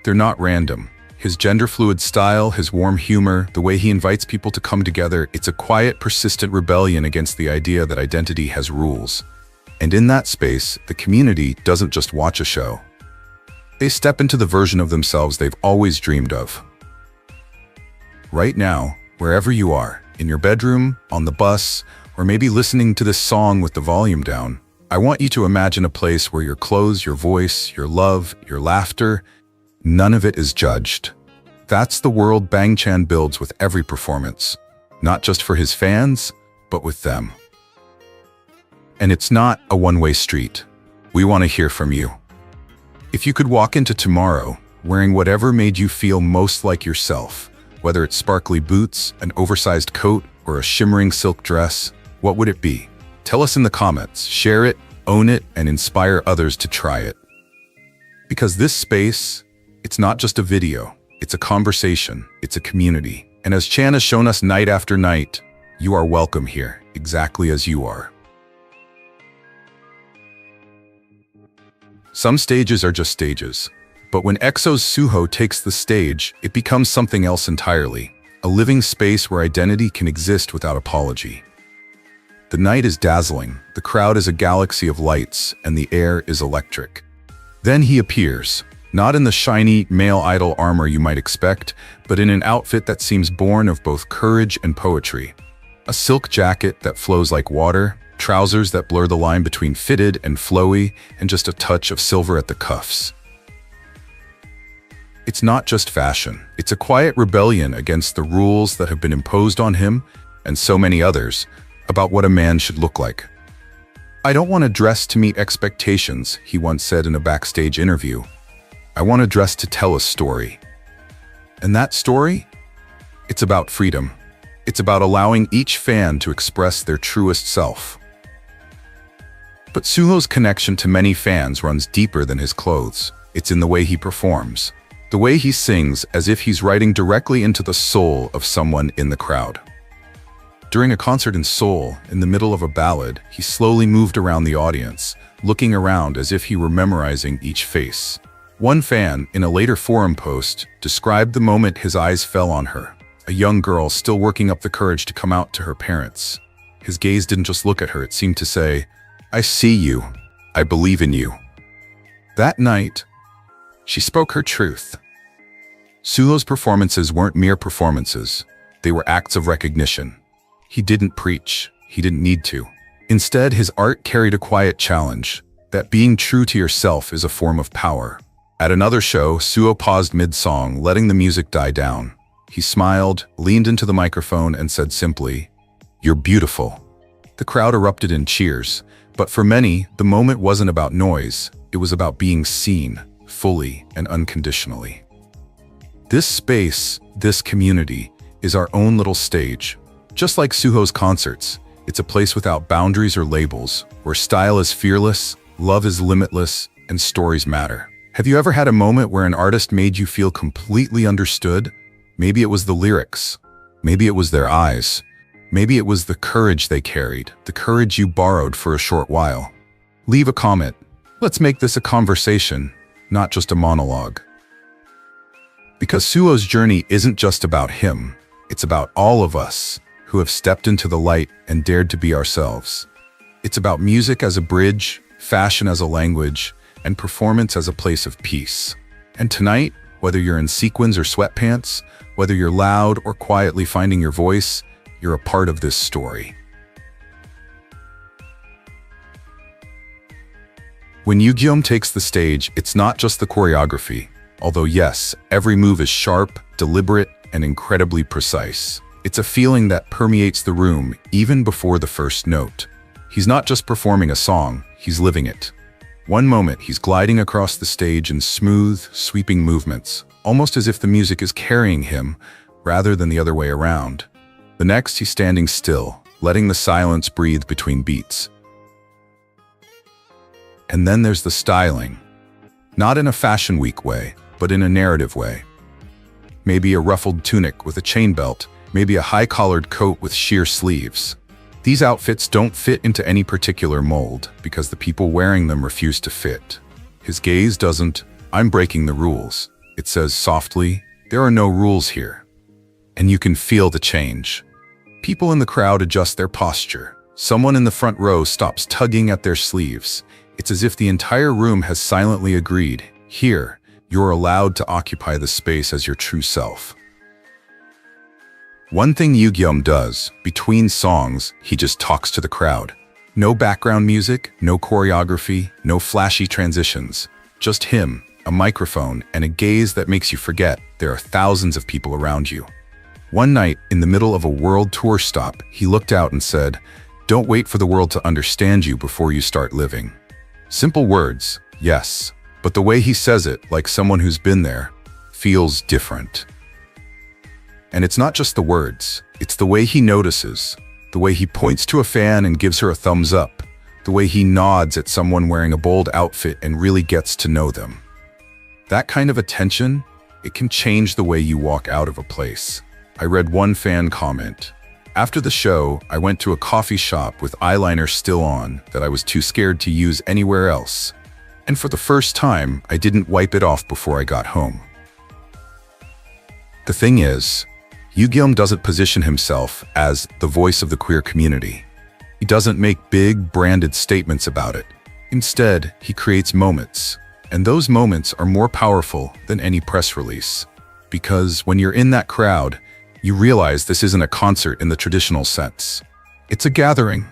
they're not random. His gender-fluid style, his warm humor, the way he invites people to come together, it's a quiet, persistent rebellion against the idea that identity has rules. And in that space, the community doesn't just watch a show. They step into the version of themselves they've always dreamed of. Right now, wherever you are, in your bedroom, on the bus, or maybe listening to this song with the volume down, I want you to imagine a place where your clothes, your voice, your love, your laughter, none of it is judged. That's the world Bang Chan builds with every performance, not just for his fans, but with them. And it's not a one-way street. We want to hear from you. If you could walk into tomorrow wearing whatever made you feel most like yourself, whether it's sparkly boots, an oversized coat, or a shimmering silk dress, what would it be? Tell us in the comments, share it, own it, and inspire others to try it. Because this space, it's not just a video, it's a conversation, it's a community. And as Chan has shown us night after night, you are welcome here, exactly as you are. Some stages are just stages, but when EXO's Suho takes the stage, it becomes something else entirely, a living space where identity can exist without apology. The night is dazzling, the crowd is a galaxy of lights, and the air is electric. Then he appears, not in the shiny male idol armor you might expect, but in an outfit that seems born of both courage and poetry. A silk jacket that flows like water, trousers that blur the line between fitted and flowy, and just a touch of silver at the cuffs. It's not just fashion, it's a quiet rebellion against the rules that have been imposed on him, and so many others, about what a man should look like. "I don't want to dress to meet expectations," he once said in a backstage interview. "I want to dress to tell a story." And that story? It's about freedom. It's about allowing each fan to express their truest self. But Suho's connection to many fans runs deeper than his clothes. It's in the way he performs, the way he sings as if he's writing directly into the soul of someone in the crowd. During a concert in Seoul, in the middle of a ballad, he slowly moved around the audience, looking around as if he were memorizing each face. One fan, in a later forum post, described the moment his eyes fell on her, a young girl still working up the courage to come out to her parents. His gaze didn't just look at her, it seemed to say, "I see you. I believe in you." That night, she spoke her truth. Suho's performances weren't mere performances. They were acts of recognition. He didn't preach. He didn't need to. Instead, his art carried a quiet challenge, that being true to yourself is a form of power. At another show, Suho paused mid-song, letting the music die down. He smiled, leaned into the microphone, and said simply, "You're beautiful." The crowd erupted in cheers. But for many, the moment wasn't about noise. It was about being seen, fully and unconditionally. This space, this community, is our own little stage. Just like Suho's concerts, it's a place without boundaries or labels, where style is fearless, love is limitless, and stories matter. Have you ever had a moment where an artist made you feel completely understood? Maybe it was the lyrics. Maybe it was their eyes. Maybe it was the courage they carried, the courage you borrowed for a short while. Leave a comment. Let's make this a conversation, not just a monologue. Because Suho's journey isn't just about him, it's about all of us who have stepped into the light and dared to be ourselves. It's about music as a bridge, fashion as a language, and performance as a place of peace. And tonight, whether you're in sequins or sweatpants, whether you're loud or quietly finding your voice, you're a part of this story. When Yugyeom takes the stage, it's not just the choreography. Although yes, every move is sharp, deliberate, and incredibly precise. It's a feeling that permeates the room even before the first note. He's not just performing a song, he's living it. One moment, he's gliding across the stage in smooth, sweeping movements, almost as if the music is carrying him rather than the other way around. The next, he's standing still, letting the silence breathe between beats. And then there's the styling. Not in a Fashion Week way, but in a narrative way. Maybe a ruffled tunic with a chain belt, maybe a high-collared coat with sheer sleeves. These outfits don't fit into any particular mold because the people wearing them refuse to fit. His gaze doesn't, "I'm breaking the rules." It says softly, "There are no rules here." And you can feel the change. People in the crowd adjust their posture. Someone in the front row stops tugging at their sleeves. It's as if the entire room has silently agreed, here, you're allowed to occupy the space as your true self. One thing Yugyeom does, between songs, he just talks to the crowd. No background music, no choreography, no flashy transitions. Just him, a microphone, and a gaze that makes you forget there are thousands of people around you. One night, in the middle of a world tour stop, he looked out and said, "Don't wait for the world to understand you before you start living." Simple words, yes, but the way he says it, like someone who's been there, feels different. And it's not just the words, it's the way he notices, the way he points to a fan and gives her a thumbs up, the way he nods at someone wearing a bold outfit and really gets to know them. That kind of attention, it can change the way you walk out of a place. I read one fan comment, "After the show, I went to a coffee shop with eyeliner still on that I was too scared to use anywhere else. And for the first time, I didn't wipe it off before I got home." The thing is, Yugyeom doesn't position himself as the voice of the queer community. He doesn't make big, branded statements about it. Instead, he creates moments. And those moments are more powerful than any press release. Because when you're in that crowd, you realize this isn't a concert in the traditional sense. It's a gathering,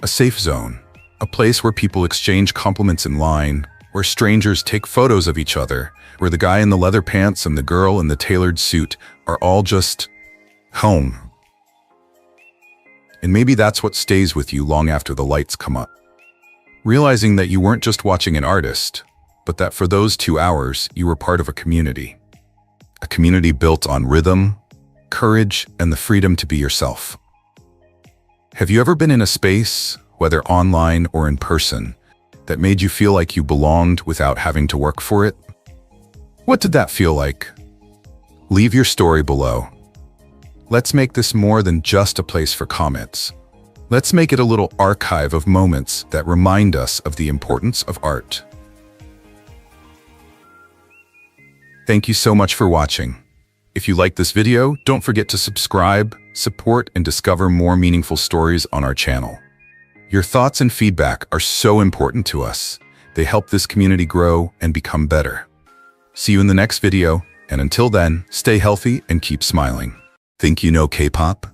a safe zone, a place where people exchange compliments in line, where strangers take photos of each other, where the guy in the leather pants and the girl in the tailored suit are all just home. And maybe that's what stays with you long after the lights come up. Realizing that you weren't just watching an artist, but that for those 2 hours, you were part of a community. A community built on rhythm, courage, and the freedom to be yourself. Have you ever been in a space, whether online or in person, that made you feel like you belonged without having to work for it? What did that feel like? Leave your story below. Let's make this more than just a place for comments. Let's make it a little archive of moments that remind us of the importance of art. Thank you so much for watching. If you liked this video, don't forget to subscribe, support, and discover more meaningful stories on our channel. Your thoughts and feedback are so important to us. They help this community grow and become better. See you in the next video, and until then, stay healthy and keep smiling. Think you know K-pop?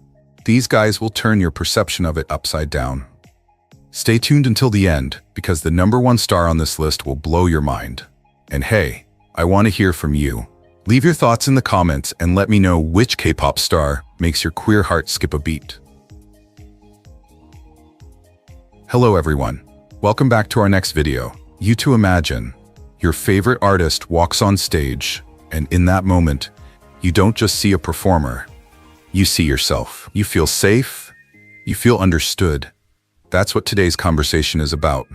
These guys will turn your perception of it upside down. Stay tuned until the end, because the #1 star on this list will blow your mind. And hey, I want to hear from you. Leave your thoughts in the comments and let me know which K-pop star makes your queer heart skip a beat. Hello everyone. Welcome back to our next video. You to imagine your favorite artist walks on stage, and in that moment, you don't just see a performer. You see yourself. You feel safe. You feel understood. That's what today's conversation is about.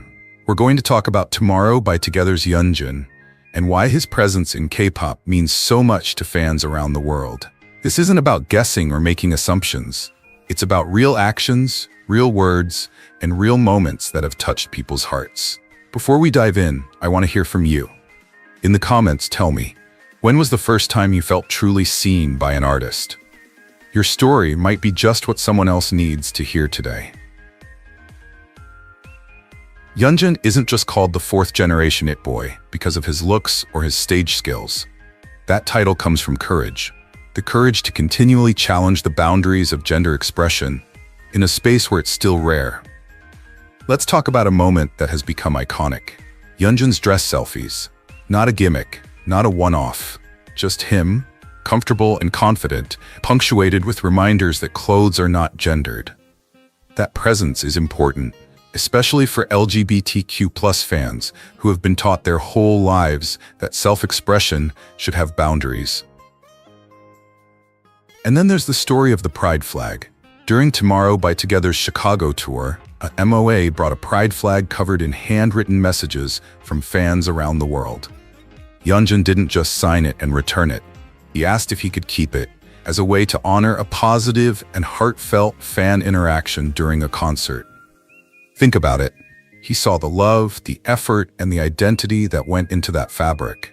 We're going to talk about Tomorrow by Together's Yeonjun, and why his presence in K-pop means so much to fans around the world. This isn't about guessing or making assumptions. It's about real actions, real words, and real moments that have touched people's hearts. Before we dive in, I want to hear from you. In the comments, tell me, when was the first time you felt truly seen by an artist? Your story might be just what someone else needs to hear today. Yeonjun isn't just called the 4th generation It Boy because of his looks or his stage skills. That title comes from courage. The courage to continually challenge the boundaries of gender expression in a space where it's still rare. Let's talk about a moment that has become iconic. Yeonjun's dress selfies. Not a gimmick, not a one-off. Just him, comfortable and confident, punctuated with reminders that clothes are not gendered. That presence is important, especially for LGBTQ+ fans who have been taught their whole lives that self-expression should have boundaries. And then there's the story of the Pride flag. During Tomorrow by Together's Chicago tour, a MOA brought a pride flag covered in handwritten messages from fans around the world. Yeonjun didn't just sign it and return it. He asked if he could keep it, as a way to honor a positive and heartfelt fan interaction during a concert. Think about it. He saw the love, the effort, and the identity that went into that fabric,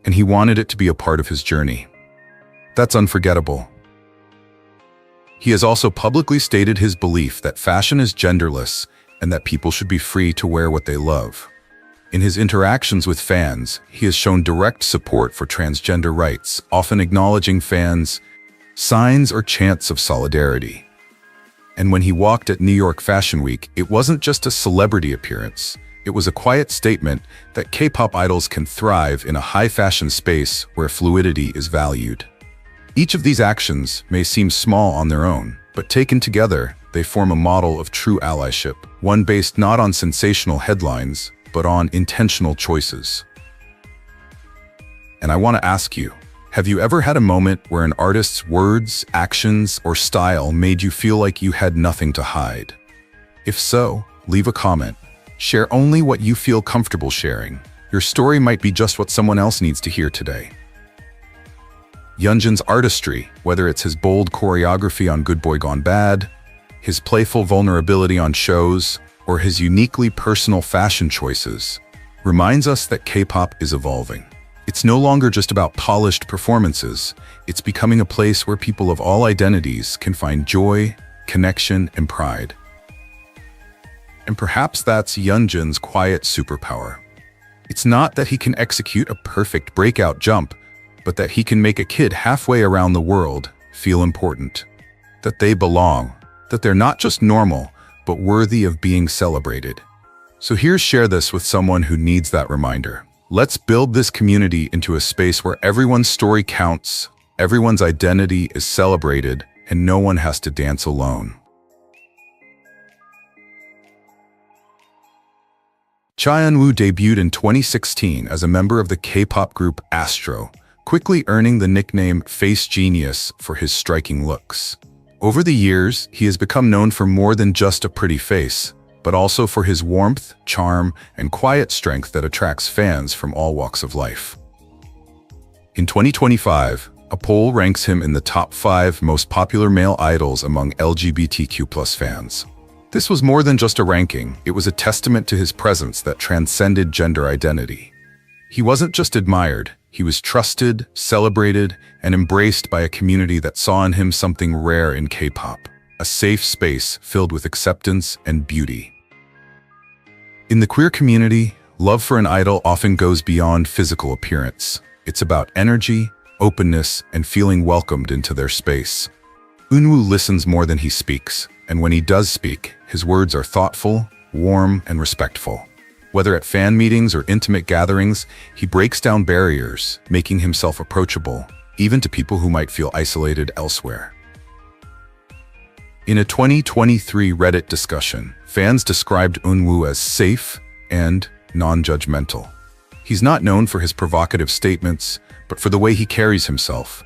and he wanted it to be a part of his journey. That's unforgettable. He has also publicly stated his belief that fashion is genderless and that people should be free to wear what they love. In his interactions with fans, he has shown direct support for transgender rights, often acknowledging fans' signs or chants of solidarity. And when he walked at New York Fashion Week, it wasn't just a celebrity appearance. It was a quiet statement that K-pop idols can thrive in a high-fashion space where fluidity is valued. Each of these actions may seem small on their own, but taken together, they form a model of true allyship, one based not on sensational headlines, but on intentional choices. And I want to ask you, have you ever had a moment where an artist's words, actions, or style made you feel like you had nothing to hide? If so, leave a comment. Share only what you feel comfortable sharing. Your story might be just what someone else needs to hear today. Yeonjun's artistry, whether it's his bold choreography on Good Boy Gone Bad, his playful vulnerability on shows, or his uniquely personal fashion choices, reminds us that K-pop is evolving. It's no longer just about polished performances. It's becoming a place where people of all identities can find joy, connection, and pride. And perhaps that's Yeonjun's quiet superpower. It's not that he can execute a perfect breakout jump, but that he can make a kid halfway around the world feel important, that they belong, that they're not just normal, but worthy of being celebrated. So share this with someone who needs that reminder. Let's build this community into a space where everyone's story counts, everyone's identity is celebrated, and no one has to dance alone. Cha Eun-woo debuted in 2016 as a member of the K-pop group Astro, quickly earning the nickname Face Genius for his striking looks. Over the years, he has become known for more than just a pretty face, but also for his warmth, charm, and quiet strength that attracts fans from all walks of life. In 2025, a poll ranks him in the top 5 most popular male idols among LGBTQ+ fans. This was more than just a ranking, it was a testament to his presence that transcended gender identity. He wasn't just admired, he was trusted, celebrated, and embraced by a community that saw in him something rare in K-pop, a safe space filled with acceptance and beauty. In the queer community, love for an idol often goes beyond physical appearance. It's about energy, openness, and feeling welcomed into their space. Eun-woo listens more than he speaks, and when he does speak, his words are thoughtful, warm, and respectful. Whether at fan meetings or intimate gatherings, he breaks down barriers, making himself approachable, even to people who might feel isolated elsewhere. In a 2023 Reddit discussion, fans described Eun-woo as safe and non-judgmental. He's not known for his provocative statements, but for the way he carries himself,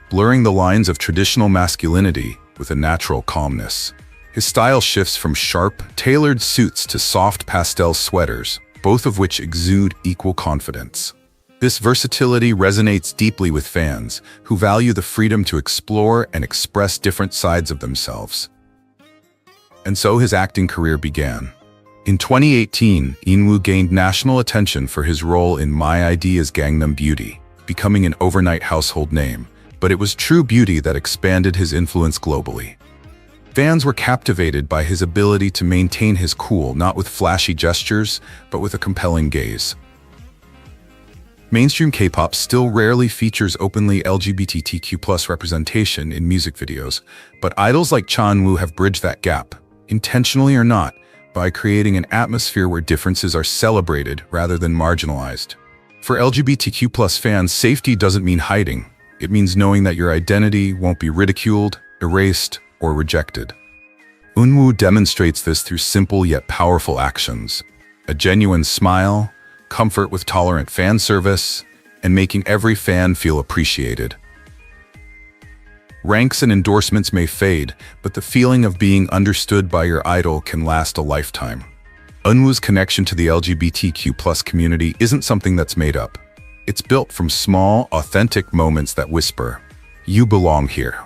blurring the lines of traditional masculinity with a natural calmness. His style shifts from sharp, tailored suits to soft pastel sweaters, both of which exude equal confidence. This versatility resonates deeply with fans who value the freedom to explore and express different sides of themselves. And so his acting career began. In 2018, Eun-woo gained national attention for his role in My ID's Gangnam Beauty, becoming an overnight household name, but it was true beauty that expanded his influence globally. Fans were captivated by his ability to maintain his cool, not with flashy gestures, but with a compelling gaze. Mainstream K-pop still rarely features openly LGBTQ+ representation in music videos, but idols like Cha Eun-woo have bridged that gap, intentionally or not, by creating an atmosphere where differences are celebrated rather than marginalized. For LGBTQ plus fans, safety doesn't mean hiding. It means knowing that your identity won't be ridiculed, erased, or rejected. Eunwoo demonstrates this through simple yet powerful actions: a genuine smile, comfort with tolerant fan service, and making every fan feel appreciated. Ranks and endorsements may fade, but the feeling of being understood by your idol can last a lifetime. Eunwoo's connection to the LGBTQ plus community isn't something that's made up. It's built from small, authentic moments that whisper, "You belong here."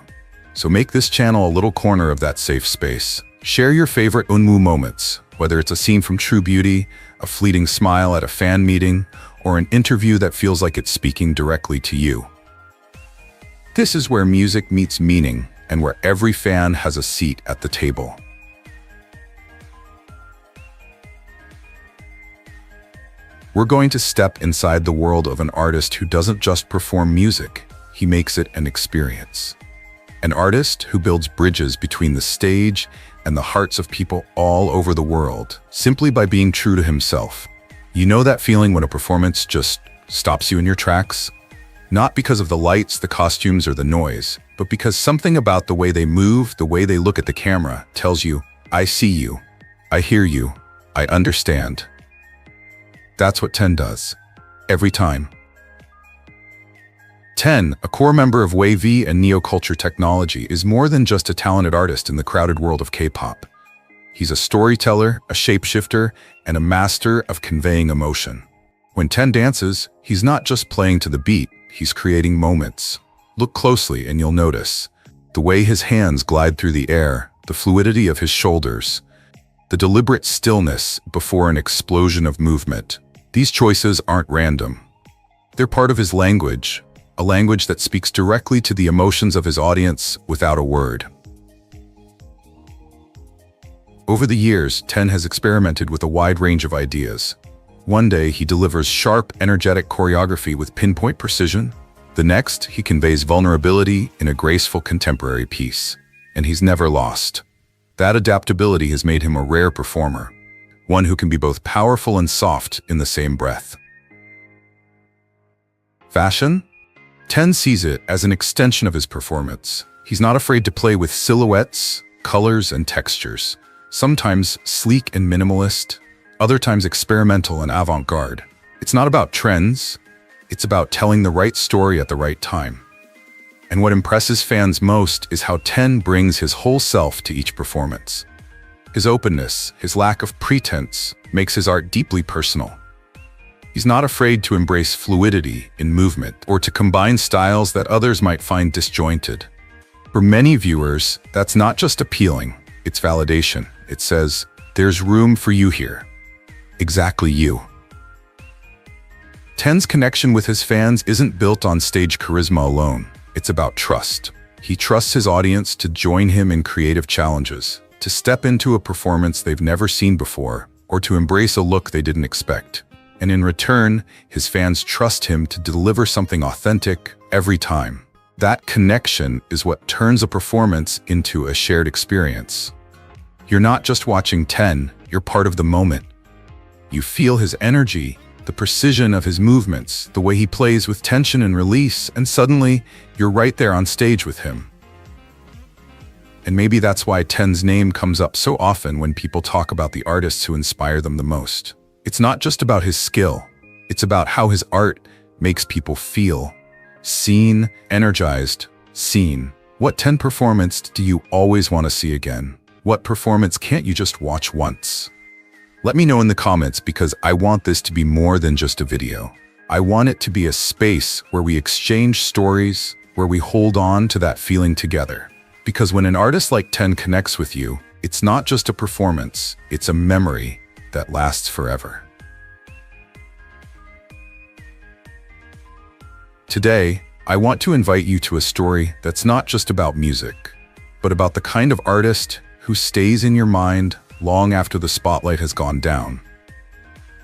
So make this channel a little corner of that safe space. Share your favorite Eunwoo moments, whether it's a scene from True Beauty, a fleeting smile at a fan meeting, or an interview that feels like it's speaking directly to you. This is where music meets meaning and where every fan has a seat at the table. We're going to step inside the world of an artist who doesn't just perform music, he makes it an experience. An artist who builds bridges between the stage and the hearts of people all over the world, simply by being true to himself. You know that feeling when a performance just stops you in your tracks? Not because of the lights, the costumes, or the noise, but because something about the way they move, the way they look at the camera, tells you, "I see you, I hear you, I understand." That's what 10 does. Every time. 10, a core member of Wave and Neoculture Technology, is more than just a talented artist in the crowded world of K-pop. He's a storyteller, a shapeshifter, and a master of conveying emotion. When 10 dances, he's not just playing to the beat, he's creating moments. Look closely and you'll notice the way his hands glide through the air, the fluidity of his shoulders, the deliberate stillness before an explosion of movement. These choices aren't random. They're part of his language, a language that speaks directly to the emotions of his audience without a word. Over the years, 10 has experimented with a wide range of ideas. One day, he delivers sharp, energetic choreography with pinpoint precision. The next, he conveys vulnerability in a graceful contemporary piece. And he's never lost. That adaptability has made him a rare performer, one who can be both powerful and soft in the same breath. Fashion? 10 sees it as an extension of his performance. He's not afraid to play with silhouettes, colors, and textures. Sometimes sleek and minimalist, other times experimental and avant-garde. It's not about trends, it's about telling the right story at the right time. And what impresses fans most is how 10 brings his whole self to each performance. His openness, his lack of pretense, makes his art deeply personal. He's not afraid to embrace fluidity in movement or to combine styles that others might find disjointed. For many viewers, that's not just appealing, it's validation. It says, "There's room for you here." Exactly you. 10's connection with his fans isn't built on stage charisma alone. It's about trust. He trusts his audience to join him in creative challenges, to step into a performance they've never seen before, or to embrace a look they didn't expect. And in return, his fans trust him to deliver something authentic every time. That connection is what turns a performance into a shared experience. You're not just watching 10, you're part of the moment. You feel his energy, the precision of his movements, the way he plays with tension and release, and suddenly, you're right there on stage with him. And maybe that's why 10's name comes up so often when people talk about the artists who inspire them the most. It's not just about his skill, it's about how his art makes people feel. Seen, energized, seen. What 10 performance do you always want to see again? What performance can't you just watch once? Let me know in the comments because I want this to be more than just a video. I want it to be a space where we exchange stories, where we hold on to that feeling together. Because when an artist like 10 connects with you, it's not just a performance, it's a memory that lasts forever. Today, I want to invite you to a story that's not just about music, but about the kind of artist who stays in your mind long after the spotlight has gone down.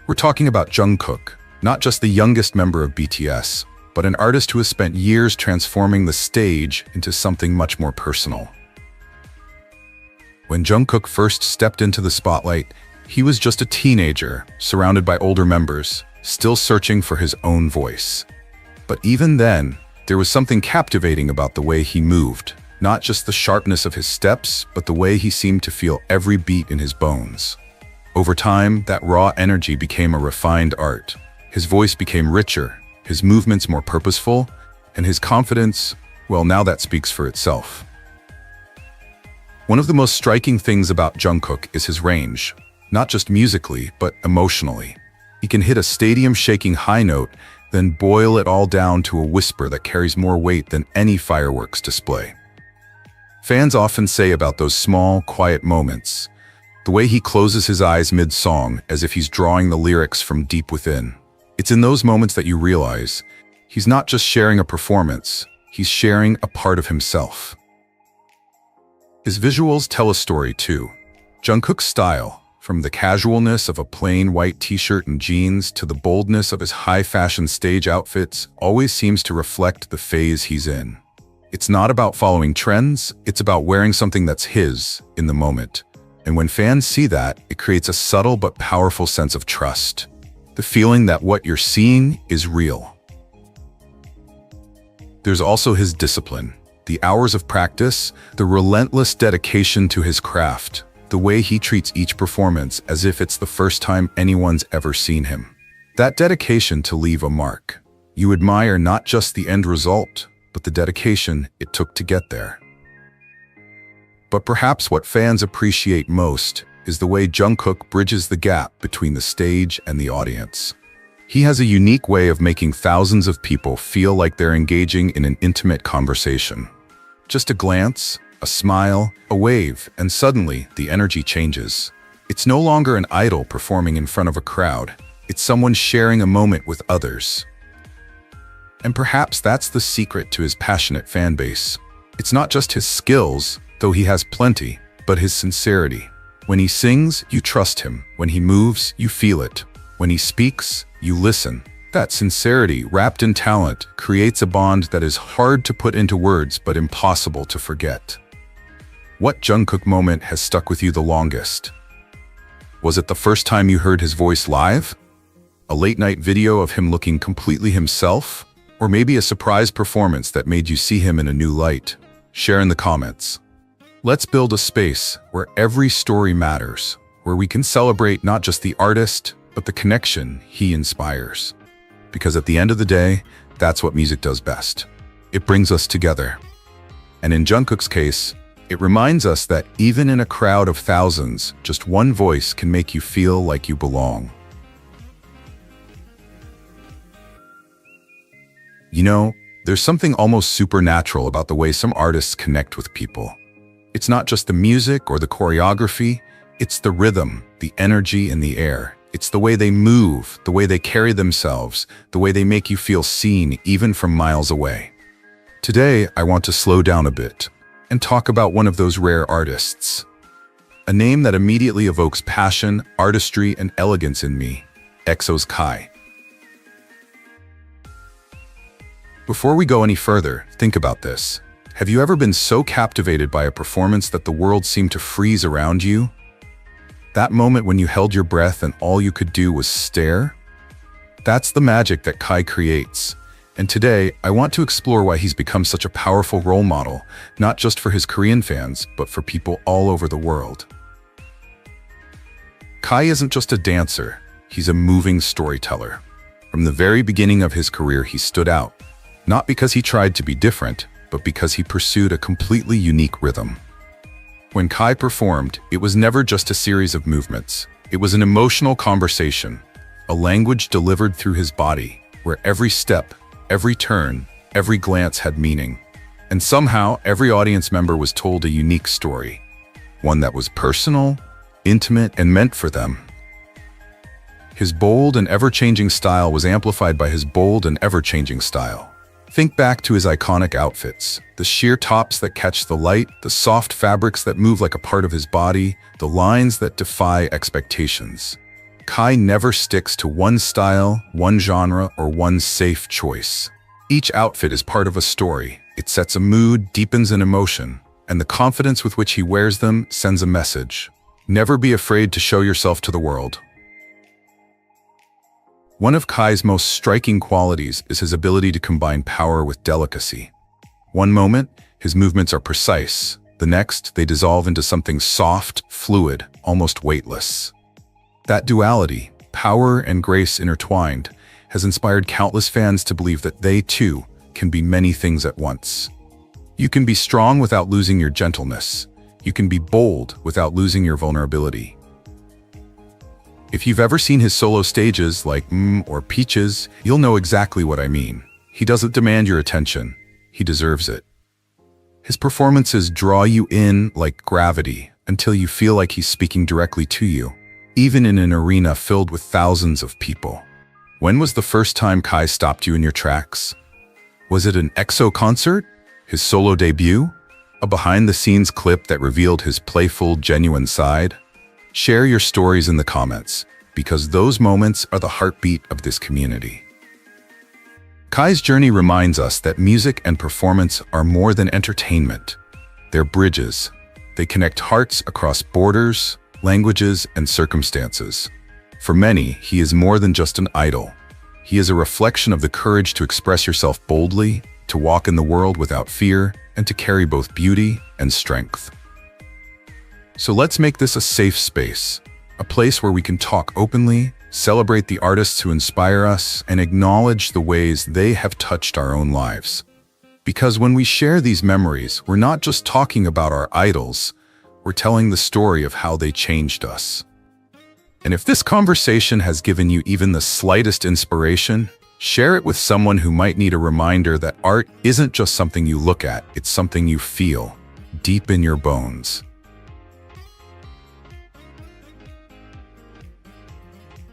We're talking about Jungkook, not just the youngest member of BTS, but an artist who has spent years transforming the stage into something much more personal. When Jungkook first stepped into the spotlight, he was just a teenager, surrounded by older members, still searching for his own voice. But even then, there was something captivating about the way he moved, not just the sharpness of his steps, but the way he seemed to feel every beat in his bones. Over time, that raw energy became a refined art. His voice became richer, his movements more purposeful, and his confidence, well, now that speaks for itself. One of the most striking things about Jungkook is his range, not just musically, but emotionally. He can hit a stadium-shaking high note, then boil it all down to a whisper that carries more weight than any fireworks display. Fans often say about those small, quiet moments, the way he closes his eyes mid-song as if he's drawing the lyrics from deep within. It's in those moments that you realize he's not just sharing a performance, he's sharing a part of himself. His visuals tell a story too. Jungkook's style, from the casualness of a plain white t-shirt and jeans to the boldness of his high-fashion stage outfits, always seems to reflect the phase he's in. It's not about following trends, it's about wearing something that's his in the moment. And when fans see that, it creates a subtle but powerful sense of trust. The feeling that what you're seeing is real. There's also his discipline, the hours of practice, the relentless dedication to his craft, the way he treats each performance as if it's the first time anyone's ever seen him. That dedication to leave a mark. You admire not just the end result, but the dedication it took to get there. But perhaps what fans appreciate most is the way Jungkook bridges the gap between the stage and the audience. He has a unique way of making thousands of people feel like they're engaging in an intimate conversation. Just a glance, a smile, a wave, and suddenly the energy changes. It's no longer an idol performing in front of a crowd. It's someone sharing a moment with others. And perhaps that's the secret to his passionate fan base. It's not just his skills, though he has plenty, but his sincerity. When he sings, you trust him. When he moves, you feel it. When he speaks, you listen. That sincerity, wrapped in talent, creates a bond that is hard to put into words but impossible to forget. What Jungkook moment has stuck with you the longest? Was it the first time you heard his voice live? A late-night video of him looking completely himself? Or maybe a surprise performance that made you see him in a new light? Share in the comments. Let's build a space where every story matters, where we can celebrate not just the artist, but the connection he inspires. Because at the end of the day, that's what music does best. It brings us together. And in Jungkook's case, it reminds us that even in a crowd of thousands, just one voice can make you feel like you belong. You know, there's something almost supernatural about the way some artists connect with people. It's not just the music or the choreography, it's the rhythm, the energy in the air. It's the way they move, the way they carry themselves, the way they make you feel seen even from miles away. Today, I want to slow down a bit and talk about one of those rare artists. A name that immediately evokes passion, artistry, and elegance in me, EXO's Kai. Before we go any further, think about this. Have you ever been so captivated by a performance that the world seemed to freeze around you? That moment when you held your breath and all you could do was stare? That's the magic that Kai creates. And today, I want to explore why he's become such a powerful role model, not just for his Korean fans, but for people all over the world. Kai isn't just a dancer, he's a moving storyteller. From the very beginning of his career, he stood out. Not because he tried to be different, but because he pursued a completely unique rhythm. When Kai performed, it was never just a series of movements. It was an emotional conversation, a language delivered through his body, where every step, every turn, every glance had meaning. And somehow, every audience member was told a unique story, one that was personal, intimate, and meant for them. His bold and ever-changing style was amplified by his bold and ever-changing style. Think back to his iconic outfits, the sheer tops that catch the light, the soft fabrics that move like a part of his body, the lines that defy expectations. Kai never sticks to one style, one genre, or one safe choice. Each outfit is part of a story. It sets a mood, deepens an emotion, and the confidence with which he wears them sends a message. Never be afraid to show yourself to the world. One of Kai's most striking qualities is his ability to combine power with delicacy. One moment, his movements are precise. The next, they dissolve into something soft, fluid, almost weightless. That duality, power and grace intertwined, has inspired countless fans to believe that they, too, can be many things at once. You can be strong without losing your gentleness. You can be bold without losing your vulnerability. If you've ever seen his solo stages like or Peaches, you'll know exactly what I mean. He doesn't demand your attention. He deserves it. His performances draw you in like gravity until you feel like he's speaking directly to you, even in an arena filled with thousands of people. When was the first time Kai stopped you in your tracks? Was it an EXO concert? His solo debut? A behind-the-scenes clip that revealed his playful, genuine side? Share your stories in the comments, because those moments are the heartbeat of this community. Kai's journey reminds us that music and performance are more than entertainment. They're bridges. They connect hearts across borders, languages, and circumstances. For many, he is more than just an idol. He is a reflection of the courage to express yourself boldly, to walk in the world without fear, and to carry both beauty and strength. So let's make this a safe space, a place where we can talk openly, celebrate the artists who inspire us, and acknowledge the ways they have touched our own lives. Because when we share these memories, we're not just talking about our idols, we're telling the story of how they changed us. And if this conversation has given you even the slightest inspiration, share it with someone who might need a reminder that art isn't just something you look at, it's something you feel, deep in your bones.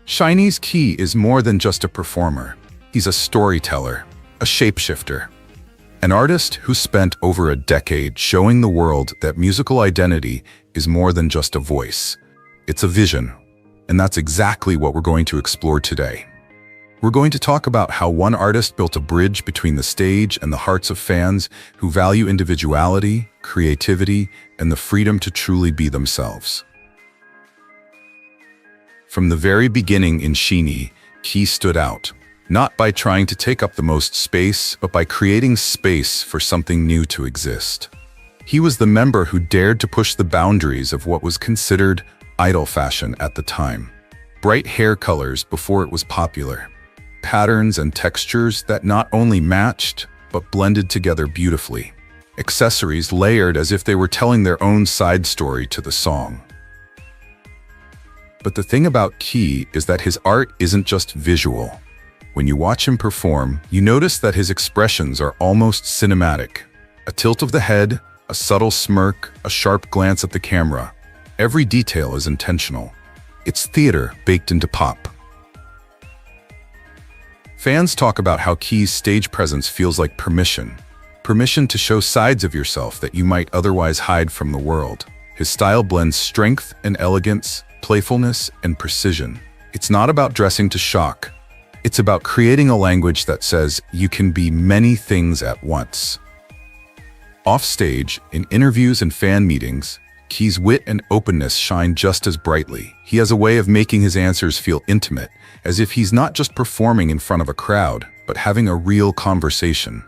SHINee's Key is more than just a performer. He's a storyteller, a shapeshifter, an artist who spent over a decade showing the world that musical identity is more than just a voice. It's a vision, and that's exactly what we're going to explore today. We're going to talk about how one artist built a bridge between the stage and the hearts of fans who value individuality, creativity, and the freedom to truly be themselves. From the very beginning in SHINee, Key stood out, not by trying to take up the most space, but by creating space for something new to exist. He was the member who dared to push the boundaries of what was considered idol fashion at the time. Bright hair colors before it was popular. Patterns and textures that not only matched, but blended together beautifully. Accessories layered as if they were telling their own side story to the song. But the thing about Key is that his art isn't just visual. When you watch him perform, you notice that his expressions are almost cinematic. A tilt of the head, a subtle smirk, a sharp glance at the camera. Every detail is intentional. It's theater baked into pop. Fans talk about how Key's stage presence feels like permission. Permission to show sides of yourself that you might otherwise hide from the world. His style blends strength and elegance, playfulness and precision. It's not about dressing to shock. It's about creating a language that says you can be many things at once. Offstage, in interviews and fan meetings, Key's wit and openness shine just as brightly. He has a way of making his answers feel intimate, as if he's not just performing in front of a crowd, but having a real conversation.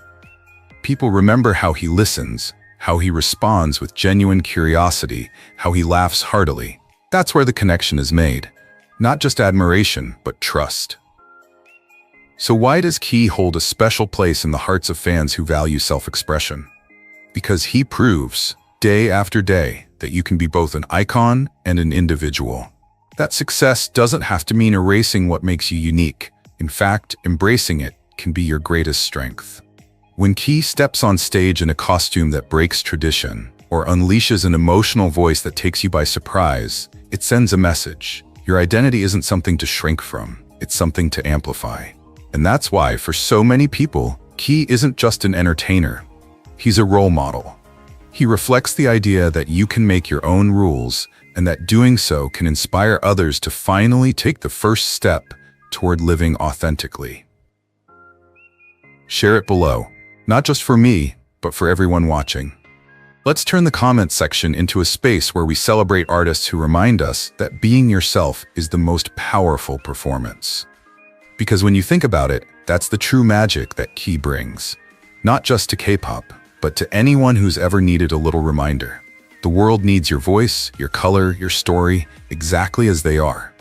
People remember how he listens, how he responds with genuine curiosity, how he laughs heartily. That's where the connection is made. Not just admiration, but trust. So why does Key hold a special place in the hearts of fans who value self-expression? Because he proves, day after day, that you can be both an icon and an individual. That success doesn't have to mean erasing what makes you unique. In fact, embracing it can be your greatest strength. When Key steps on stage in a costume that breaks tradition, or unleashes an emotional voice that takes you by surprise, it sends a message. Your identity isn't something to shrink from, it's something to amplify. And that's why, for so many people, Key isn't just an entertainer. He's a role model. He reflects the idea that you can make your own rules, and that doing so can inspire others to finally take the first step toward living authentically. Share it below, not just for me, but for everyone watching. Let's turn the comments section into a space where we celebrate artists who remind us that being yourself is the most powerful performance. Because when you think about it, that's the true magic that Key brings. Not just to K-pop, but to anyone who's ever needed a little reminder. The world needs your voice, your color, your story, exactly as they are.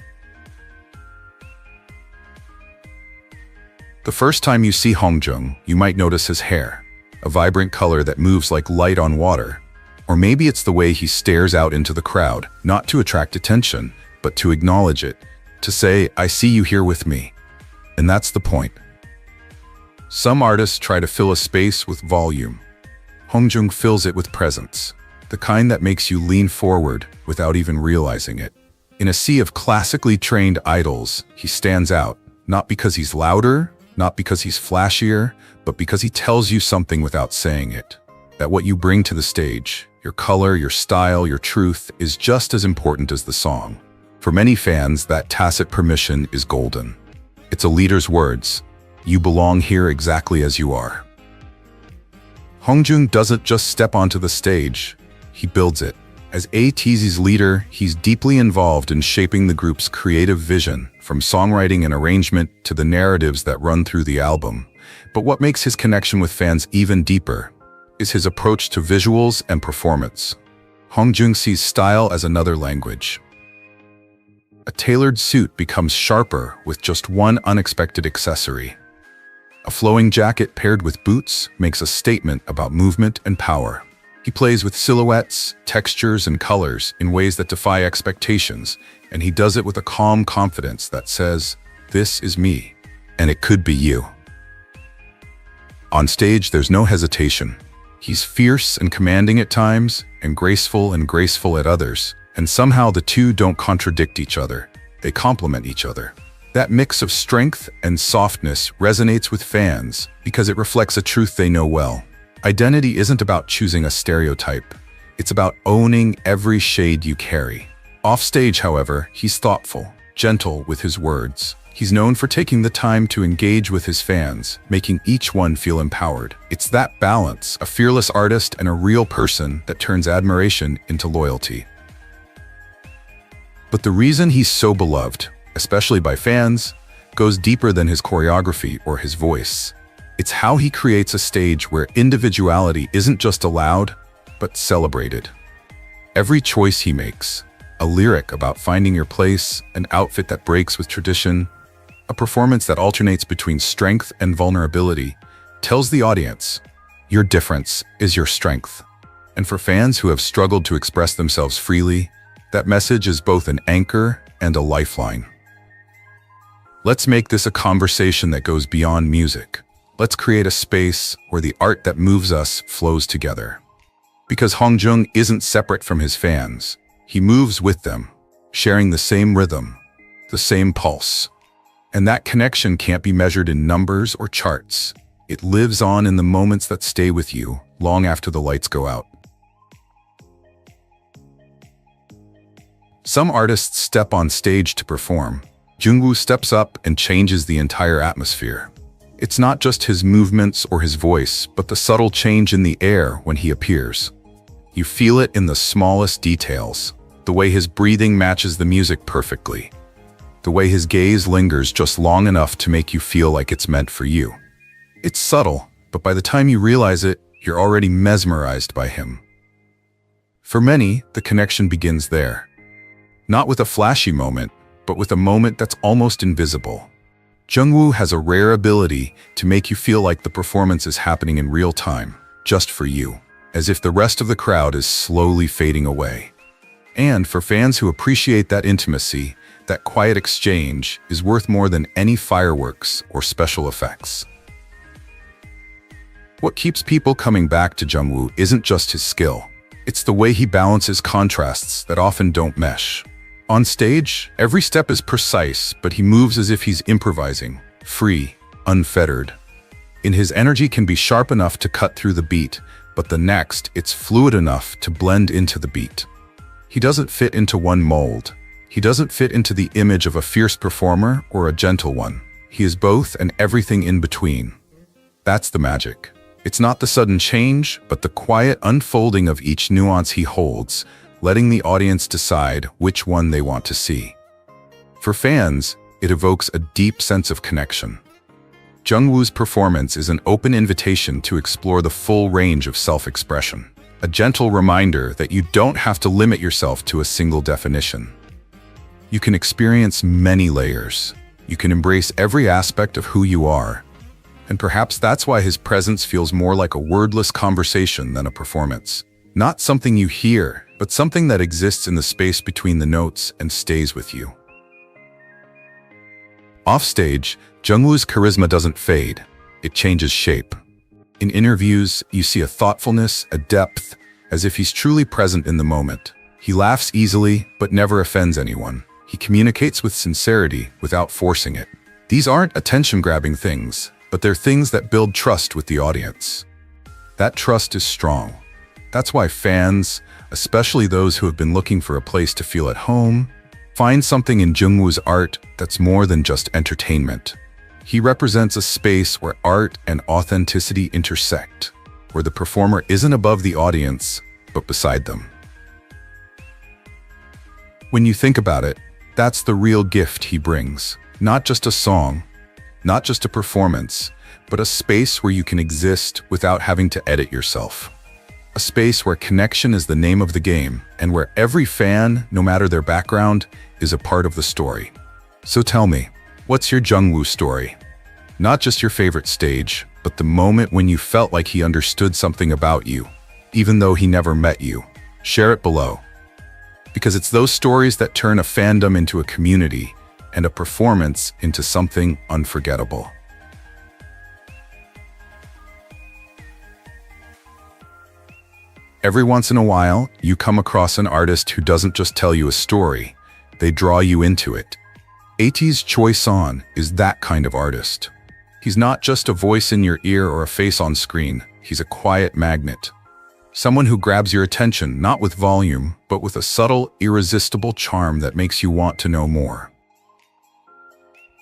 The first time you see Hongjung, you might notice his hair, a vibrant color that moves like light on water. Or maybe it's the way he stares out into the crowd, not to attract attention, but to acknowledge it, to say, "I see you here with me." And that's the point. Some artists try to fill a space with volume. Hongjung fills it with presence, the kind that makes you lean forward without even realizing it. In a sea of classically trained idols, he stands out, not because he's louder, not because he's flashier, but because he tells you something without saying it. That what you bring to the stage, your color, your style, your truth, is just as important as the song. For many fans, that tacit permission is golden. It's a leader's words. You belong here exactly as you are. Hongjung doesn't just step onto the stage, he builds it. As ATZ's leader, he's deeply involved in shaping the group's creative vision, from songwriting and arrangement to the narratives that run through the album. But what makes his connection with fans even deeper is his approach to visuals and performance. Hongjung sees style as another language. A tailored suit becomes sharper with just one unexpected accessory. A flowing jacket paired with boots makes a statement about movement and power. He plays with silhouettes, textures, and colors in ways that defy expectations, and he does it with a calm confidence that says, "This is me, and it could be you." On stage, there's no hesitation. He's fierce and commanding at times, and graceful at others, and somehow the two don't contradict each other. They complement each other. That mix of strength and softness resonates with fans because it reflects a truth they know well. Identity isn't about choosing a stereotype. It's about owning every shade you carry. Offstage, however, he's thoughtful, gentle with his words. He's known for taking the time to engage with his fans, making each one feel empowered. It's that balance, a fearless artist and a real person, that turns admiration into loyalty. But the reason he's so beloved, especially by fans, goes deeper than his choreography or his voice. It's how he creates a stage where individuality isn't just allowed, but celebrated. Every choice he makes, a lyric about finding your place, an outfit that breaks with tradition, a performance that alternates between strength and vulnerability, tells the audience, your difference is your strength. And for fans who have struggled to express themselves freely, that message is both an anchor and a lifeline. Let's make this a conversation that goes beyond music. Let's create a space where the art that moves us flows together. Because Hongjung isn't separate from his fans. He moves with them, sharing the same rhythm, the same pulse. And that connection can't be measured in numbers or charts. It lives on in the moments that stay with you long after the lights go out. Some artists step on stage to perform. Jungwoo steps up and changes the entire atmosphere. It's not just his movements or his voice, but the subtle change in the air when he appears. You feel it in the smallest details, the way his breathing matches the music perfectly, the way his gaze lingers just long enough to make you feel like it's meant for you. It's subtle, but by the time you realize it, you're already mesmerized by him. For many, the connection begins there. Not with a flashy moment, but with a moment that's almost invisible. Jungwoo has a rare ability to make you feel like the performance is happening in real time, just for you, as if the rest of the crowd is slowly fading away. And for fans who appreciate that intimacy, that quiet exchange is worth more than any fireworks or special effects. What keeps people coming back to Jungwoo isn't just his skill. It's the way he balances contrasts that often don't mesh. On stage, every step is precise, but he moves as if he's improvising, free, unfettered. His energy can be sharp enough to cut through the beat, but the next, it's fluid enough to blend into the beat. He doesn't fit into one mold. He doesn't fit into the image of a fierce performer or a gentle one. He is both and everything in between. That's the magic. It's not the sudden change, but the quiet unfolding of each nuance he holds, letting the audience decide which one they want to see. For fans, it evokes a deep sense of connection. Jungwoo's performance is an open invitation to explore the full range of self-expression, a gentle reminder that you don't have to limit yourself to a single definition. You can experience many layers. You can embrace every aspect of who you are. And perhaps that's why his presence feels more like a wordless conversation than a performance. Not something you hear, but something that exists in the space between the notes and stays with you. Offstage, Jungwoo's charisma doesn't fade, it changes shape. In interviews, you see a thoughtfulness, a depth, as if he's truly present in the moment. He laughs easily, but never offends anyone. He communicates with sincerity without forcing it. These aren't attention-grabbing things, but they're things that build trust with the audience. That trust is strong. That's why fans, especially those who have been looking for a place to feel at home, find something in Jungwoo's art that's more than just entertainment. He represents a space where art and authenticity intersect, where the performer isn't above the audience, but beside them. When you think about it, that's the real gift he brings. Not just a song, not just a performance, but a space where you can exist without having to edit yourself. A space where connection is the name of the game, and where every fan, no matter their background, is a part of the story. So tell me, what's your Jungwoo story? Not just your favorite stage, but the moment when you felt like he understood something about you, even though he never met you. Share it below. Because it's those stories that turn a fandom into a community, and a performance into something unforgettable. Every once in a while, you come across an artist who doesn't just tell you a story, they draw you into it. ATEEZ's Choi Son is that kind of artist. He's not just a voice in your ear or a face on screen, he's a quiet magnet. Someone who grabs your attention not with volume, but with a subtle, irresistible charm that makes you want to know more.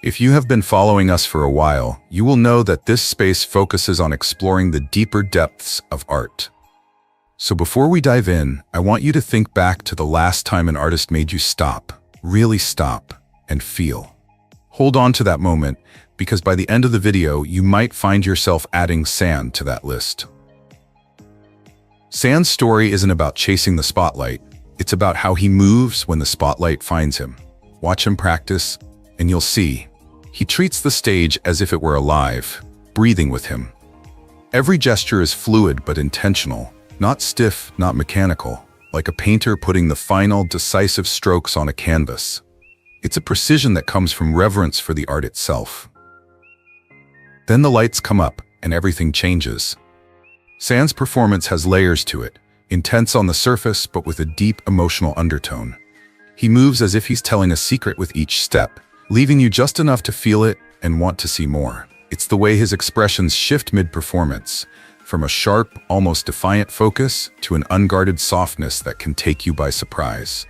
If you have been following us for a while, you will know that this space focuses on exploring the deeper depths of art. So before we dive in, I want you to think back to the last time an artist made you stop, really stop, and feel. Hold on to that moment, because by the end of the video, you might find yourself adding San to that list. San's story isn't about chasing the spotlight, it's about how he moves when the spotlight finds him. Watch him practice, and you'll see. He treats the stage as if it were alive, breathing with him. Every gesture is fluid but intentional. Not stiff, not mechanical, like a painter putting the final, decisive strokes on a canvas. It's a precision that comes from reverence for the art itself. Then the lights come up, and everything changes. San's performance has layers to it, intense on the surface but with a deep emotional undertone. He moves as if he's telling a secret with each step, leaving you just enough to feel it and want to see more. It's the way his expressions shift mid-performance, from a sharp, almost defiant focus to an unguarded softness that can take you by surprise.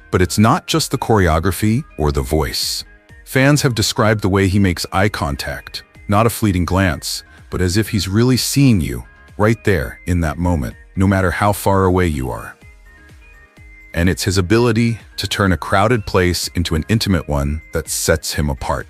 But it's not just the choreography or the voice. Fans have described the way he makes eye contact, not a fleeting glance, but as if he's really seeing you, right there, in that moment, no matter how far away you are. And it's his ability to turn a crowded place into an intimate one that sets him apart.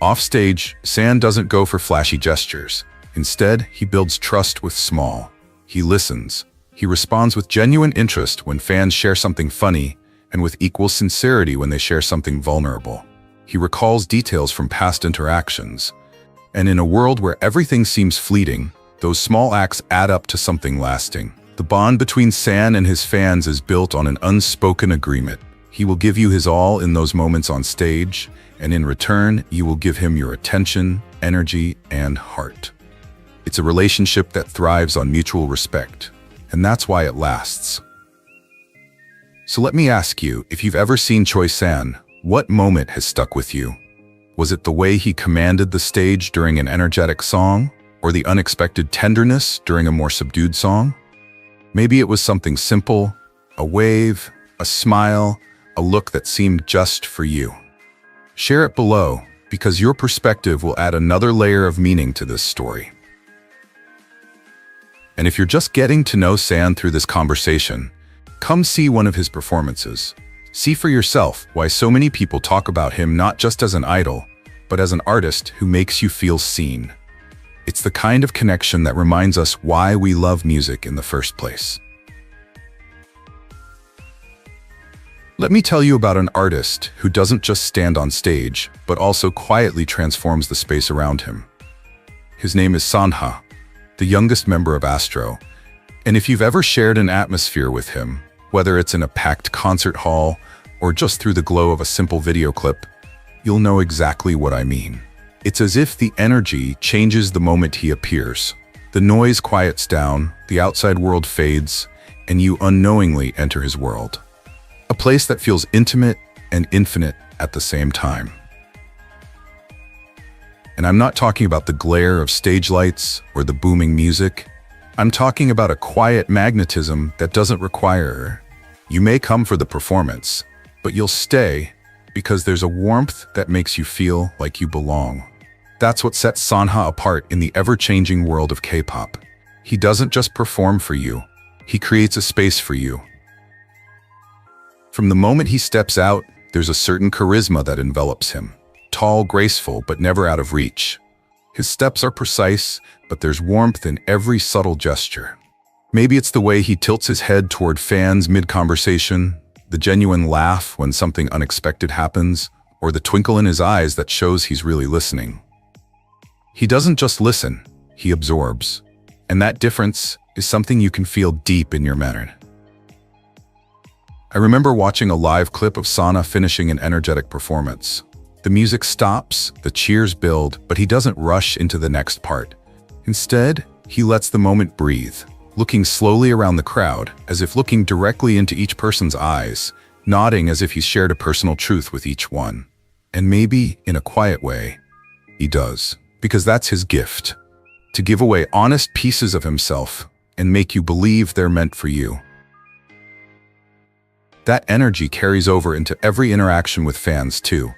Offstage, San doesn't go for flashy gestures. Instead, he builds trust with small. He listens. He responds with genuine interest when fans share something funny, and with equal sincerity when they share something vulnerable. He recalls details from past interactions. And in a world where everything seems fleeting, those small acts add up to something lasting. The bond between San and his fans is built on an unspoken agreement. He will give you his all in those moments on stage, and in return, you will give him your attention, energy, and heart. It's a relationship that thrives on mutual respect, and that's why it lasts. So let me ask you, if you've ever seen Choi San, what moment has stuck with you? Was it the way he commanded the stage during an energetic song, or the unexpected tenderness during a more subdued song? Maybe it was something simple, a wave, a smile, a look that seemed just for you. Share it below, because your perspective will add another layer of meaning to this story. And if you're just getting to know San through this conversation, come see one of his performances. See for yourself why so many people talk about him not just as an idol, but as an artist who makes you feel seen. It's the kind of connection that reminds us why we love music in the first place. Let me tell you about an artist who doesn't just stand on stage, but also quietly transforms the space around him. His name is Sanha, the youngest member of Astro, and if you've ever shared an atmosphere with him, whether it's in a packed concert hall or just through the glow of a simple video clip, you'll know exactly what I mean. It's as if the energy changes the moment he appears. The noise quiets down, the outside world fades, and you unknowingly enter his world. A place that feels intimate and infinite at the same time. And I'm not talking about the glare of stage lights or the booming music. I'm talking about a quiet magnetism that doesn't require. You may come for the performance, but you'll stay because there's a warmth that makes you feel like you belong. That's what sets Sanha apart in the ever-changing world of K-pop. He doesn't just perform for you, he creates a space for you. From the moment he steps out, there's a certain charisma that envelops him. Tall, graceful, but never out of reach. His steps are precise, but there's warmth in every subtle gesture. Maybe it's the way he tilts his head toward fans mid-conversation, the genuine laugh when something unexpected happens, or the twinkle in his eyes that shows he's really listening. He doesn't just listen, he absorbs. And that difference is something you can feel deep in your manner. I remember watching a live clip of Sanha finishing an energetic performance. The music stops, the cheers build, but he doesn't rush into the next part. Instead, he lets the moment breathe, looking slowly around the crowd, as if looking directly into each person's eyes, nodding as if he's shared a personal truth with each one. And maybe, in a quiet way, he does, because that's his gift. To give away honest pieces of himself and make you believe they're meant for you. That energy carries over into every interaction with fans too.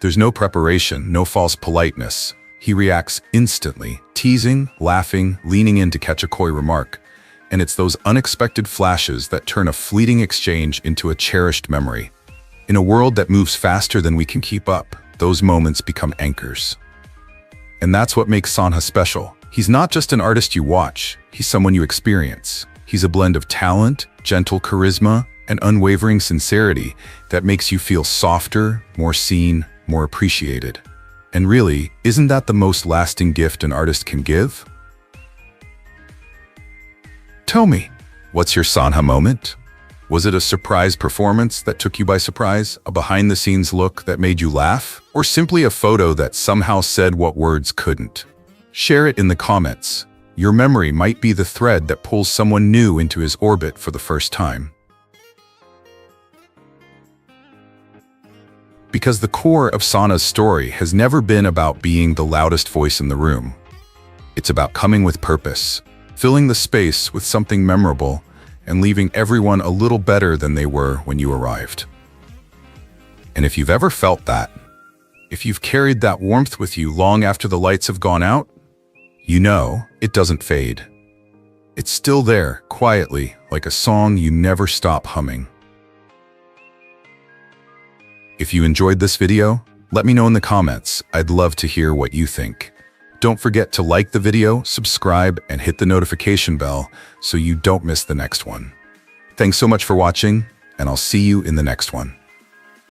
There's no preparation, no false politeness. He reacts instantly, teasing, laughing, leaning in to catch a coy remark. And it's those unexpected flashes that turn a fleeting exchange into a cherished memory. In a world that moves faster than we can keep up, those moments become anchors. And that's what makes Sanha special. He's not just an artist you watch, he's someone you experience. He's a blend of talent, gentle charisma, and unwavering sincerity that makes you feel softer, more seen, more appreciated. And really, isn't that the most lasting gift an artist can give? Tell me, what's your Sanha moment? Was it a surprise performance that took you by surprise, a behind-the-scenes look that made you laugh, or simply a photo that somehow said what words couldn't? Share it in the comments. Your memory might be the thread that pulls someone new into his orbit for the first time. Because the core of Sanha's story has never been about being the loudest voice in the room. It's about coming with purpose, filling the space with something memorable, and leaving everyone a little better than they were when you arrived. And if you've ever felt that, if you've carried that warmth with you long after the lights have gone out, you know it doesn't fade. It's still there, quietly, like a song you never stop humming. If you enjoyed this video, let me know in the comments. I'd love to hear what you think. Don't forget to like the video, subscribe, and hit the notification bell so you don't miss the next one. Thanks so much for watching, and I'll see you in the next one.